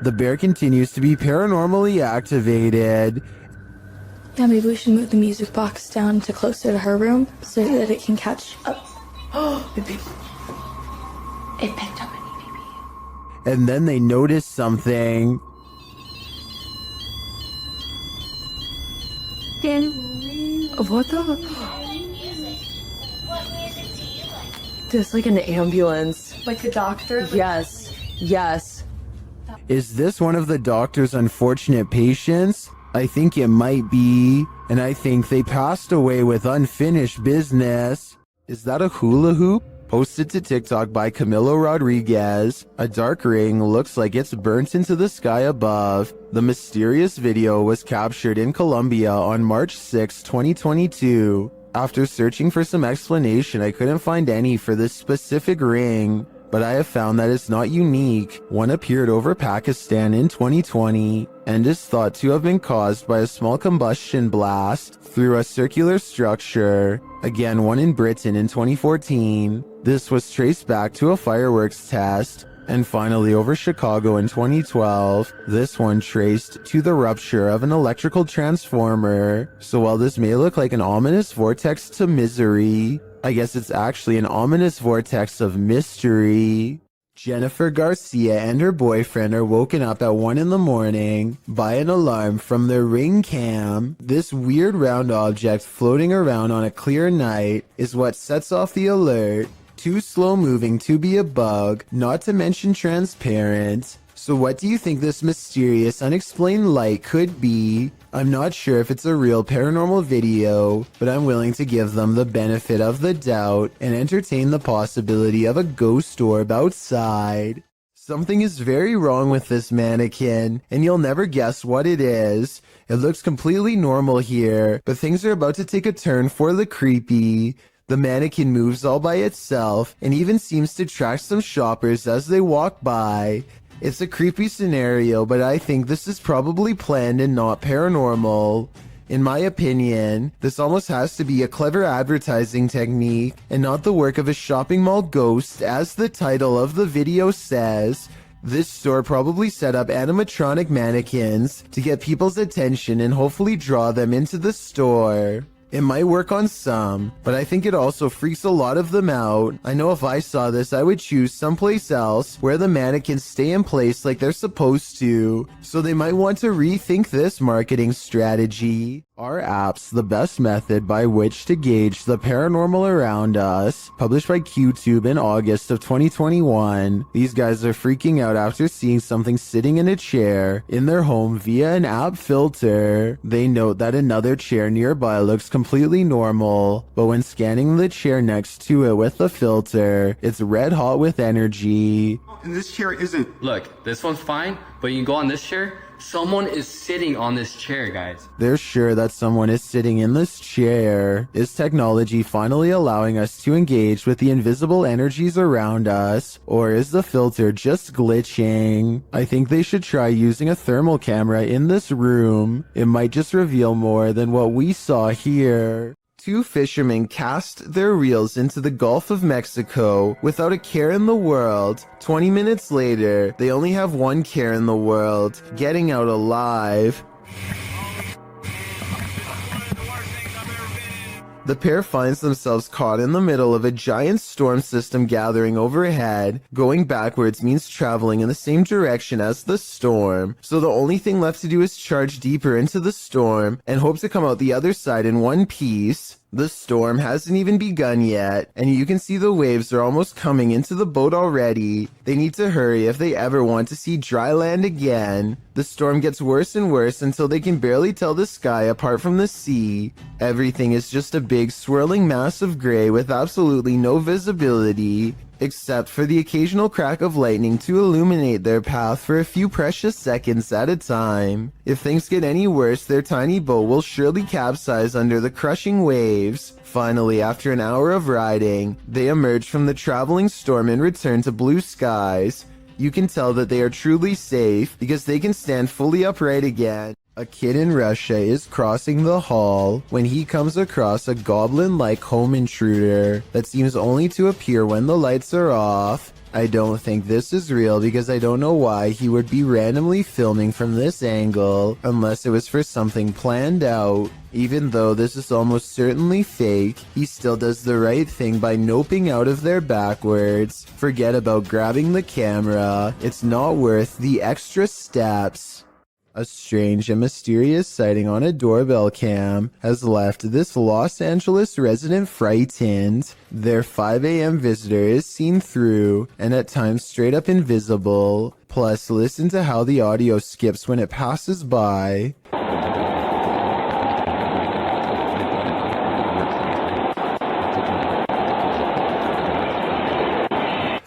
The bear continues to be paranormally activated. Yeah, maybe we should move the music box down to closer to her room so that it can catch up. It picked up an EVP. And then they notice something. What the... There's like an ambulance. Like a doctor? Yes. Yes. Is this one of the doctor's unfortunate patients? I think it might be. And I think they passed away with unfinished business. Is that a hula hoop? Posted to TikTok by Camilo Rodriguez. A dark ring looks like it's burnt into the sky above. The mysterious video was captured in Colombia on March 6, 2022. After searching for some explanation, I couldn't find any for this specific ring, but I have found that it's not unique. One appeared over Pakistan in 2020 and is thought to have been caused by a small combustion blast through a circular structure. Again, one in Britain in 2014. This was traced back to a fireworks test. And finally, over Chicago in 2012, this one traced to the rupture of an electrical transformer. So while this may look like an ominous vortex to misery, I guess it's actually an ominous vortex of mystery. Jennifer Garcia and her boyfriend are woken up at 1 in the morning by an alarm from their Ring cam. This weird round object floating around on a clear night is what sets off the alert. Too slow moving to be a bug, not to mention transparent. So what do you think this mysterious unexplained light could be? I'm not sure if it's a real paranormal video, but I'm willing to give them the benefit of the doubt and entertain the possibility of a ghost orb outside. Something is very wrong with this mannequin, and you'll never guess what it is. It looks completely normal here, but things are about to take a turn for the creepy. The mannequin moves all by itself and even seems to track some shoppers as they walk by. It's a creepy scenario, but I think this is probably planned and not paranormal. In my opinion, this almost has to be a clever advertising technique and not the work of a shopping mall ghost, as the title of the video says. This store probably set up animatronic mannequins to get people's attention and hopefully draw them into the store. It might work on some, but I think it also freaks a lot of them out. I know if I saw this, I would choose someplace else where the mannequins stay in place like they're supposed to. So they might want to rethink this marketing strategy. Are apps the best method by which to gauge the paranormal around us? Published by QTube in August of 2021. These guys are freaking out after seeing something sitting in a chair in their home via an app filter. They note that another chair nearby looks completely normal, but when scanning the chair next to it with the filter, it's red hot with energy. And this chair isn't... Look, this one's fine, but you can go on this chair. Someone is sitting on this chair, guys. They're sure that someone is sitting in this chair. Is technology finally allowing us to engage with the invisible energies around us? Or is the filter just glitching? I think they should try using a thermal camera in this room. It might just reveal more than what we saw here. Two fishermen cast their reels into the Gulf of Mexico without a care in the world. 20 minutes later, they only have one care in the world: getting out alive. The pair finds themselves caught in the middle of a giant storm system gathering overhead. Going backwards means traveling in the same direction as the storm, so the only thing left to do is charge deeper into the storm and hope to come out the other side in one piece. The storm hasn't even begun yet, and you can see the waves are almost coming into the boat already. They need to hurry if they ever want to see dry land again. The storm gets worse and worse until they can barely tell the sky apart from the sea. Everything is just a big swirling mass of gray with absolutely no visibility, except for the occasional crack of lightning to illuminate their path for a few precious seconds at a time. If things get any worse, their tiny boat will surely capsize under the crushing waves. Finally, after an hour of riding, they emerge from the traveling storm and return to blue skies. You can tell that they are truly safe because they can stand fully upright again. A kid in Russia is crossing the hall when he comes across a goblin-like home intruder that seems only to appear when the lights are off. I don't think this is real because I don't know why he would be randomly filming from this angle unless it was for something planned out. Even though this is almost certainly fake, he still does the right thing by noping out of there backwards. Forget about grabbing the camera. It's not worth the extra steps. A strange and mysterious sighting on a doorbell cam has left this Los Angeles resident frightened. Their 5 a.m. visitor is seen through and at times straight up invisible. Plus, listen to how the audio skips when it passes by.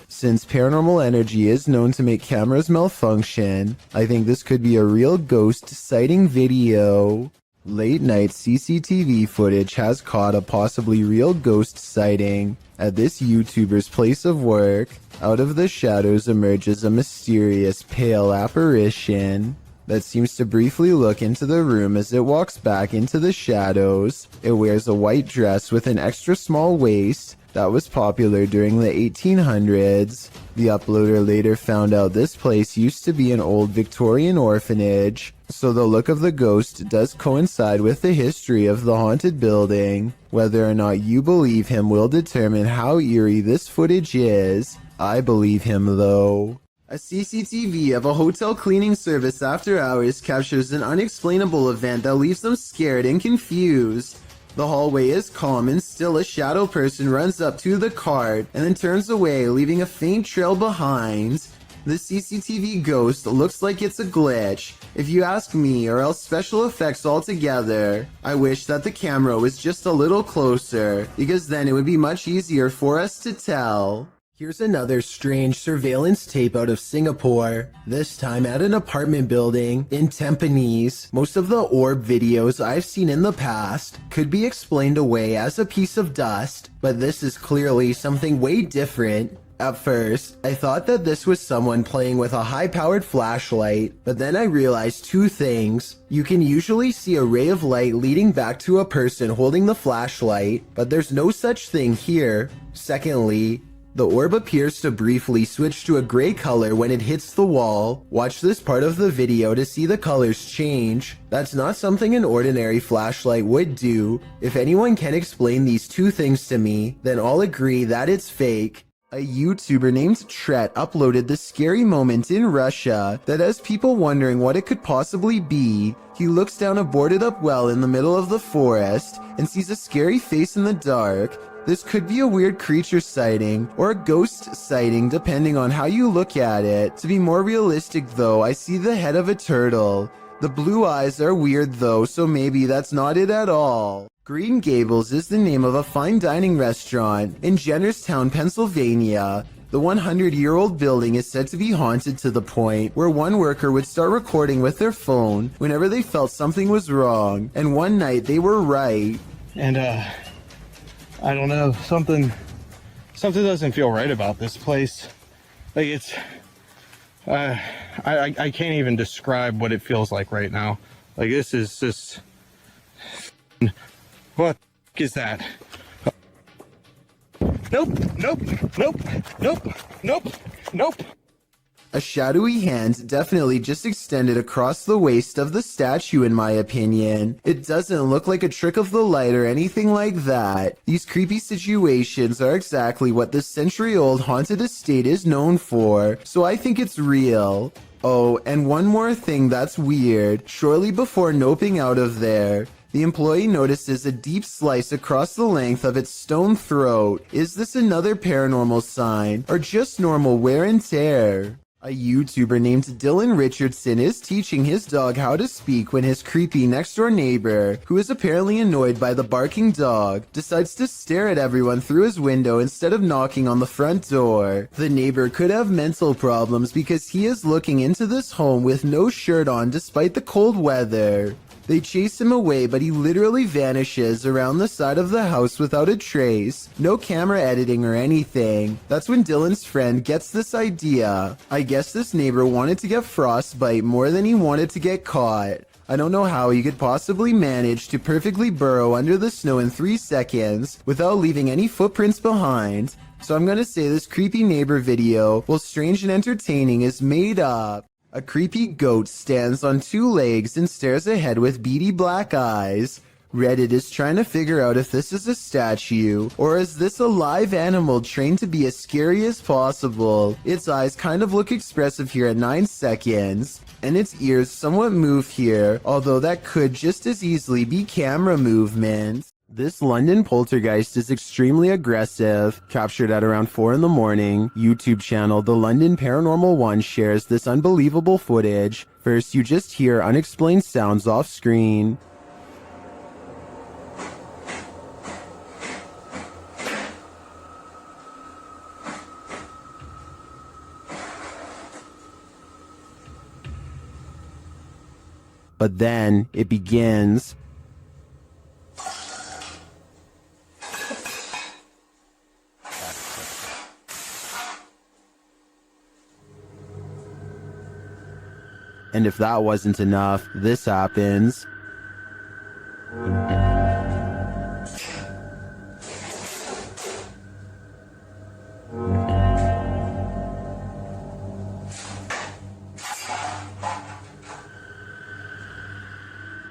Since paranormal energy is known to make cameras malfunction, I think this could be a real ghost sighting video. Late night CCTV footage has caught a possibly real ghost sighting at this YouTuber's place of work. Out of the shadows emerges a mysterious pale apparition that seems to briefly look into the room as it walks back into the shadows. It wears a white dress with an extra small waist that was popular during the 1800s. The uploader later found out this place used to be an old Victorian orphanage, so the look of the ghost does coincide with the history of the haunted building. Whether or not you believe him will determine how eerie this footage is. I believe him though. A CCTV of a hotel cleaning service after hours captures an unexplainable event that leaves them scared and confused. The hallway is calm and still a shadow person runs up to the cart and then turns away, leaving a faint trail behind. The CCTV ghost looks like it's a glitch, if you ask me, or else special effects altogether. I wish that the camera was just a little closer, because then it would be much easier for us to tell. Here's another strange surveillance tape out of Singapore, this time at an apartment building in Tampines. Most of the orb videos I've seen in the past could be explained away as a piece of dust, but this is clearly something way different. At first, I thought that this was someone playing with a high-powered flashlight, but then I realized two things. You can usually see a ray of light leading back to a person holding the flashlight, but there's no such thing here. Secondly, the orb appears to briefly switch to a gray color when it hits the wall. Watch this part of the video to see the colors change. That's not something an ordinary flashlight would do. If anyone can explain these two things to me, then I'll agree that it's fake. A YouTuber named Tret uploaded the scary moment in Russia that has people wondering what it could possibly be. He looks down a boarded up well in the middle of the forest and sees a scary face in the dark. This could be a weird creature sighting or a ghost sighting depending on how you look at it. To be more realistic though, I see the head of a turtle. The blue eyes are weird though, so maybe that's not it at all. Green Gables is the name of a fine dining restaurant in Jennerstown, Pennsylvania. The 100-year-old building is said to be haunted to the point where one worker would start recording with their phone whenever they felt something was wrong, and one night they were right. And I don't know, something doesn't feel right about this place. Like it's I can't even describe what it feels like right now. Like this is just, what is that? Nope, nope, nope, nope, nope, nope. A shadowy hand definitely just extended across the waist of the statue in my opinion. It doesn't look like a trick of the light or anything like that. These creepy situations are exactly what this century-old haunted estate is known for, so I think it's real. Oh, and one more thing that's weird. Shortly before noping out of there, the employee notices a deep slice across the length of its stone throat. Is this another paranormal sign, or just normal wear and tear? A YouTuber named Dylan Richardson is teaching his dog how to speak when his creepy next-door neighbor, who is apparently annoyed by the barking dog, decides to stare at everyone through his window instead of knocking on the front door. The neighbor could have mental problems because he is looking into this home with no shirt on despite the cold weather. They chase him away, but he literally vanishes around the side of the house without a trace. No camera editing or anything. That's when Dylan's friend gets this idea. I guess this neighbor wanted to get frostbite more than he wanted to get caught. I don't know how he could possibly manage to perfectly burrow under the snow in 3 seconds without leaving any footprints behind. So I'm gonna say this creepy neighbor video, while strange and entertaining, is made up. A creepy goat stands on 2 legs and stares ahead with beady black eyes. Reddit is trying to figure out if this is a statue, or is this a live animal trained to be as scary as possible. Its eyes kind of look expressive here at 9 seconds, and its ears somewhat move here, although that could just as easily be camera movement. This London poltergeist is extremely aggressive. Captured at around 4 in the morning, YouTube channel The London Paranormal 1 shares this unbelievable footage. First, you just hear unexplained sounds off screen. But then, it begins. And if that wasn't enough, this happens.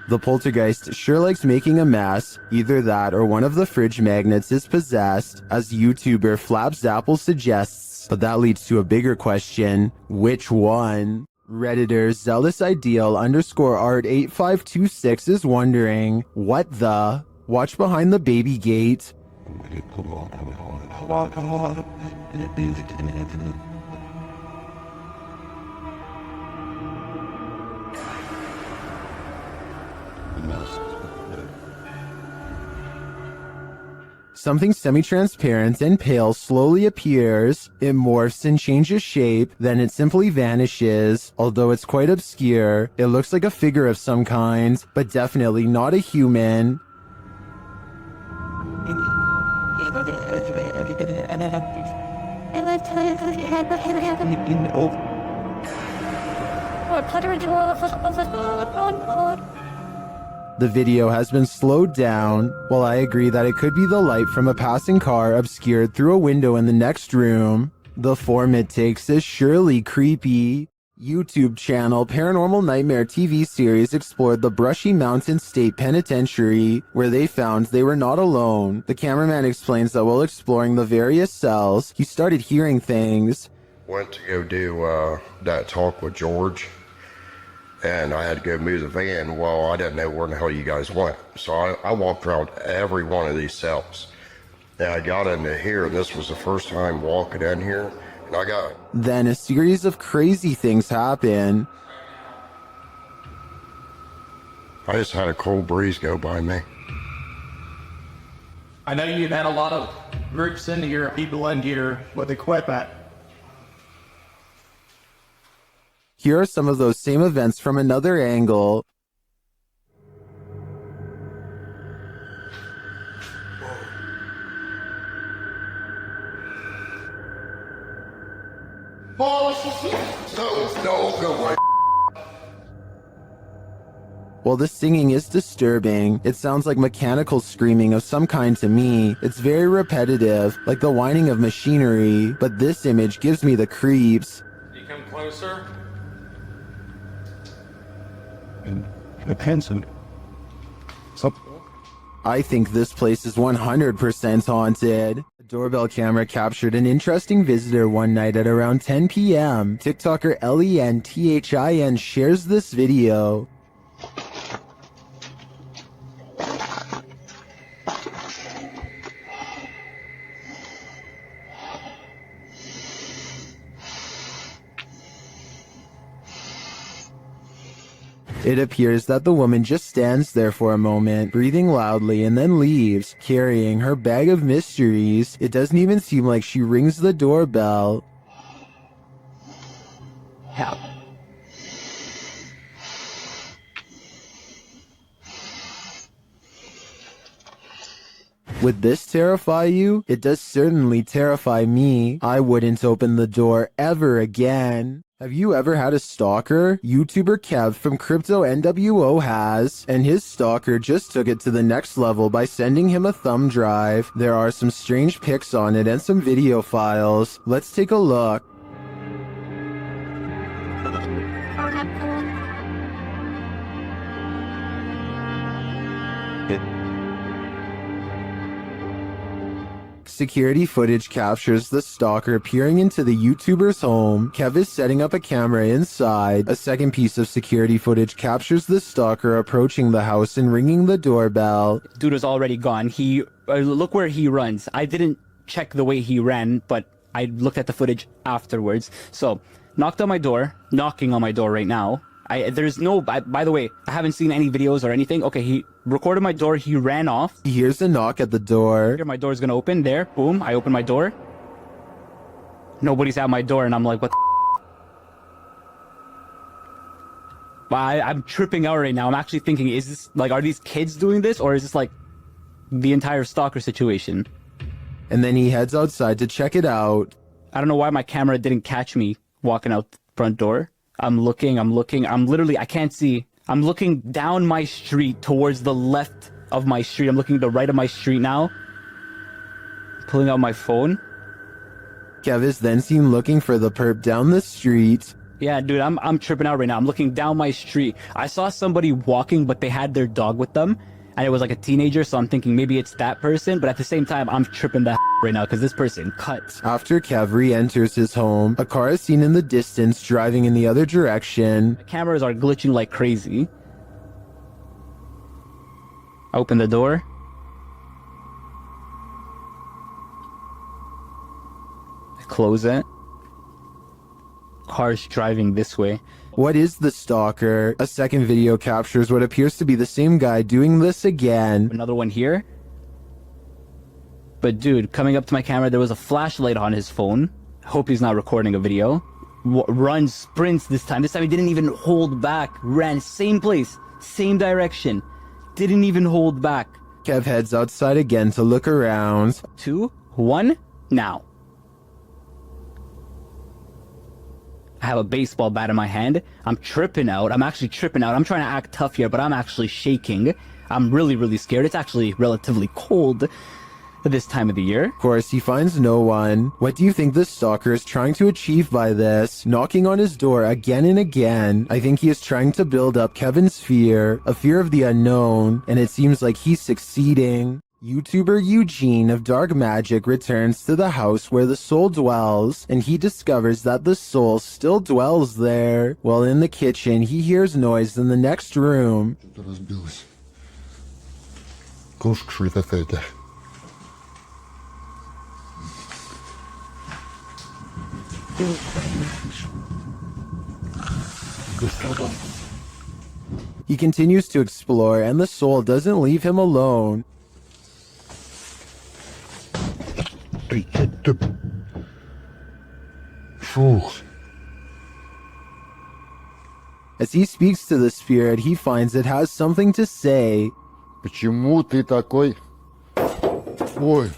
The poltergeist sure likes making a mess. Either that or one of the fridge magnets is possessed, as YouTuber Flapsapple suggests. But that leads to a bigger question. Which one? Redditor Zealous Ideal _art8526 is wondering, what the? Watch behind the baby gate. Something semi-transparent and pale slowly appears. It morphs and changes shape, then it simply vanishes. Although it's quite obscure, it looks like a figure of some kind, but definitely not a human. The video has been slowed down. While I agree that it could be the light from a passing car obscured through a window in the next room, the form it takes is surely creepy. YouTube channel Paranormal Nightmare TV series explored the Brushy Mountain State Penitentiary, where they found they were not alone. The cameraman explains that while exploring the various cells, he started hearing things. Went to go do that talk with George, and I had to go move the van. Well, I didn't know where the hell you guys went, so I walked around every one of these cells. And I got into here. This was the first time walking in here, and I got... Then a series of crazy things happen. I just had a cold breeze go by me. I know you've had a lot of groups into here, people into here with equipment. Here are some of those same events from another angle. While the singing is disturbing, it sounds like mechanical screaming of some kind to me. It's very repetitive, like the whining of machinery, but this image gives me the creeps. You come Hello, sir. Hanson. Sup? I think this place is 100% haunted. A doorbell camera captured an interesting visitor one night at around 10 p.m. TikToker LENTHIN shares this video. It appears that the woman just stands there for a moment, breathing loudly, and then leaves, carrying her bag of mysteries. It doesn't even seem like she rings the doorbell. Help. Would this terrify you? It does certainly terrify me. I wouldn't open the door ever again. Have you ever had a stalker? YouTuber Kev from Crypto NWO has, and his stalker just took it to the next level by sending him a thumb drive. There are some strange pics on it and some video files. Let's take a look. Security footage captures the stalker peering into the YouTuber's home. Kev is setting up a camera inside. A second piece of security footage captures the stalker approaching the house and ringing the doorbell. Dude was already gone. Look where he runs. I didn't check the way he ran, but I looked at the footage afterwards. So, knocking on my door right now. By the way, I haven't seen any videos or anything. Okay, he recorded my door, he ran off. He hears a knock at the door. Here, my door's gonna open, there, boom, I open my door. Nobody's at my door, and I'm like, what the I'm tripping out right now. I'm actually thinking, is this, like, are these kids doing this, or is this, like, the entire stalker situation? And then he heads outside to check it out. I don't know why my camera didn't catch me walking out the front door. I'm looking, I can't see. I'm looking down my street towards the left of my street. I'm looking to the right of my street now. Pulling out my phone. Kev is then seen looking for the perp down the street. Yeah, dude, I'm tripping out right now. I'm looking down my street. I saw somebody walking, but they had their dog with them. And it was like a teenager, so I'm thinking maybe it's that person. But at the same time, I'm tripping the right now because this person cuts. After Kev re-enters his home, a car is seen in the distance driving in the other direction. The cameras are glitching like crazy. Open the door. Close it. Car's driving this way. What is the stalker? A second video captures what appears to be the same guy doing this again. Another one here. But dude, coming up to my camera, there was a flashlight on his phone. Hope he's not recording a video. Runs, sprints this time. This time he didn't even hold back. Ran same place, same direction. Didn't even hold back. Kev heads outside again to look around. 2, 1, now. I have a baseball bat in my hand. I'm tripping out. I'm actually tripping out. I'm trying to act tough here, but I'm actually shaking. I'm really, really scared. It's actually relatively cold at this time of the year. Of course, he finds no one. What do you think the stalker is trying to achieve by this? Knocking on his door again and again. I think he is trying to build up Kevin's fear, a fear of the unknown, and it seems like he's succeeding. YouTuber Eugene of Dark Magic returns to the house where the soul dwells, and he discovers that the soul still dwells there. While in the kitchen, he hears noise in the next room. He continues to explore, and the soul doesn't leave him alone. As he speaks to the spirit, he finds it has something to say. Почему ты такой? Ой.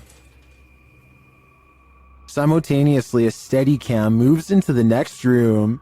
Simultaneously, a steady cam moves into the next room.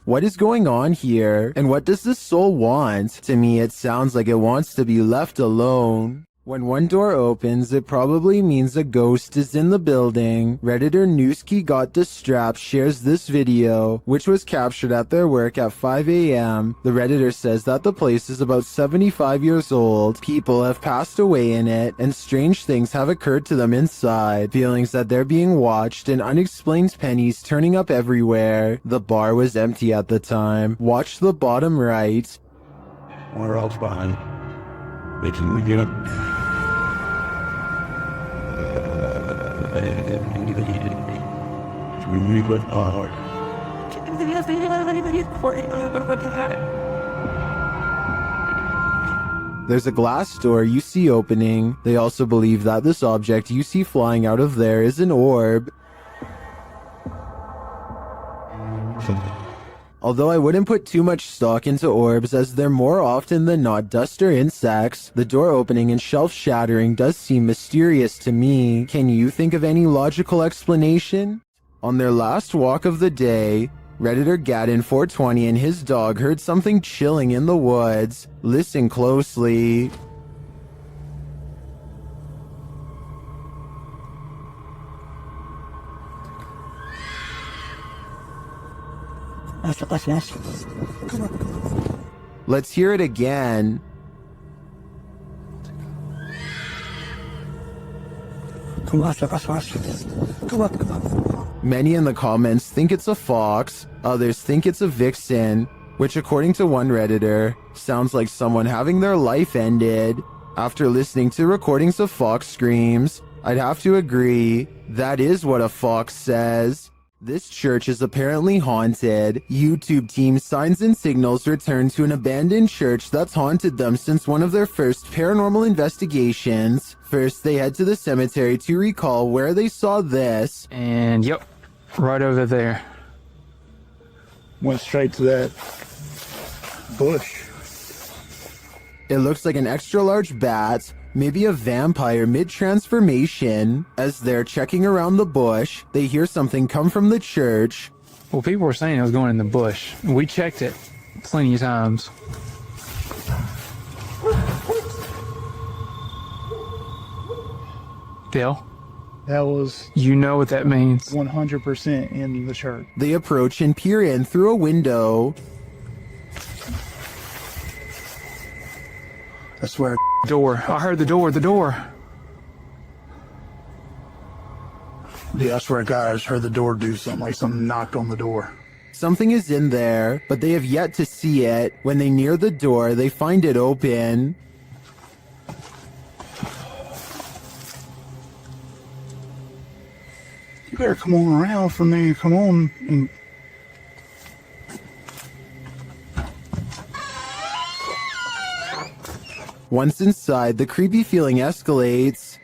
What is going on here? And what does this soul want? To me, it sounds like it wants to be left alone. When one door opens, it probably means a ghost is in the building. Redditor Newski Got Distrapped shares this video, which was captured at their work at 5 a.m. The Redditor says that the place is about 75 years old. People have passed away in it, and strange things have occurred to them inside. Feelings that they're being watched and unexplained pennies turning up everywhere. The bar was empty at the time. Watch the bottom right. We're all fine. We can get up. We went hard. There's a glass door you see opening. They also believe that this object you see flying out of there is an orb. Although I wouldn't put too much stock into orbs, as they're more often than not dust or insects, the door opening and shelf shattering does seem mysterious to me. Can you think of any logical explanation? On their last walk of the day, Redditor Gaddin420 and his dog heard something chilling in the woods. Listen closely. Let's hear it again. Many in the comments think it's a fox, others think it's a vixen, which according to one Redditor, sounds like someone having their life ended. After listening to recordings of fox screams, I'd have to agree, that is what a fox says. This church is apparently haunted. YouTube team Signs and Signals returned to an abandoned church that's haunted them since one of their first paranormal investigations. First, they head to the cemetery to recall where they saw this. And yep, right over there. Went straight to that bush. It looks like an extra large bat, maybe a vampire mid-transformation. As they're checking around the bush, they hear something come from the church. Well, people were saying it was going in the bush. We checked it plenty of times. Dale? That was... You know what that means. 100% in the church. They approach and peer in through a window. I swear. Door. I heard the door. Yeah, I swear to God, I just heard the door do something, like something knocked on the door. Something is in there, but they have yet to see it. When they near the door, they find it open. You better come on around for me. Come on. And... Once inside, the creepy feeling escalates.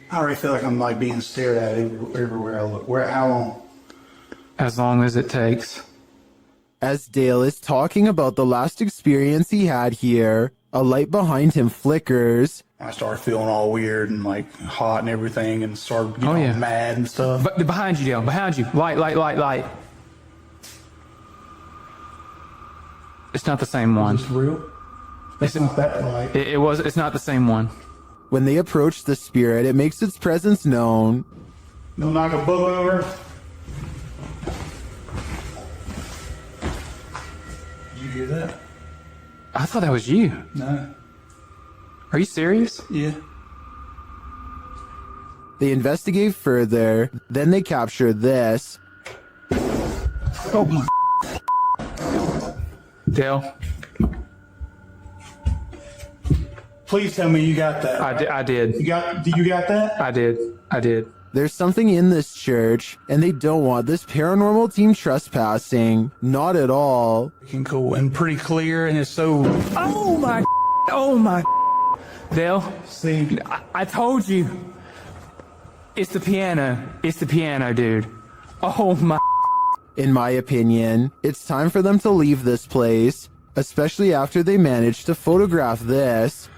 I already feel like I'm like being stared at everywhere I look. How long? As long as it takes. As Dale is talking about the last experience he had here, a light behind him flickers. I started feeling all weird and like hot and everything, and started getting all mad and stuff. But behind you, Dale. Behind you. Light. It's not the same one. Is this real? It's not that light. It's not the same one. When they approach the spirit, it makes its presence known. No knock a book over. Did you hear that? I thought that was you. No. Are you serious? Yeah. They investigate further, then they capture this. Oh my. Dale. Please tell me you got that. I did. You got that? I did. There's something in this church, and they don't want this paranormal team trespassing. Not at all. Cool and pretty clear, and it's so... Oh my. Dale, see, I told you. It's the piano, dude. Oh my. In my opinion, it's time for them to leave this place, especially after they managed to photograph this.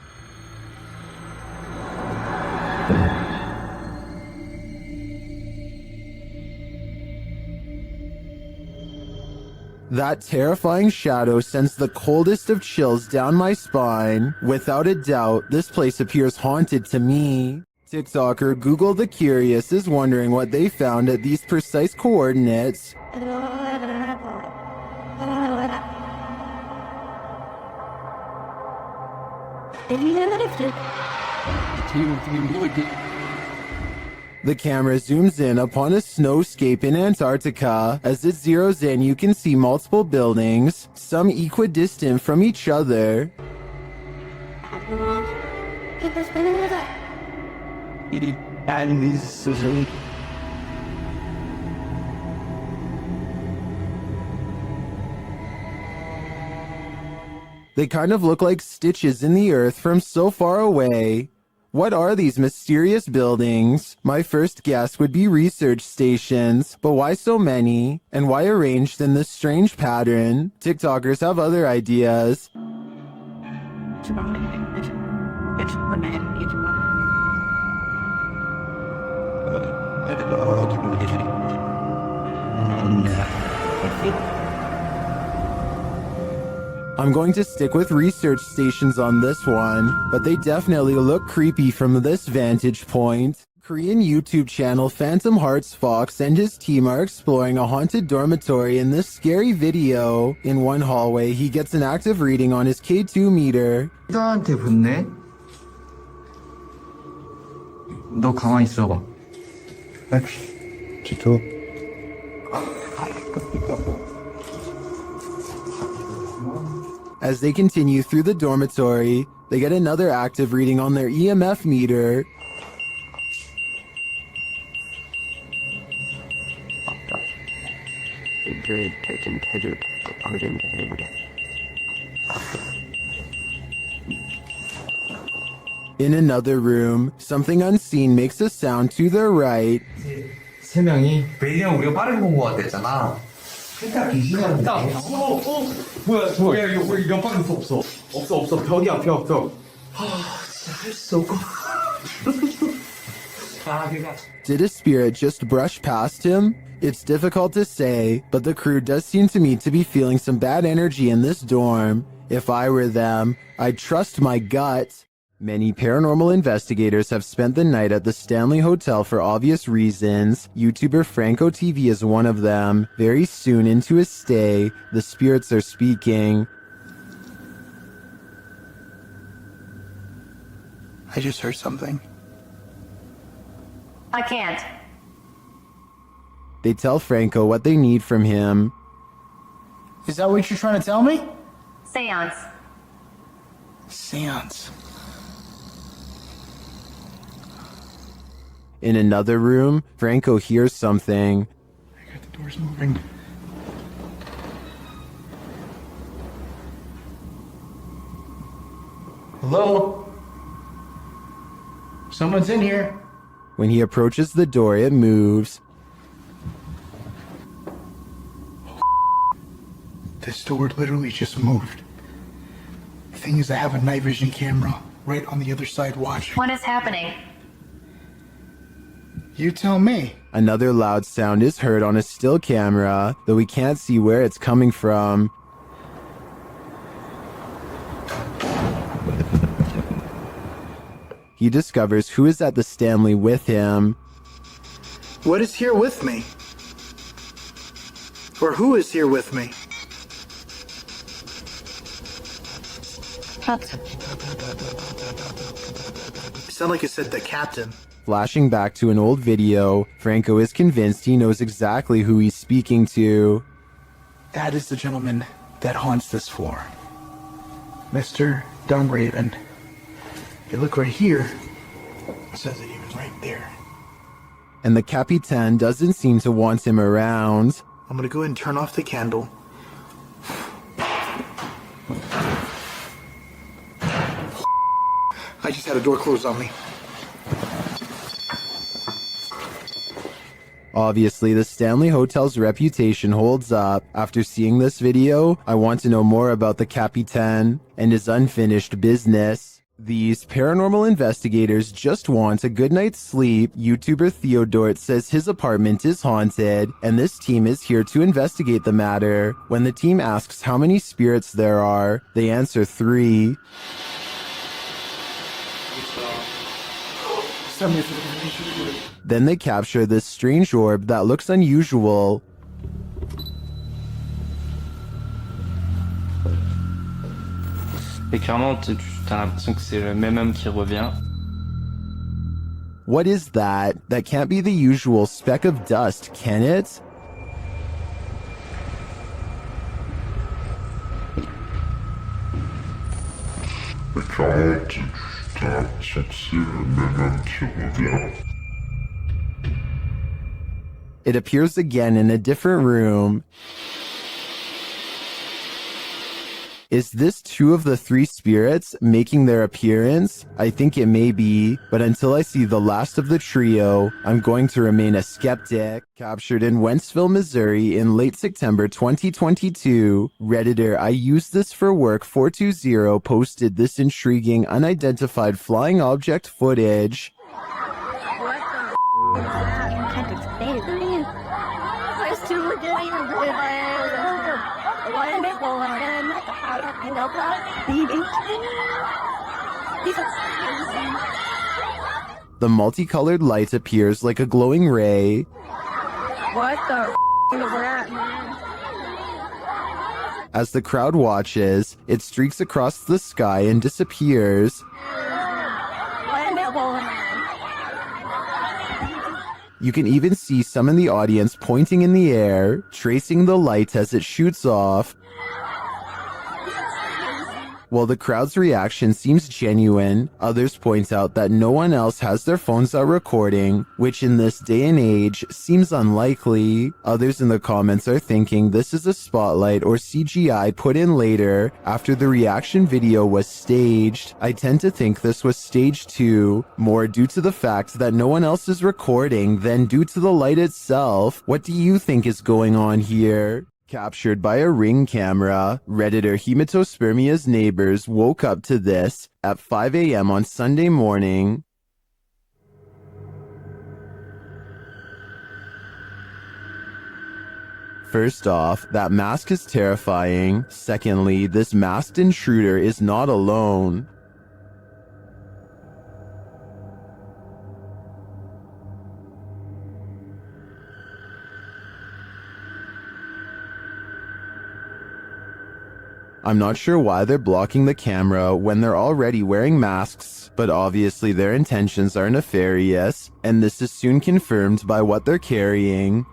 That terrifying shadow sends the coldest of chills down my spine. Without a doubt, this place appears haunted to me. TikToker Google the Curious is wondering what they found at these precise coordinates. The camera zooms in upon a snowscape in Antarctica. As it zeroes in, you can see multiple buildings, some equidistant from each other. They kind of look like stitches in the earth from so far away. What are these mysterious buildings? My first guess would be research stations, but why so many? And why arranged in this strange pattern? TikTokers have other ideas. I'm going to stick with research stations on this one, but they definitely look creepy from this vantage point. Korean YouTube channel Phantom Hearts Fox and his team are exploring a haunted dormitory in this scary video. In one hallway, he gets an active reading on his K2 meter. 너한테 붙네? 너 가만히 있어봐. G2. As they continue through the dormitory, they get another active reading on their EMF meter. In another room, something unseen makes a sound to their right. 세 명이 왜냐면 우리가 빠르게 본 거 같았잖아. 일단 귀신은 뭐야 저거 야 이거 연방일 수 없어 벽이야 벽 진짜 할 수 없고 Did a spirit just brush past him? It's difficult to say, but the crew does seem to me to be feeling some bad energy in this dorm. If I were them, I'd trust my gut. Many paranormal investigators have spent the night at the Stanley Hotel for obvious reasons. YouTuber Franco TV is one of them. Very soon into his stay, the spirits are speaking. I just heard something. I can't. They tell Franco what they need from him. Is that what you're trying to tell me? Seance. Seance. In another room, Franco hears something. I got the doors moving. Hello? Someone's in here. When he approaches the door, it moves. This door literally just moved. The thing is, I have a night vision camera right on the other side watching. What is happening? You tell me. Another loud sound is heard on a still camera, though we can't see where it's coming from. He discovers who is at the Stanley with him. What is here with me? Or who is here with me? It sounded like it said the captain. Flashing back to an old video, Franco is convinced he knows exactly who he's speaking to. That is the gentleman that haunts this floor. Mr. Dunraven. If you look right here, it says that he was right there. And the Capitan doesn't seem to want him around. I'm gonna go ahead and turn off the candle. I just had a door closed on me. Obviously, the Stanley Hotel's reputation holds up. After seeing this video, I want to know more about the Capitan and his unfinished business. These paranormal investigators just want a good night's sleep. YouTuber Theodort says his apartment is haunted, and this team is here to investigate the matter. When the team asks how many spirits there are, they answer 3. Then they capture this strange orb that looks unusual. Et clairement, t'as l'impression que c'est le même homme qui revient. What is that? That can't be the usual speck of dust, can it? Et clairement, t'as l'impression que c'est le même homme qui revient. It appears again in a different room. Is this 2 of the 3 spirits making their appearance? I think it may be, but until I see the last of the trio, I'm going to remain a skeptic. Captured in Wentzville, Missouri in late September 2022, Redditor I used this for work 420 posted this intriguing unidentified flying object footage. The multicolored light appears like a glowing ray. What the is that, man? As the crowd watches, it streaks across the sky and disappears. You can even see some in the audience pointing in the air, tracing the light as it shoots off. While the crowd's reaction seems genuine, others point out that no one else has their phones out recording, which in this day and age seems unlikely. Others in the comments are thinking this is a spotlight or CGI put in later after the reaction video was staged. I tend to think this was staged too, more due to the fact that no one else is recording than due to the light itself. What do you think is going on here? Captured by a Ring camera, Redditor Hematospermia's neighbors woke up to this at 5 a.m. on Sunday morning. First off, that mask is terrifying. Secondly, this masked intruder is not alone. I'm not sure why they're blocking the camera when they're already wearing masks, but obviously their intentions are nefarious, and this is soon confirmed by what they're carrying.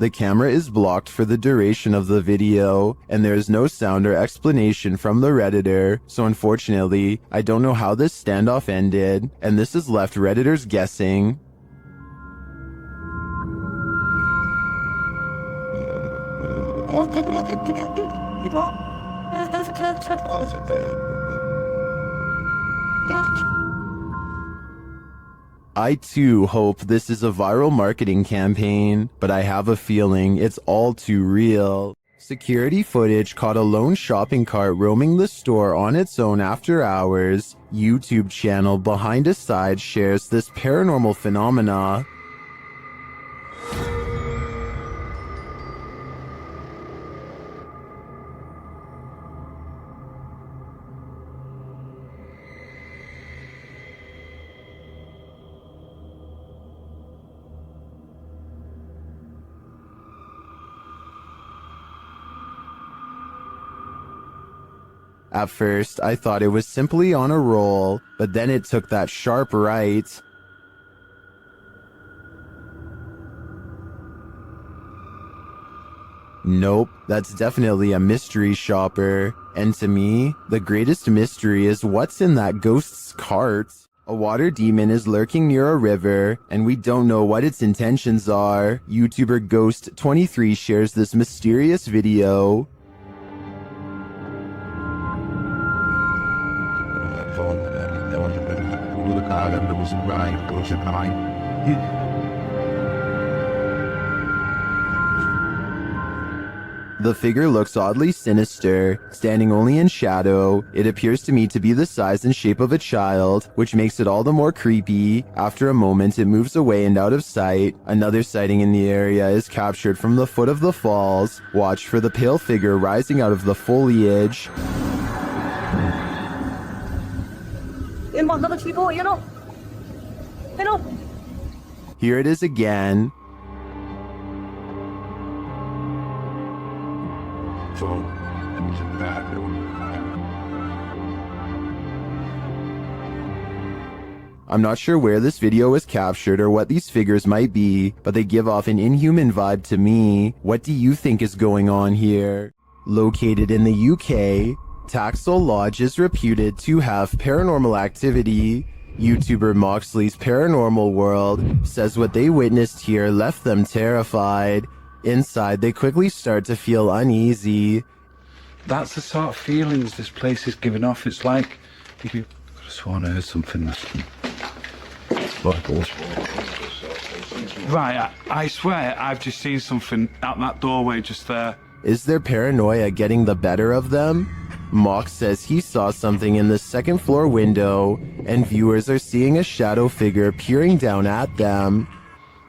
The camera is blocked for the duration of the video, and there is no sound or explanation from the Redditor, so unfortunately, I don't know how this standoff ended, and this has left Redditors guessing. I too hope this is a viral marketing campaign, but I have a feeling it's all too real. Security footage caught a lone shopping cart roaming the store on its own after hours. YouTube channel Behind a Side shares this paranormal phenomena. At first, I thought it was simply on a roll, but then it took that sharp right. Nope, that's definitely a mystery shopper. And to me, the greatest mystery is what's in that ghost's cart. A water demon is lurking near a river, and we don't know what its intentions are. YouTuber Ghost23 shares this mysterious video. The figure looks oddly sinister, standing only in shadow. It appears to me to be the size and shape of a child, which makes it all the more creepy. After a moment, it moves away and out of sight. Another sighting in the area is captured from the foot of the falls. Watch for the pale figure rising out of the foliage. Here it is again. I'm not sure where this video was captured or what these figures might be, but they give off an inhuman vibe to me. What do you think is going on here? Located in the UK, Taxel Lodge is reputed to have paranormal activity. YouTuber Moxley's Paranormal World says what they witnessed here left them terrified. Inside, they quickly start to feel uneasy. That's the sort of feelings this place is giving off. It's like you could have sworn I heard something. Right, I swear I've just seen something out that doorway just there. Is their paranoia getting the better of them? Mox says he saw something in the second floor window, and viewers are seeing a shadow figure peering down at them.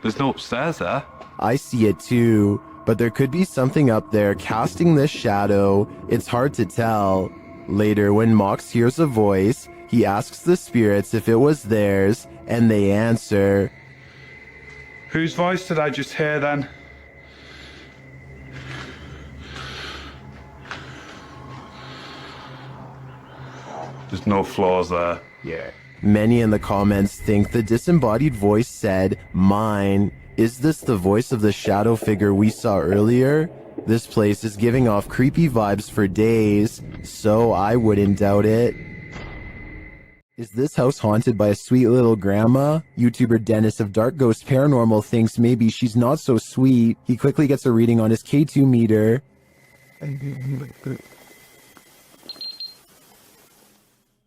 There's no upstairs there. I see it too, but there could be something up there casting this shadow. It's hard to tell. Later, when Mox hears a voice, he asks the spirits if it was theirs, and they answer. Whose voice did I just hear then? There's no floors there. Yeah. Many in the comments think the disembodied voice said, "Mine." Is this the voice of the shadow figure we saw earlier? This place is giving off creepy vibes for days, so I wouldn't doubt it. Is this house haunted by a sweet little grandma? YouTuber Dennis of Dark Ghost Paranormal thinks maybe she's not so sweet. He quickly gets a reading on his K2 meter.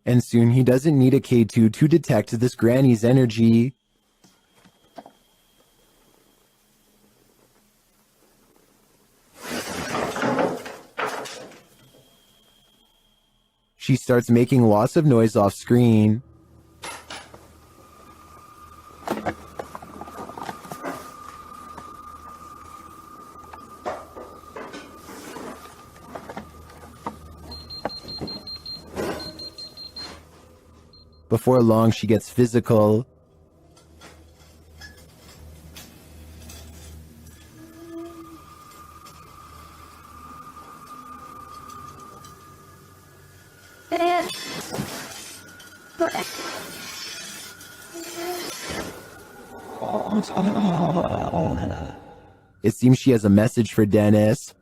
And soon he doesn't need a K2 to detect this granny's energy. She starts making lots of noise off screen. Before long, she gets physical. It seems she has a message for Dennis.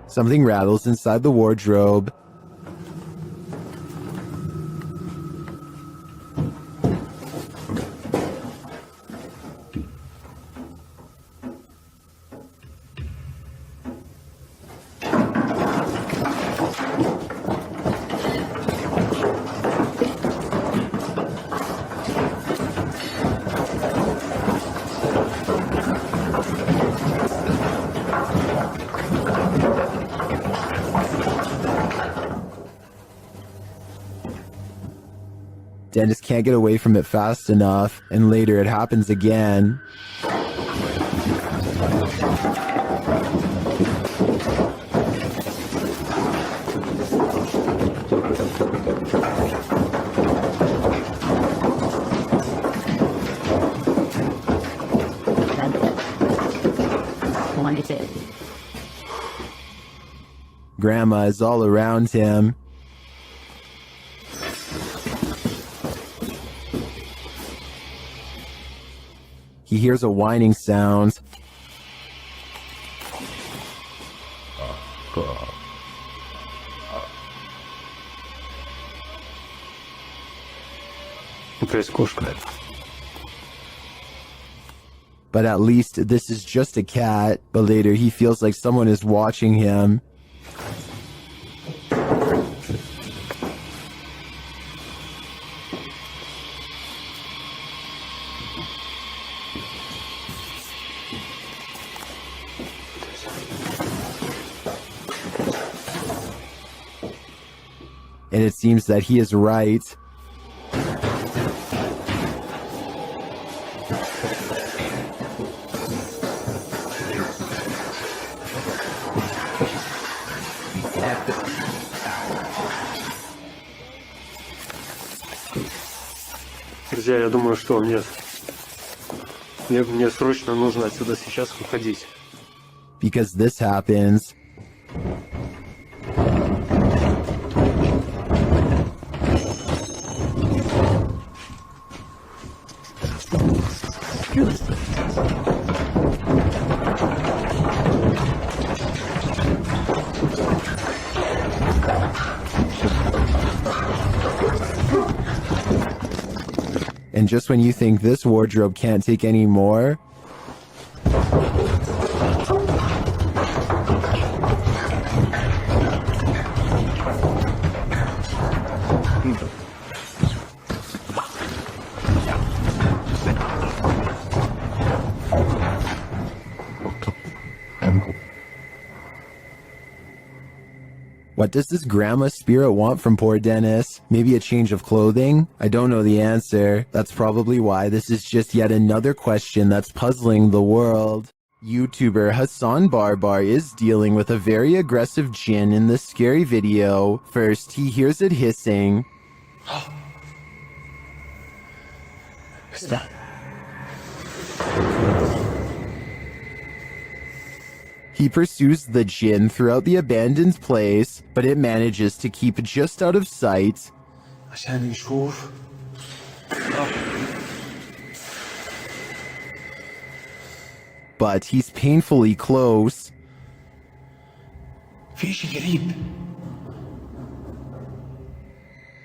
Something rattles inside the wardrobe. Dennis can't get away from it fast enough, and later it happens again. Grandma is all around him. He hears a whining sound. But at least this is just a cat. But later he feels like someone is watching him. and it seems that he is right. Друзья, я думаю, что мне срочно нужно отсюда сейчас уходить. Because this happens. And just when you think this wardrobe can't take any more, what does this grandma spirit want from poor Dennis? Maybe a change of clothing? I don't know the answer. That's probably why this is just yet another question that's puzzling the world. YouTuber Hassan Barbar is dealing with a very aggressive jinn in this scary video. First, he hears it hissing. Stop. He pursues the jinn throughout the abandoned place, but it manages to keep just out of sight. عشان يشوف. But he's painfully close. في شيء قريب.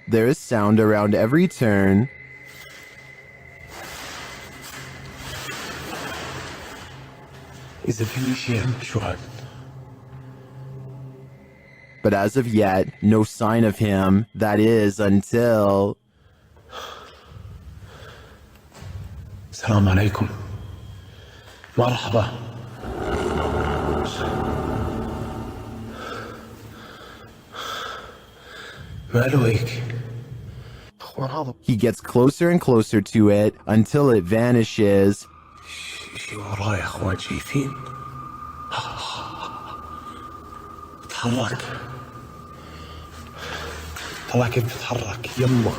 There is sound around every turn. إذا في شيء شو هذا؟ But as of yet, no sign of him. That is, until... السلام عليكم. مرحبا. ماله هيك؟ He gets closer and closer to it until it vanishes. شي وراي يا اخوان شايفين؟ تحرك. طلع كيف بتتحرك يلا.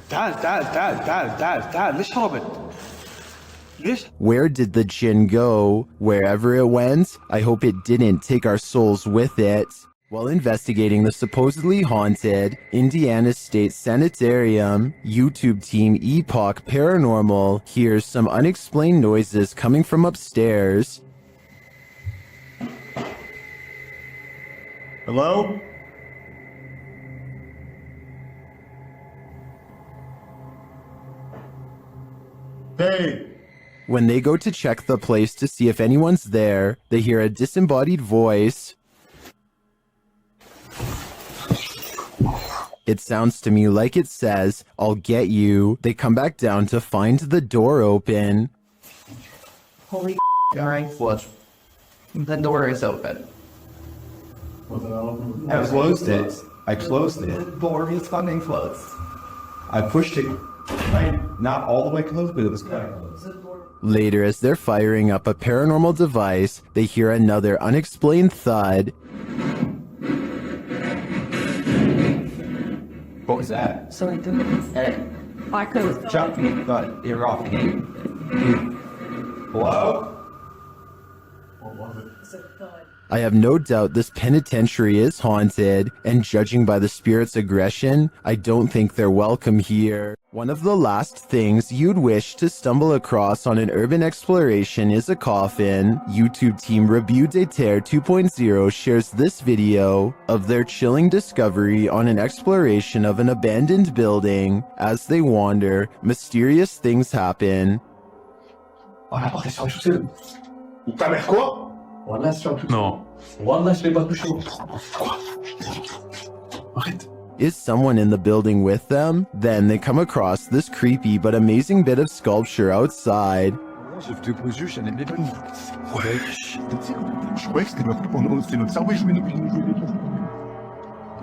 تعال ليش هربت؟ ليش؟ Where did the jinn go? Wherever it went, I hope it didn't take our souls with it. While investigating the supposedly haunted Indiana State Sanitarium, YouTube team Epoch Paranormal hears some unexplained noises coming from upstairs. Hello? Hey! When they go to check the place to see if anyone's there, they hear a disembodied voice. It sounds to me like it says, "I'll get you." They come back down to find the door open. Holy alright, what? The door is open. I closed it. I closed it. The door is fucking closed. I pushed it. Not all the way closed, but it was kind of close. Later, as they're firing up a paranormal device, they hear another unexplained thud. What was that? Sorry, I could Jump me, but you're off again. Hello? What was it? I have no doubt this penitentiary is haunted, and judging by the spirit's aggression, I don't think they're welcome here. One of the last things you'd wish to stumble across on an urban exploration is a coffin. YouTube team Review de Terre 2.0 shares this video of their chilling discovery on an exploration of an abandoned building. As they wander, mysterious things happen. Non. Is someone in the building with them? Then they come across this creepy but amazing bit of sculpture outside.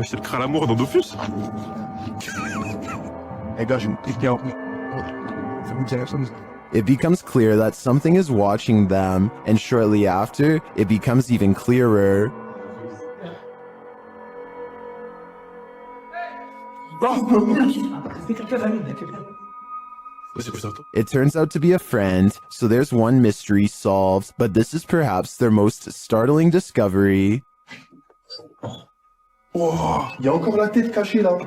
C'est le crâne à mort dans Dofus. It becomes clear that something is watching them, and shortly after, it becomes even clearer. It turns out to be a friend, so there's one mystery solved, but this is perhaps their most startling discovery. Il y a encore la tête cachée là.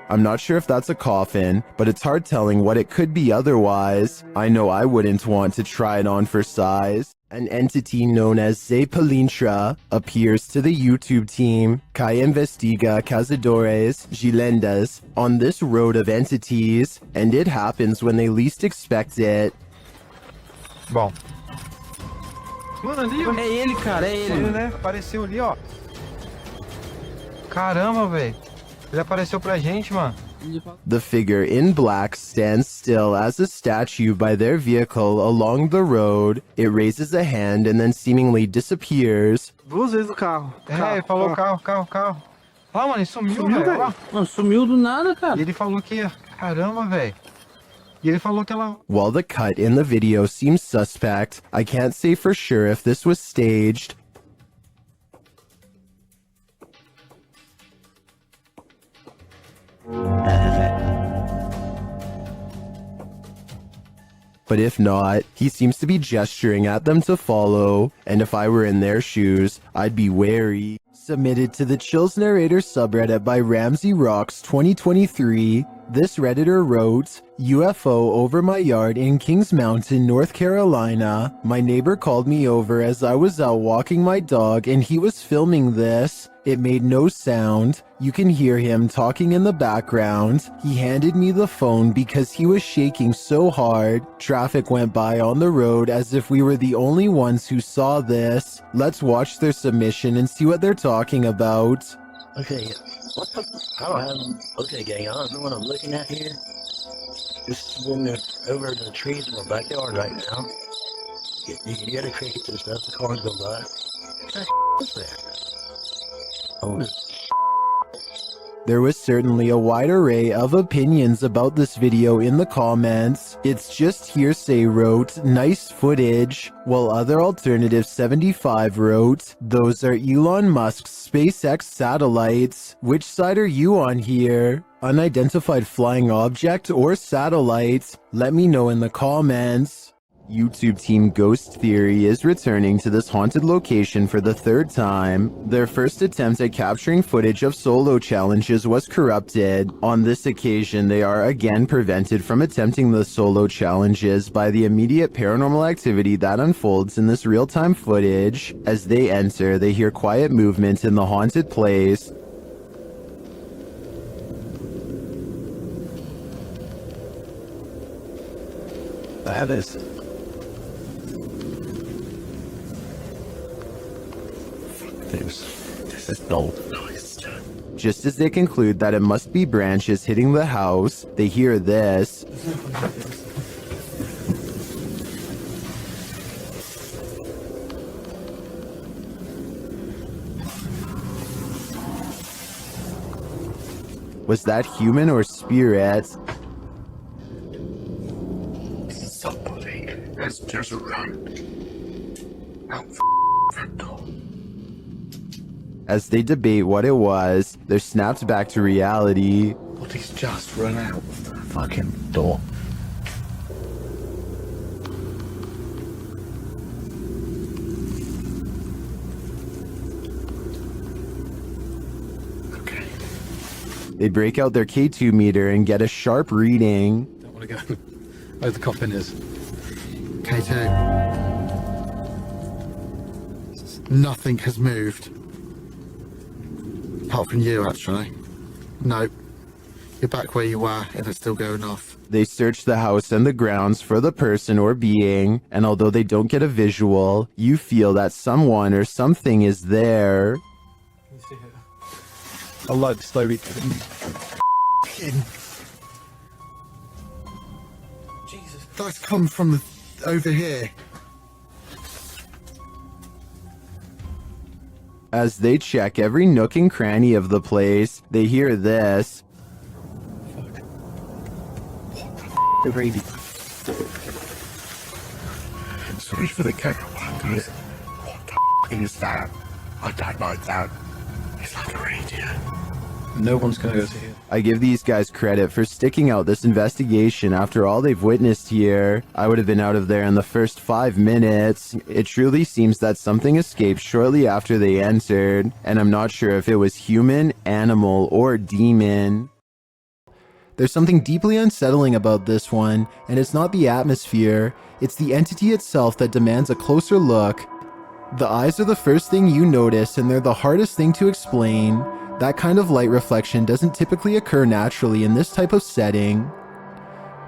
I'm not sure if that's a coffin, but it's hard telling what it could be otherwise. I know I wouldn't want to try it on for size. An entity known as Zepalintra appears to the YouTube team Kai Investiga Cazadores Gilendas on this road of entities, and it happens when they least expect it. Bom. Mano, ali, ó. É ele, cara, é ele. Né? Apareceu ali, ó. Caramba, velho. Ele apareceu pra gente, mano. The figure in black stands still as a statue by their vehicle along the road. It raises a hand and then seemingly disappears. Duas vezes o carro. É, ele falou carro. Ah, mano, ele sumiu, velho. Mano, sumiu do nada, cara. E ele falou que... Caramba, velho. E ele falou que ela... While the cut in the video seems suspect, I can't say for sure if this was staged. But if not, he seems to be gesturing at them to follow, and if I were in their shoes, I'd be wary. Submitted to the Chills Narrator subreddit by Ramsey Rocks 2023, this Redditor wrote, UFO over my yard in Kings Mountain, North Carolina. My neighbor called me over as I was out walking my dog and he was filming this. It made no sound. You can hear him talking in the background. He handed me the phone because he was shaking so hard. Traffic went by on the road as if we were the only ones who saw this. Let's watch their submission and see what they're talking about. Okay, I don't have them. Okay, gang, I don't know what I'm looking at here. Just in the, over the trees in my backyard right now. You can hear the crickets and stuff, the cars go by. What's that? Oh, There was certainly a wide array of opinions about this video in the comments. It's just hearsay wrote, nice footage, while other alternative 75 wrote, those are Elon Musk's SpaceX satellites. Which side are you on here? Unidentified flying object or satellite? Let me know in the comments. YouTube team Ghost Theory is returning to this haunted location for the third time. Their first attempt at capturing footage of solo challenges was corrupted. On this occasion, they are again prevented from attempting the solo challenges by the immediate paranormal activity that unfolds in this real-time footage. As they enter, they hear quiet movement in the haunted place. That is... This is no noise. Just as they conclude that it must be branches hitting the house, they hear this. Was that human or spirit? Somebody has just run out front door. As they debate what it was, they're snapped back to reality. What, he's just run out of the fucking door. Okay. They break out their K2 meter and get a sharp reading. Don't want to go where the coffin is. K2. Nothing has moved. Apart from you, actually. Nope. You're back where you were, and it's still going off. They search the house and the grounds for the person or being, and although they don't get a visual, you feel that someone or something is there. I like the slow read. Jesus. That's come from over here. As they check every nook and cranny of the place, they hear this. The radio. Sorry for the camera. What the is that? I don't like that. It's like a radio. No one's gonna go to here. I give these guys credit for sticking out this investigation after all they've witnessed here. I would have been out of there in the first 5 minutes. It truly seems that something escaped shortly after they entered, and I'm not sure if it was human, animal, or demon. There's something deeply unsettling about this one, and it's not the atmosphere, it's the entity itself that demands a closer look. The eyes are the first thing you notice, and they're the hardest thing to explain. That kind of light reflection doesn't typically occur naturally in this type of setting.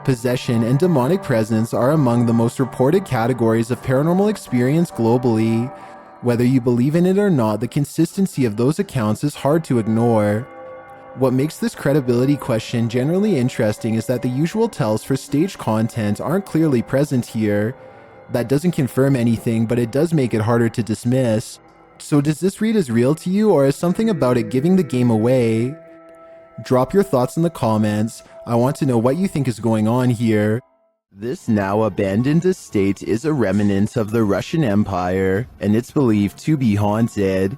Possession and demonic presence are among the most reported categories of paranormal experience globally. Whether you believe in it or not, the consistency of those accounts is hard to ignore. What makes this credibility question generally interesting is that the usual tells for staged content aren't clearly present here. That doesn't confirm anything, but it does make it harder to dismiss. So does this read as real to you, or is something about it giving the game away? Drop your thoughts in the comments. I want to know what you think is going on here. This now abandoned estate is a remnant of the Russian Empire, and it's believed to be haunted.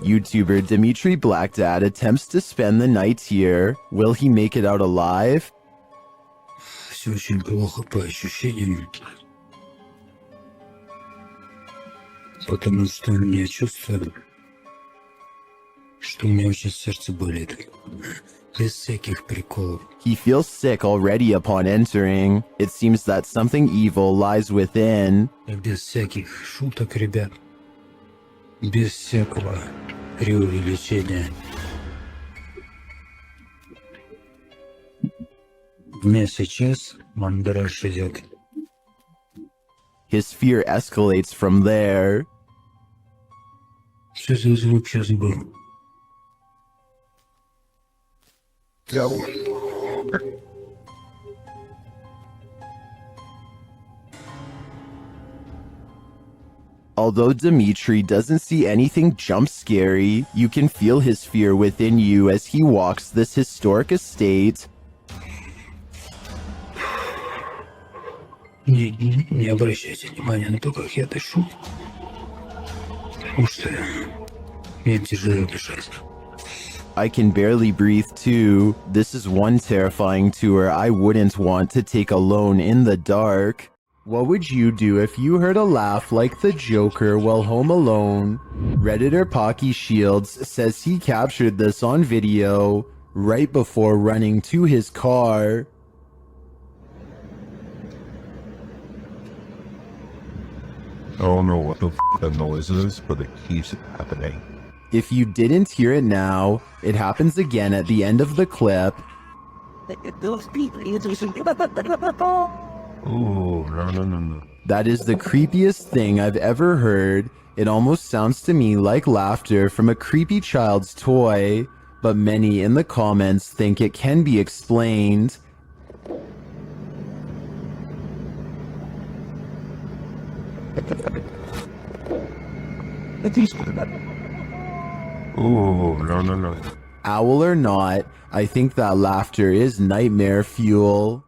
YouTuber Dmitry Black Dad attempts to spend the night here. Will he make it out alive? Все очень плохо по ощущениям. Потому что я чувствую, что у меня очень сердце болит. Без всяких приколов. He feels sick already upon entering. It seems that something evil lies within. Без всяких шуток, ребят. Без всякого преувеличения. У меня сейчас мандраж идет. His fear escalates from there. Что за звук сейчас был? Although Dmitry doesn't see anything jump scary, you can feel his fear within you as he walks this historic estate. Не обращайте внимания на то, как я дышу. Потому что мне тяжело дышать. I can barely breathe too. This is one terrifying tour I wouldn't want to take alone in the dark. What would you do if you heard a laugh like the Joker while home alone? Redditor Pocky Shields says he captured this on video right before running to his car. I don't know what the that noise is, but it keeps happening. If you didn't hear it now, it happens again at the end of the clip. Oh, no. That is the creepiest thing I've ever heard. It almost sounds to me like laughter from a creepy child's toy, but many in the comments think it can be explained. Oh, no. Owl or not, I think that laughter is nightmare fuel.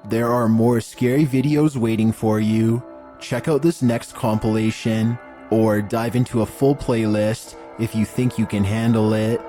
There are more scary videos waiting for you. Check out this next compilation, or dive into a full playlist if you think you can handle it.